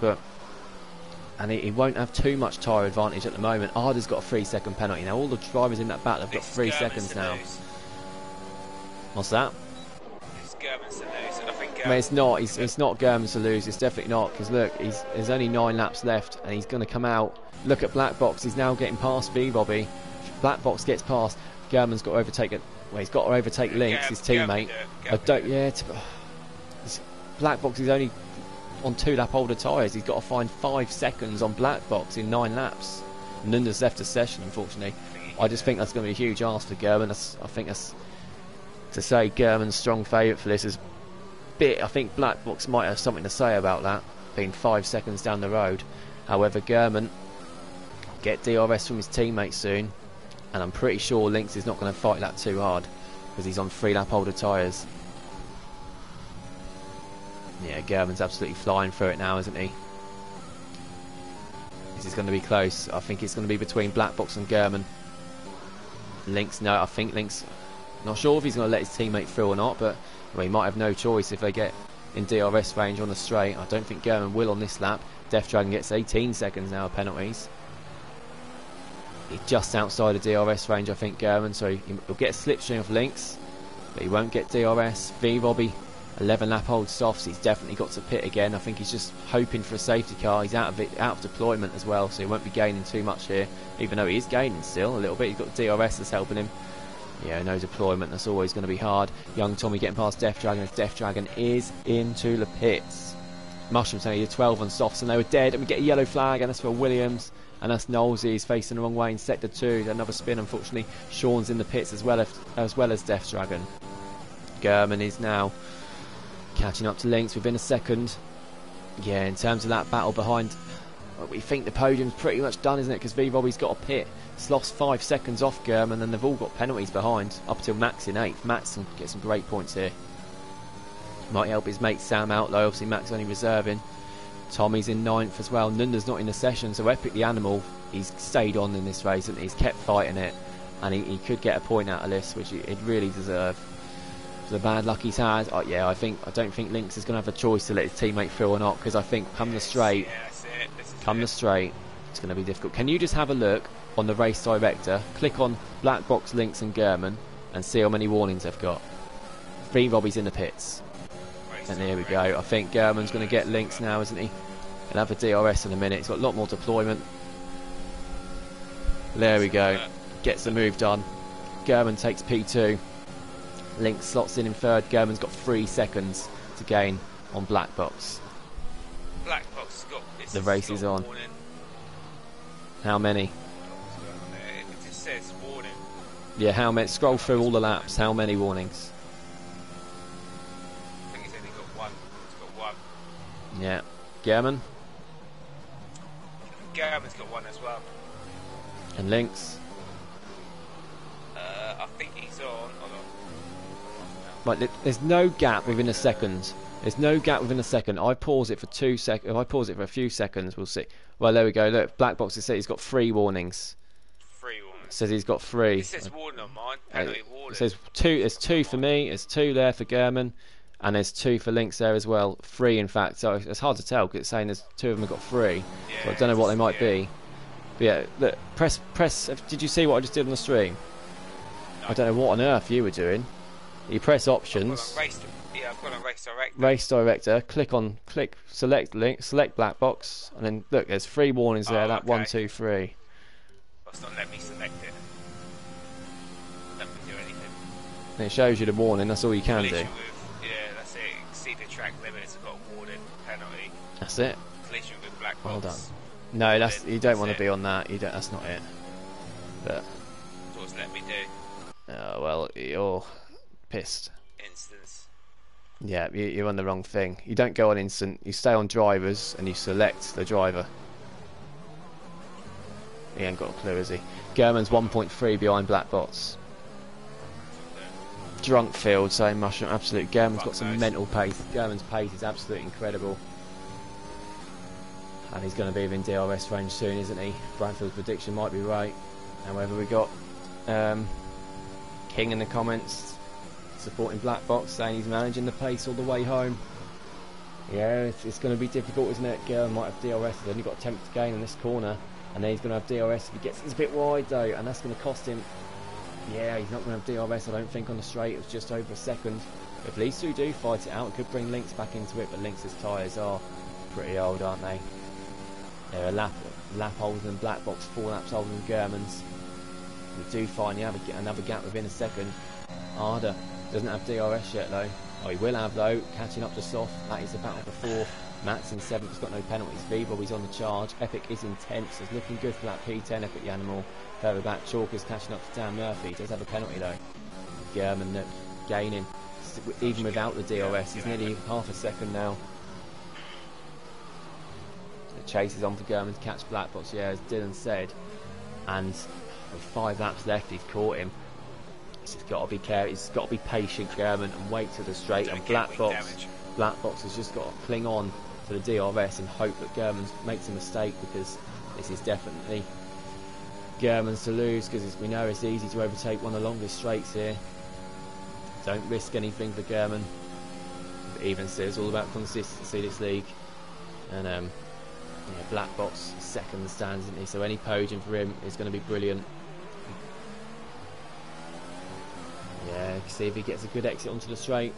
and he won't have too much tyre advantage at the moment. Arda's got a 3-second penalty. Now all the drivers in that battle have got 3 seconds now. What's that? It's German's to lose. I think I mean, it's not. It's not German's to lose. It's definitely not, because look, there's only 9 laps left, and he's going to come out. Look at Black Box. He's now getting past V-Robbie. Black Box gets past. German's got to overtake it. Well, he's got to overtake Lynx, his teammate. Black Box is only on 2 lap older tyres. He's got to find 5 seconds on Black Box in 9 laps. Nunda's left the session, unfortunately. I just think that's going to be a huge ask for German. I think that's, to say German's strong favourite for this is bit. I think Black Box might have something to say about that, being 5 seconds down the road. However, German get DRS from his teammate soon, and I'm pretty sure Lynx is not going to fight that too hard because he's on 3 lap holder tyres. Yeah, German's absolutely flying through it now, isn't he? This is going to be close. I think it's going to be between Black Box and German. Lynx, no, I think Lynx, not sure if he's going to let his teammate through or not, but well, he might have no choice if they get in DRS range on the straight. I don't think German will on this lap. Death Dragon gets 18 seconds now of penalties. He's just outside of DRS range, I think, German, so he'll get a slipstream of Lynx, but he won't get DRS. V Robbie, 11 lap hold softs. He's definitely got to pit again. I think he's just hoping for a safety car. He's out of deployment as well, so he won't be gaining too much here, even though he is gaining still a little bit. He's got DRS that's helping him. Yeah, no deployment, that's always going to be hard. Young Tommy getting past Death Dragon as Death Dragon is into the pits. Mushroom's only 12 on softs and they were dead, and we get a yellow flag, and that's for Williams, and that's Knowlesy. He's facing the wrong way in sector 2. Another spin, unfortunately. Sean's in the pits as well as Death Dragon. German is now catching up to Lynx within a second. Yeah, in terms of that battle behind, well, we think the podium's pretty much done, isn't it? Because V Robbie's got a pit. He's lost 5 seconds off German, and they've all got penalties behind, up until Max in 8th. Max can get some great points here. Might help his mate Sam out, though. Obviously, Max only reserving. Tommy's in 9th as well. Nunda's not in the session, so Epic the Animal, he's stayed on in this race, and he's kept fighting it, and he could get a point out of this, which he'd really deserve. The bad luck he's had, yeah, I don't think Lynx is going to have a choice to let his teammate through or not, because I think come the straight, it's going to be difficult. Can you just have a look on the race director, click on Black Box, Lynx and German, and see how many warnings they've got? V Robbie's in the pits. And there we go. I think German's going to get Lynx now, isn't he? He'll have a DRS in a minute. He's got a lot more deployment. There we go. Gets the move done. German takes P2. Lynx slots in 3rd. German's got 3 seconds to gain on Black Box. Black Box has got this. The race is on. Warning. How many? It just says warning. Yeah, how many? Scroll through all the laps. How many warnings? I think it's only got 1. It's got 1. Yeah. German? German's got 1 as well. And Lynx? I think he's on. Hold on. Right, there's no gap within a second. There's no gap within a second. I pause it for 2 seconds. If I pause it for a few seconds, we'll see. Well, there we go. Look, Black Box has said he's got 3 warnings. 3 warnings. It says he's got 3. It says warning on mine. Penalty warning. It says 2. There's 2 for me. There's 2 there for German, and there's 2 for Lynx there as well. 3, in fact. So it's hard to tell because it's saying there's 2 of them have got 3. Yeah, so I don't know what they might be. But yeah, look, press. Did you see what I just did on the stream? No. I don't know what on earth you were doing. You press options. I've got a race director. Race director. Select Link. Select Black Box, and then look. There's 3 warnings there. That okay. 1, 2, 3. It's not let me select it. Let me do anything. And it shows you the warning. That's all you can do. Yeah, that's it. Exceed the track limits. I've got a warning penalty. That's it. Collision with Black Box. Well done. No, that's you don't want to be on that. You don't. That's not it. But that's what it's let me do. Oh well, you're pissed. Instance. Yeah, you're on the wrong thing. You don't go on instant. You stay on drivers and you select the driver. He ain't got a clue, is he? German's 1.3 behind Black Box. Drunk field saying Mushroom. Absolute. German's got some mental pace. German's pace is absolutely incredible. And he's going to be within DRS range soon, isn't he? Bradfield's prediction might be right. However, we got King in the comments supporting Black Box, saying he's managing the pace all the way home. Yeah, it's going to be difficult, isn't it? German might have DRS. He's only got a 10th to gain in this corner, and then he's going to have DRS if he gets it's a bit wide though, and that's going to cost him. Yeah, he's not going to have DRS, I don't think, on the straight. It was just over a second. If these two do fight it out, it could bring Lynx back into it, but Lynx's tyres are pretty old, aren't they? They're a lap older than Black Box, 4 laps older than German's. We do find you have another gap within a second. Arda doesn't have DRS yet though. Oh, he will have though, catching up to Soft. That is the battle for 4th. Matt's in 7th, has got no penalties. V-Bobby's on the charge. Epic is in 10th, so it's looking good for that P10. Epic the Animal. Further back, Chalker's catching up to Dan Murphy. He does have a penalty though. German gaining, even without the DRS. He's nearly half a second now. chases on for German to catch Black Box, yeah, as Dylan said. And with 5 laps left, he's caught him. He's just got to be careful. He's got to be patient, German, and wait to the straight. And Black Box has just got to cling on to the DRS and hope that German makes a mistake, because this is definitely German's to lose, because we know it's easy to overtake one of the longest straights here. Don't risk anything for German. But even so, it's all about consistency this league. And yeah, Black Box second stands, isn't he? So any podium for him is going to be brilliant. Yeah, see if he gets a good exit onto the straight.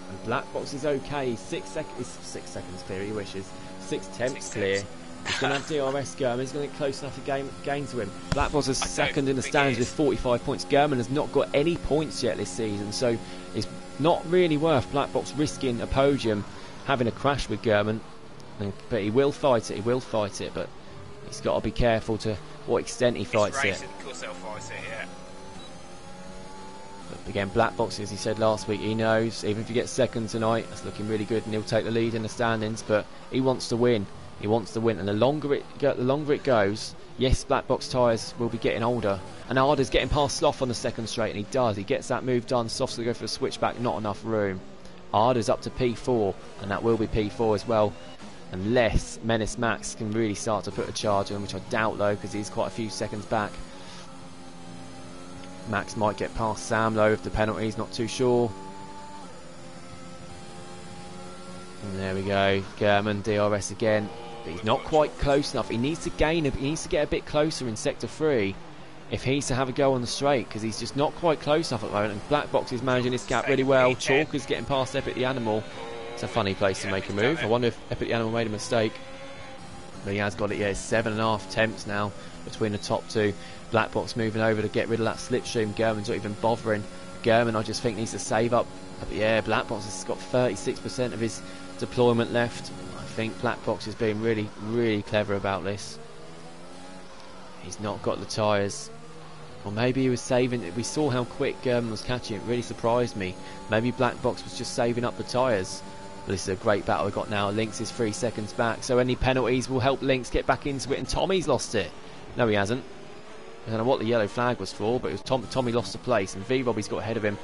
And Black Box is okay. 6 seconds clear. He wishes 6 tenths clear. He's going to have DRS. German. He's going to get close enough to gain to him. Black Box is second in the stands with 45 points. German has not got any points yet this season, so it's not really worth Black Box risking a podium, having a crash with German. But he will fight it. He will fight it, but he's got to be careful to what extent he fights it. Of course they'll fight it, yeah. But again, Black Box, as he said last week, he knows even if he gets second tonight, that's looking really good, and he'll take the lead in the standings. But he wants to win. He wants to win, and the longer it goes, yes, Black Box tyres will be getting older. And Arda's getting past Sloth on the second straight, and he does. He gets that move done. Sloth's going to go for a switchback, not enough room. Arda's up to P4, and that will be P4 as well, unless Menace Max can really start to put a charge on, which I doubt though, because he's quite a few seconds back. Max might get past Sam though if the penalty's not too sure. And there we go, German DRS again. But he's not quite close enough. He needs to gain. He needs to get a bit closer in sector 3 if he needs to have a go on the straight, because he's just not quite close enough at the moment. And Black Box is managing this gap really well. Chalker's getting past Epic the Animal. It's a funny place to make a move. I wonder if Epic the Animal made a mistake. But he has got it. Yeah, 7.5 tenths now between the top two. Black Box moving over to get rid of that slipstream. German's not even bothering. German, I just think, needs to save up. But yeah, Black Box has got 36% of his deployment left. I think Black Box is being really, really clever about this. He's not got the tyres. Or maybe he was saving it. We saw how quick German was catching. It really surprised me. Maybe Black Box was just saving up the tyres. But this is a great battle we've got now. Lynx is 3 seconds back. So any penalties will help Lynx get back into it. And Tommy's lost it. No, he hasn't. I don't know what the yellow flag was for, but it was Tommy lost the place. And V-Robbie's got ahead of him.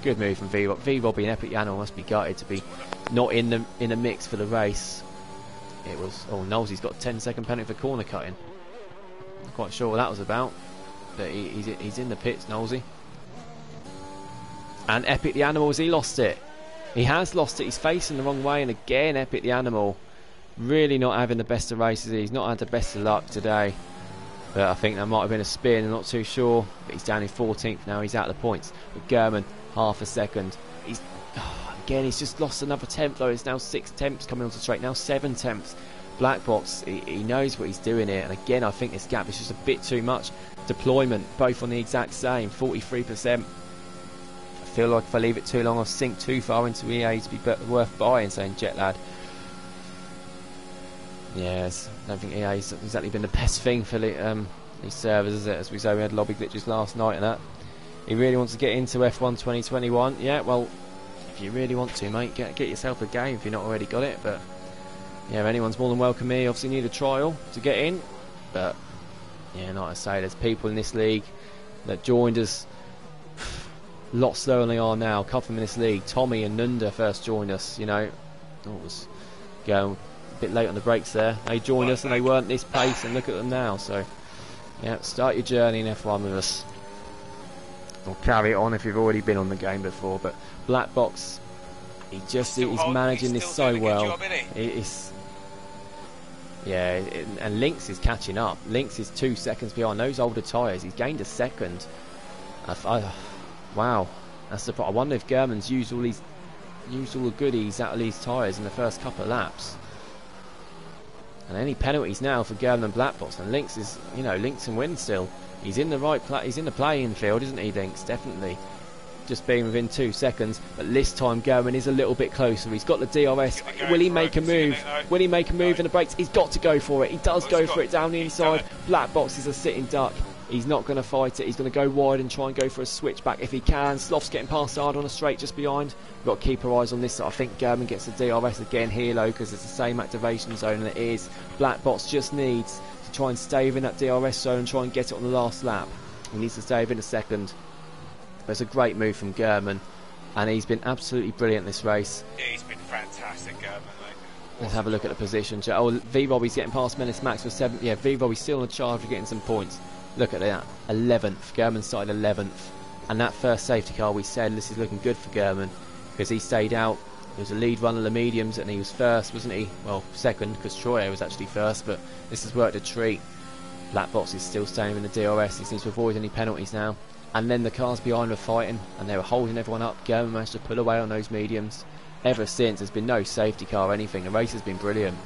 Good move from V-Robbie. V-Robbie and Epic the Animal must be gutted to be not in the mix for the race. It was... Oh, Knowlesy's got a 10-second penalty for corner cutting. Not quite sure what that was about. But he's in the pits, Knowlesy. And Epic the Animal, he lost it. He has lost it. He's facing the wrong way. And again, Epic the Animal really not having the best of races. He's not had the best of luck today. But I think that might have been a spin. I'm not too sure. But he's down in 14th now. He's out of the points. But German, half a second. Again, he's just lost another tenth though. It's now 6 tenths coming onto straight. Now 7 tenths. Black Box, he knows what he's doing here. And again, I think this gap is just a bit too much. Deployment, both on the exact same, 43%. I feel like if I leave it too long, I'll sink too far into EA to be worth buying, saying Jetlad. Yes, I don't think EA's exactly been the best thing for these servers, is it? As we say, we had lobby glitches last night and that. He really wants to get into F1 2021. Yeah, well, if you really want to, mate, get yourself a game if you've not already got it. But yeah, anyone's more than welcome here. Obviously need a trial to get in. But yeah, like I say, there's people in this league that joined us a lot slower than they are now. A couple in this league. Tommy and Nunda first joined us, you know. It was going a bit late on the brakes there. They joined us and they weren't this pace, and look at them now. So yeah, start your journey in F1 with us. Or carry it on if you've already been on the game before. But Black Box, he's managing this so well. Yeah, and Lynx is catching up. Lynx is 2 seconds behind those older tyres. He's gained a second. Wow, that's the. I wonder if German's used all the goodies out of these tyres in the first couple of laps. And any penalties now for German and Black Box, and Lynx is, Lynx can win still. He's in the he's in the playing field, isn't he, Lynx? Definitely. Just being within 2 seconds, but this time German is a little bit closer. He's got the DRS. Will he make a move? Will he make a move in the brakes? He's got to go for it. He does go for it down the inside. Black Box is a sitting duck. He's not going to fight it. He's going to go wide and try and go for a switch back if he can. Sloth's getting past hard on a straight just behind. We've got to keep our eyes on this. I think German gets the DRS again here, though, because it's the same activation zone and it is. Black Box just needs to try and stay within that DRS zone and try and get it on the last lap. He needs to stay within a second. But it's a great move from German, and he's been absolutely brilliant this race. Yeah, he's been fantastic, German, mate. Let's have a look at the position. Oh, V-Robbie's getting past Menace Max for 7th. Yeah, V-Robbie's still on the charge of getting some points. Look at that, 11th. German started 11th. And that first safety car, we said this is looking good for German, because he stayed out. He was a lead runner of the mediums, and he was first, wasn't he? Well, second, because Troyer was actually first, but this has worked a treat. Black Box is still staying in the DRS. He seems to avoid any penalties now. And then the cars behind were fighting, and they were holding everyone up. German managed to pull away on those mediums. Ever since, there's been no safety car or anything. The race has been brilliant.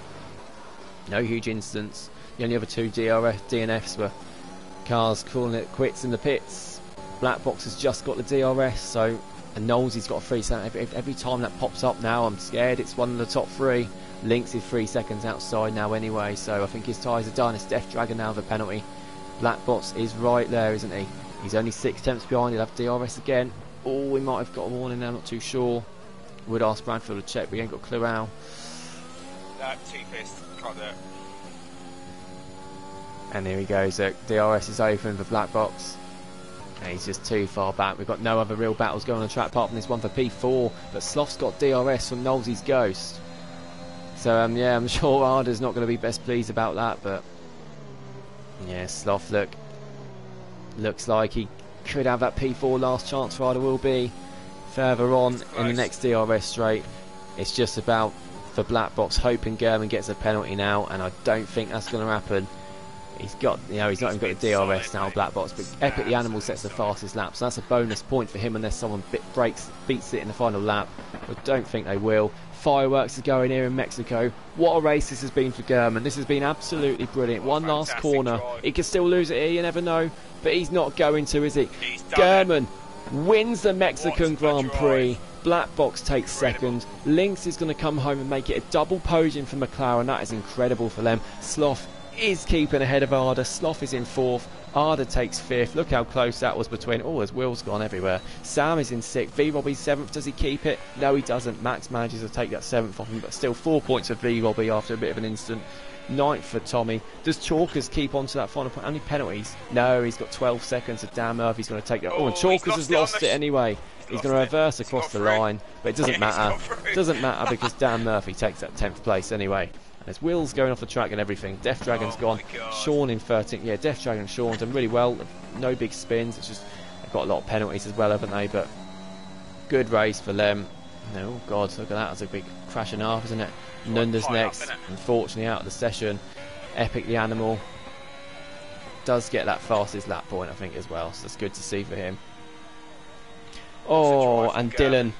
No huge incidents. The only other two DNFs were cars calling it quits in the pits. Black Box has just got the DRS, so, and Knowles' got a 3 second. Every time that pops up now, I'm scared it's one of the top 3. Lynx is 3 seconds outside now anyway, so I think his tyres are done. It's Death Dragon now with a penalty. Black Box is right there, isn't he? He's only 6 tenths behind. He'll have DRS again. Oh, we might have got a warning now, not too sure. Would ask Bradfield to check, we ain't got a clue how. Two-fist, can't do it. And here he goes, DRS is open for Black Box. And he's just too far back. We've got no other real battles going on the track apart from this one for P4. But Sloth's got DRS from Knowles' Ghost. So, yeah, I'm sure Arda's not going to be best pleased about that. But, yeah, Sloth, looks like he could have that P4 last chance for Arda will be. Further on in the next DRS straight, it's just about, for Black Box, hoping German gets a penalty now. And I don't think that's going to happen. He's got, he's not even got the DRS now, Black Box, but Epic the Animal sets the fastest lap, so that's a bonus point for him unless someone beats it in the final lap. I don't think they will. Fireworks is going here in Mexico. What a race this has been for German. This has been absolutely brilliant. One last corner. He can still lose it here, you never know, but he's not going to, is he? German wins the Mexican Grand Prix. Black Box takes second. Lynx is going to come home and make it a double podium for McLaren. That is incredible for them. Sloth is keeping ahead of Arda. Sloth is in 4th. Arda takes 5th. Look how close that was between. Oh, his wheels gone everywhere. Sam is in 6th. V-Robbie's 7th. Does he keep it? No, he doesn't. Max manages to take that 7th off him, but still 4 points for V-Robbie after a bit of an incident. 9th for Tommy. Does Chalkers keep on to that final point? How many penalties? No, he's got 12 seconds. So Dan Murphy's going to take that. Oh, and Chalkers has lost it anyway. He's going to reverse across the line, but it doesn't matter. It doesn't matter because Dan Murphy takes that 10th place anyway. There's wheels going off the track and everything. Death Dragon's gone. Sean in 13th. Yeah, Death Dragon and Sean done really well. No big spins. It's just they've got a lot of penalties as well, haven't they? But good race for them. Oh God, look at that. That's a big crash and a half, isn't it? Nunda's next. Unfortunately, out of the session. Epic the Animal does get that fastest lap point, I think, as well. So that's good to see for him. Oh, and Dylan,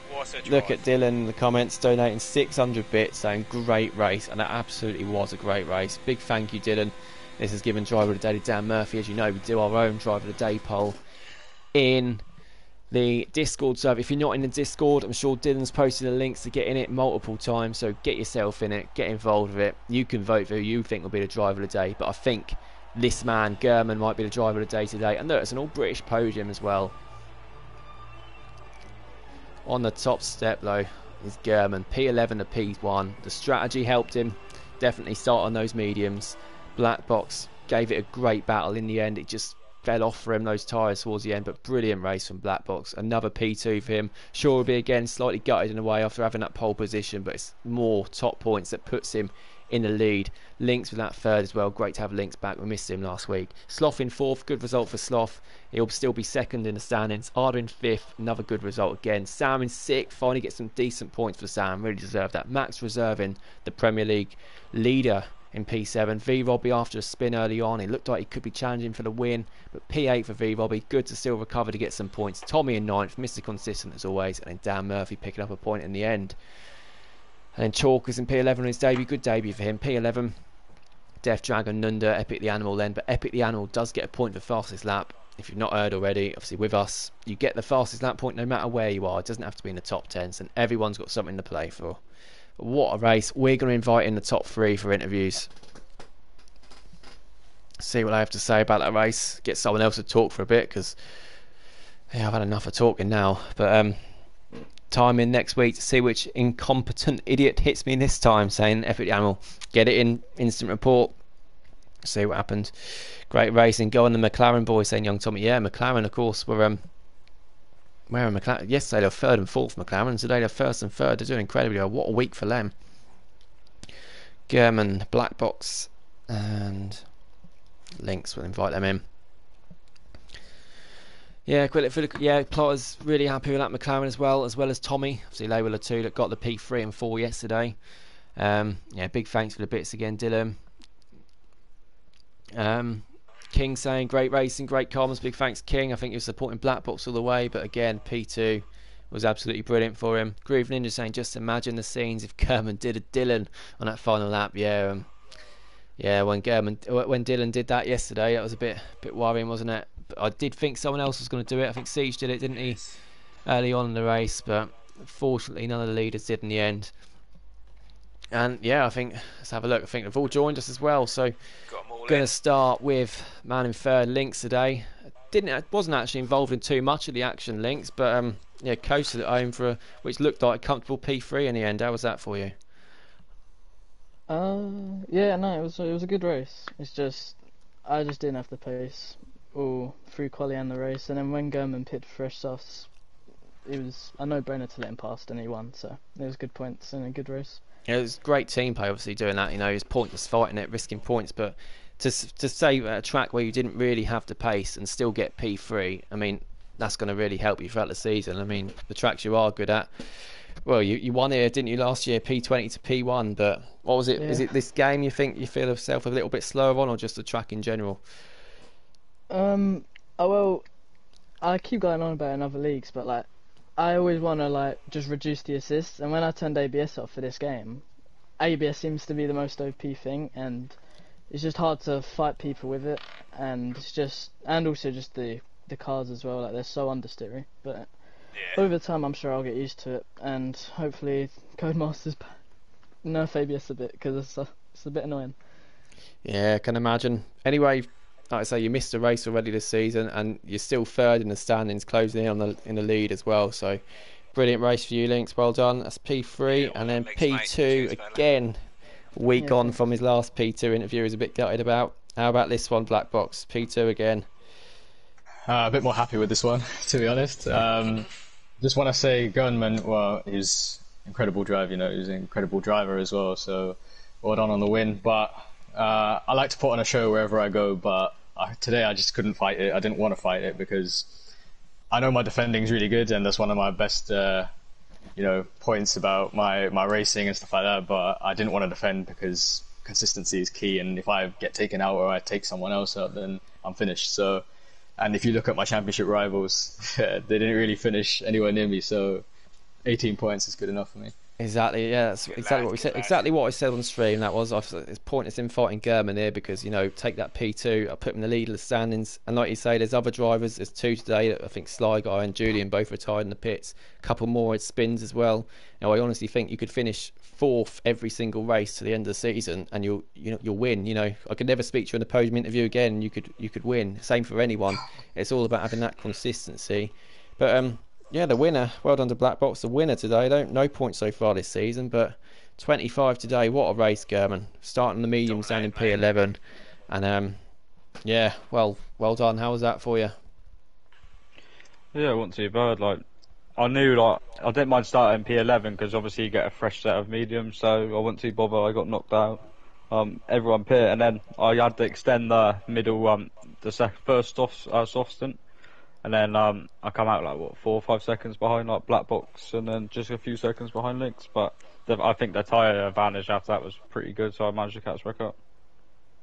look at Dylan in the comments donating 600 bits saying great race, and that absolutely was a great race. Big thank you, Dylan. This has given Driver of the Day to Dan Murphy. As you know, we do our own Driver of the Day poll in the Discord server. If you're not in the Discord, I'm sure Dylan's posted the links to get in it multiple times, so get yourself in it, get involved with it. You can vote for who you think will be the Driver of the Day, but I think this man, German, might be the Driver of the Day today. And look, it's an all-British podium as well. On the top step though is German, P11 to P1. The strategy helped him, definitely start on those mediums. Black Box gave it a great battle in the end. It just fell off for him, those tyres towards the end, but brilliant race from Black Box. Another P2 for him. Sure will be again slightly gutted in a way after having that pole position, but it's more top points that puts him in the lead. Lynx with that 3rd as well. Great to have Lynx back. We missed him last week. Sloth in 4th. Good result for Sloth. He'll still be 2nd in the standings. Arda in 5th. Another good result again. Sam in 6th. Finally get some decent points for Sam. Really deserved that. Max reserving the Premier League leader in P7. V-Robbie after a spin early on. It looked like he could be challenging for the win. But P8 for V-Robbie. Good to still recover to get some points. Tommy in 9th. Mr. Consistent as always. And then Dan Murphy picking up a point in the end. And then Chalkers in P11 on his debut. Good debut for him. P11. Death Dragon, Nunda, Epic the Animal then. But Epic the Animal does get a point for fastest lap. If you've not heard already, obviously with us, you get the fastest lap point no matter where you are. It doesn't have to be in the top 10s. And everyone's got something to play for. But what a race. We're going to invite in the top 3 for interviews. see what they have to say about that race. Get someone else to talk for a bit, because I've had enough of talking now. But time in next week to see which incompetent idiot hits me this time, saying F it the animal. Get it in instant report. See what happened. Great racing. Go on the McLaren boys, saying Young Tommy. Yeah, McLaren, of course, were where are McLaren? Yesterday they were third and fourth, McLaren. Today they're first and third. They're doing incredibly well. What a week for them. German, Black Box, and Lynx will invite them in. Yeah, Plotter's really happy with that McLaren as well as Tommy. Obviously, they were the two that got the P3 and 4 yesterday. Big thanks for the bits again, Dylan. King saying great racing, great comms. Big thanks, King. I think he was supporting Black Box all the way, but again, P2 was absolutely brilliant for him. Groove Ninja saying just imagine the scenes if German did a Dylan on that final lap. When Dylan did that yesterday, that was a bit worrying, wasn't it? But I did think someone else was going to do it. I think Siege did it, didn't he, early on in the race? But fortunately, none of the leaders did in the end. And yeah, I think let's have a look. I think they've all joined us as well. So going to start with man in third, Lynx today. Wasn't actually involved in too much of the action, Lynx, but coasted at home for which looked like a comfortable P3 in the end. How was that for you? It was a good race. It's just I just didn't have the pace all through quali and the race, and then when German picked fresh softs, it was a no-brainer to let him past, and he won. So it was good points and a good race. Yeah, it was great team play, obviously doing that. He was pointless fighting it, risking points, but to say a track where you didn't really have the pace and still get P3, I mean, that's going to really help you throughout the season. I mean, the tracks you are good at. Well, you won here, didn't you, last year, P20 to P1, but what was it? Yeah. Is it this game you think you feel yourself a little bit slower on, or just the track in general? Well, I keep going on about it in other leagues, but I always want to just reduce the assists, and when I turned ABS off for this game, ABS seems to be the most OP thing, and it's just hard to fight people with it, and also just the cars as well, they're so understeery, but over time I'm sure I'll get used to it, and hopefully Codemasters nerf ABS a bit, because it's a bit annoying. Yeah, I can imagine. Anyway, like I say, you missed a race already this season, and you're still third in the standings, closing in the lead as well. So, brilliant race for you, Lynx. Well done. That's P3, and then P2 again. Week on from his last P2 interview, he's a bit gutted about. How about this one, Black Box? P2 again. A bit more happy with this one, to be honest. Just want to say, Gunman, well, he's incredible drive. He's an incredible driver as well. So, well done on the win. But I like to put on a show wherever I go, but today I just couldn't fight it. I didn't want to fight it because I know my defending is really good, and that's one of my best, points about my racing and stuff like that. But I didn't want to defend because consistency is key, and if I get taken out or I take someone else out, then I'm finished. So, and if you look at my championship rivals, they didn't really finish anywhere near me. So, 18 points is good enough for me. Exactly, yeah, that's exactly what we said. Exactly what I said on stream. That was, it's pointless in fighting German here because take that P2. I put him in the lead of the standings, and like you say, there's other drivers. There's two today. I think Sly Guy and Julian both retired in the pits. A couple more at spins as well. I honestly think you could finish fourth every single race to the end of the season, and you'll win. I could never speak to you in a podium interview again. You could win. Same for anyone. It's all about having that consistency. But yeah, the winner. Well done to Black Box, the winner today. No points so far this season, but 25 today. What a race, German. Starting the mediums down in P11, and well done. How was that for you? Yeah, it wasn't too bad. I knew I didn't mind starting P11 because obviously you get a fresh set of mediums, so I wasn't too bothered. I got knocked out. Everyone pit, and then I had to extend the middle, the first soft stint. And then I come out 4 or 5 seconds behind Black Box, and then just a few seconds behind Lynx. But I think the tyre advantage after that was pretty good, so I managed to catch back up.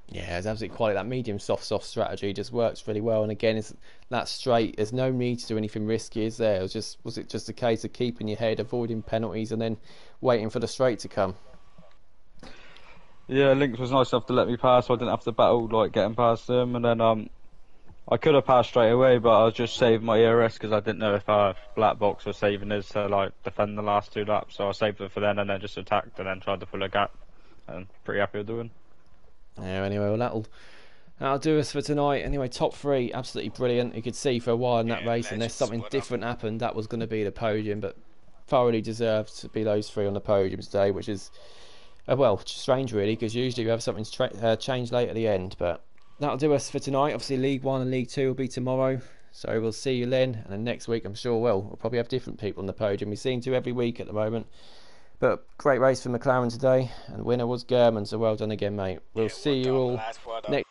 Yeah, it's absolutely quality. That medium soft strategy just works really well. And again, it's that straight. There's no need to do anything risky, is there? Was it just a case of keeping your head, avoiding penalties, and then waiting for the straight to come? Yeah, Lynx was nice enough to let me pass, so I didn't have to battle getting past him, and then I could have passed straight away, but I was just saving my ERS because I didn't know if Black Box was saving his to defend the last 2 laps. So I saved it for then, and then just attacked and then tried to fill a gap. And pretty happy with doing. Yeah. Anyway, well That'll do us for tonight. Anyway, top 3, absolutely brilliant. You could see for a while in that race, unless something different happened, that was going to be the podium, but thoroughly deserved to be those 3 on the podium today, which is, well, strange really, because usually you have something change late at the end. But that'll do us for tonight. Obviously, League 1 and League 2 will be tomorrow, so we'll see you then. And then next week, I'm sure, well, we'll probably have different people on the podium. We seem to every week at the moment. But great race for McLaren today, and winner was German, so well done again, mate. We'll see you all next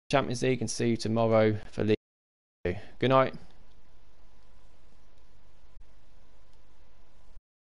Champions League, and see you tomorrow for League 2. Good night.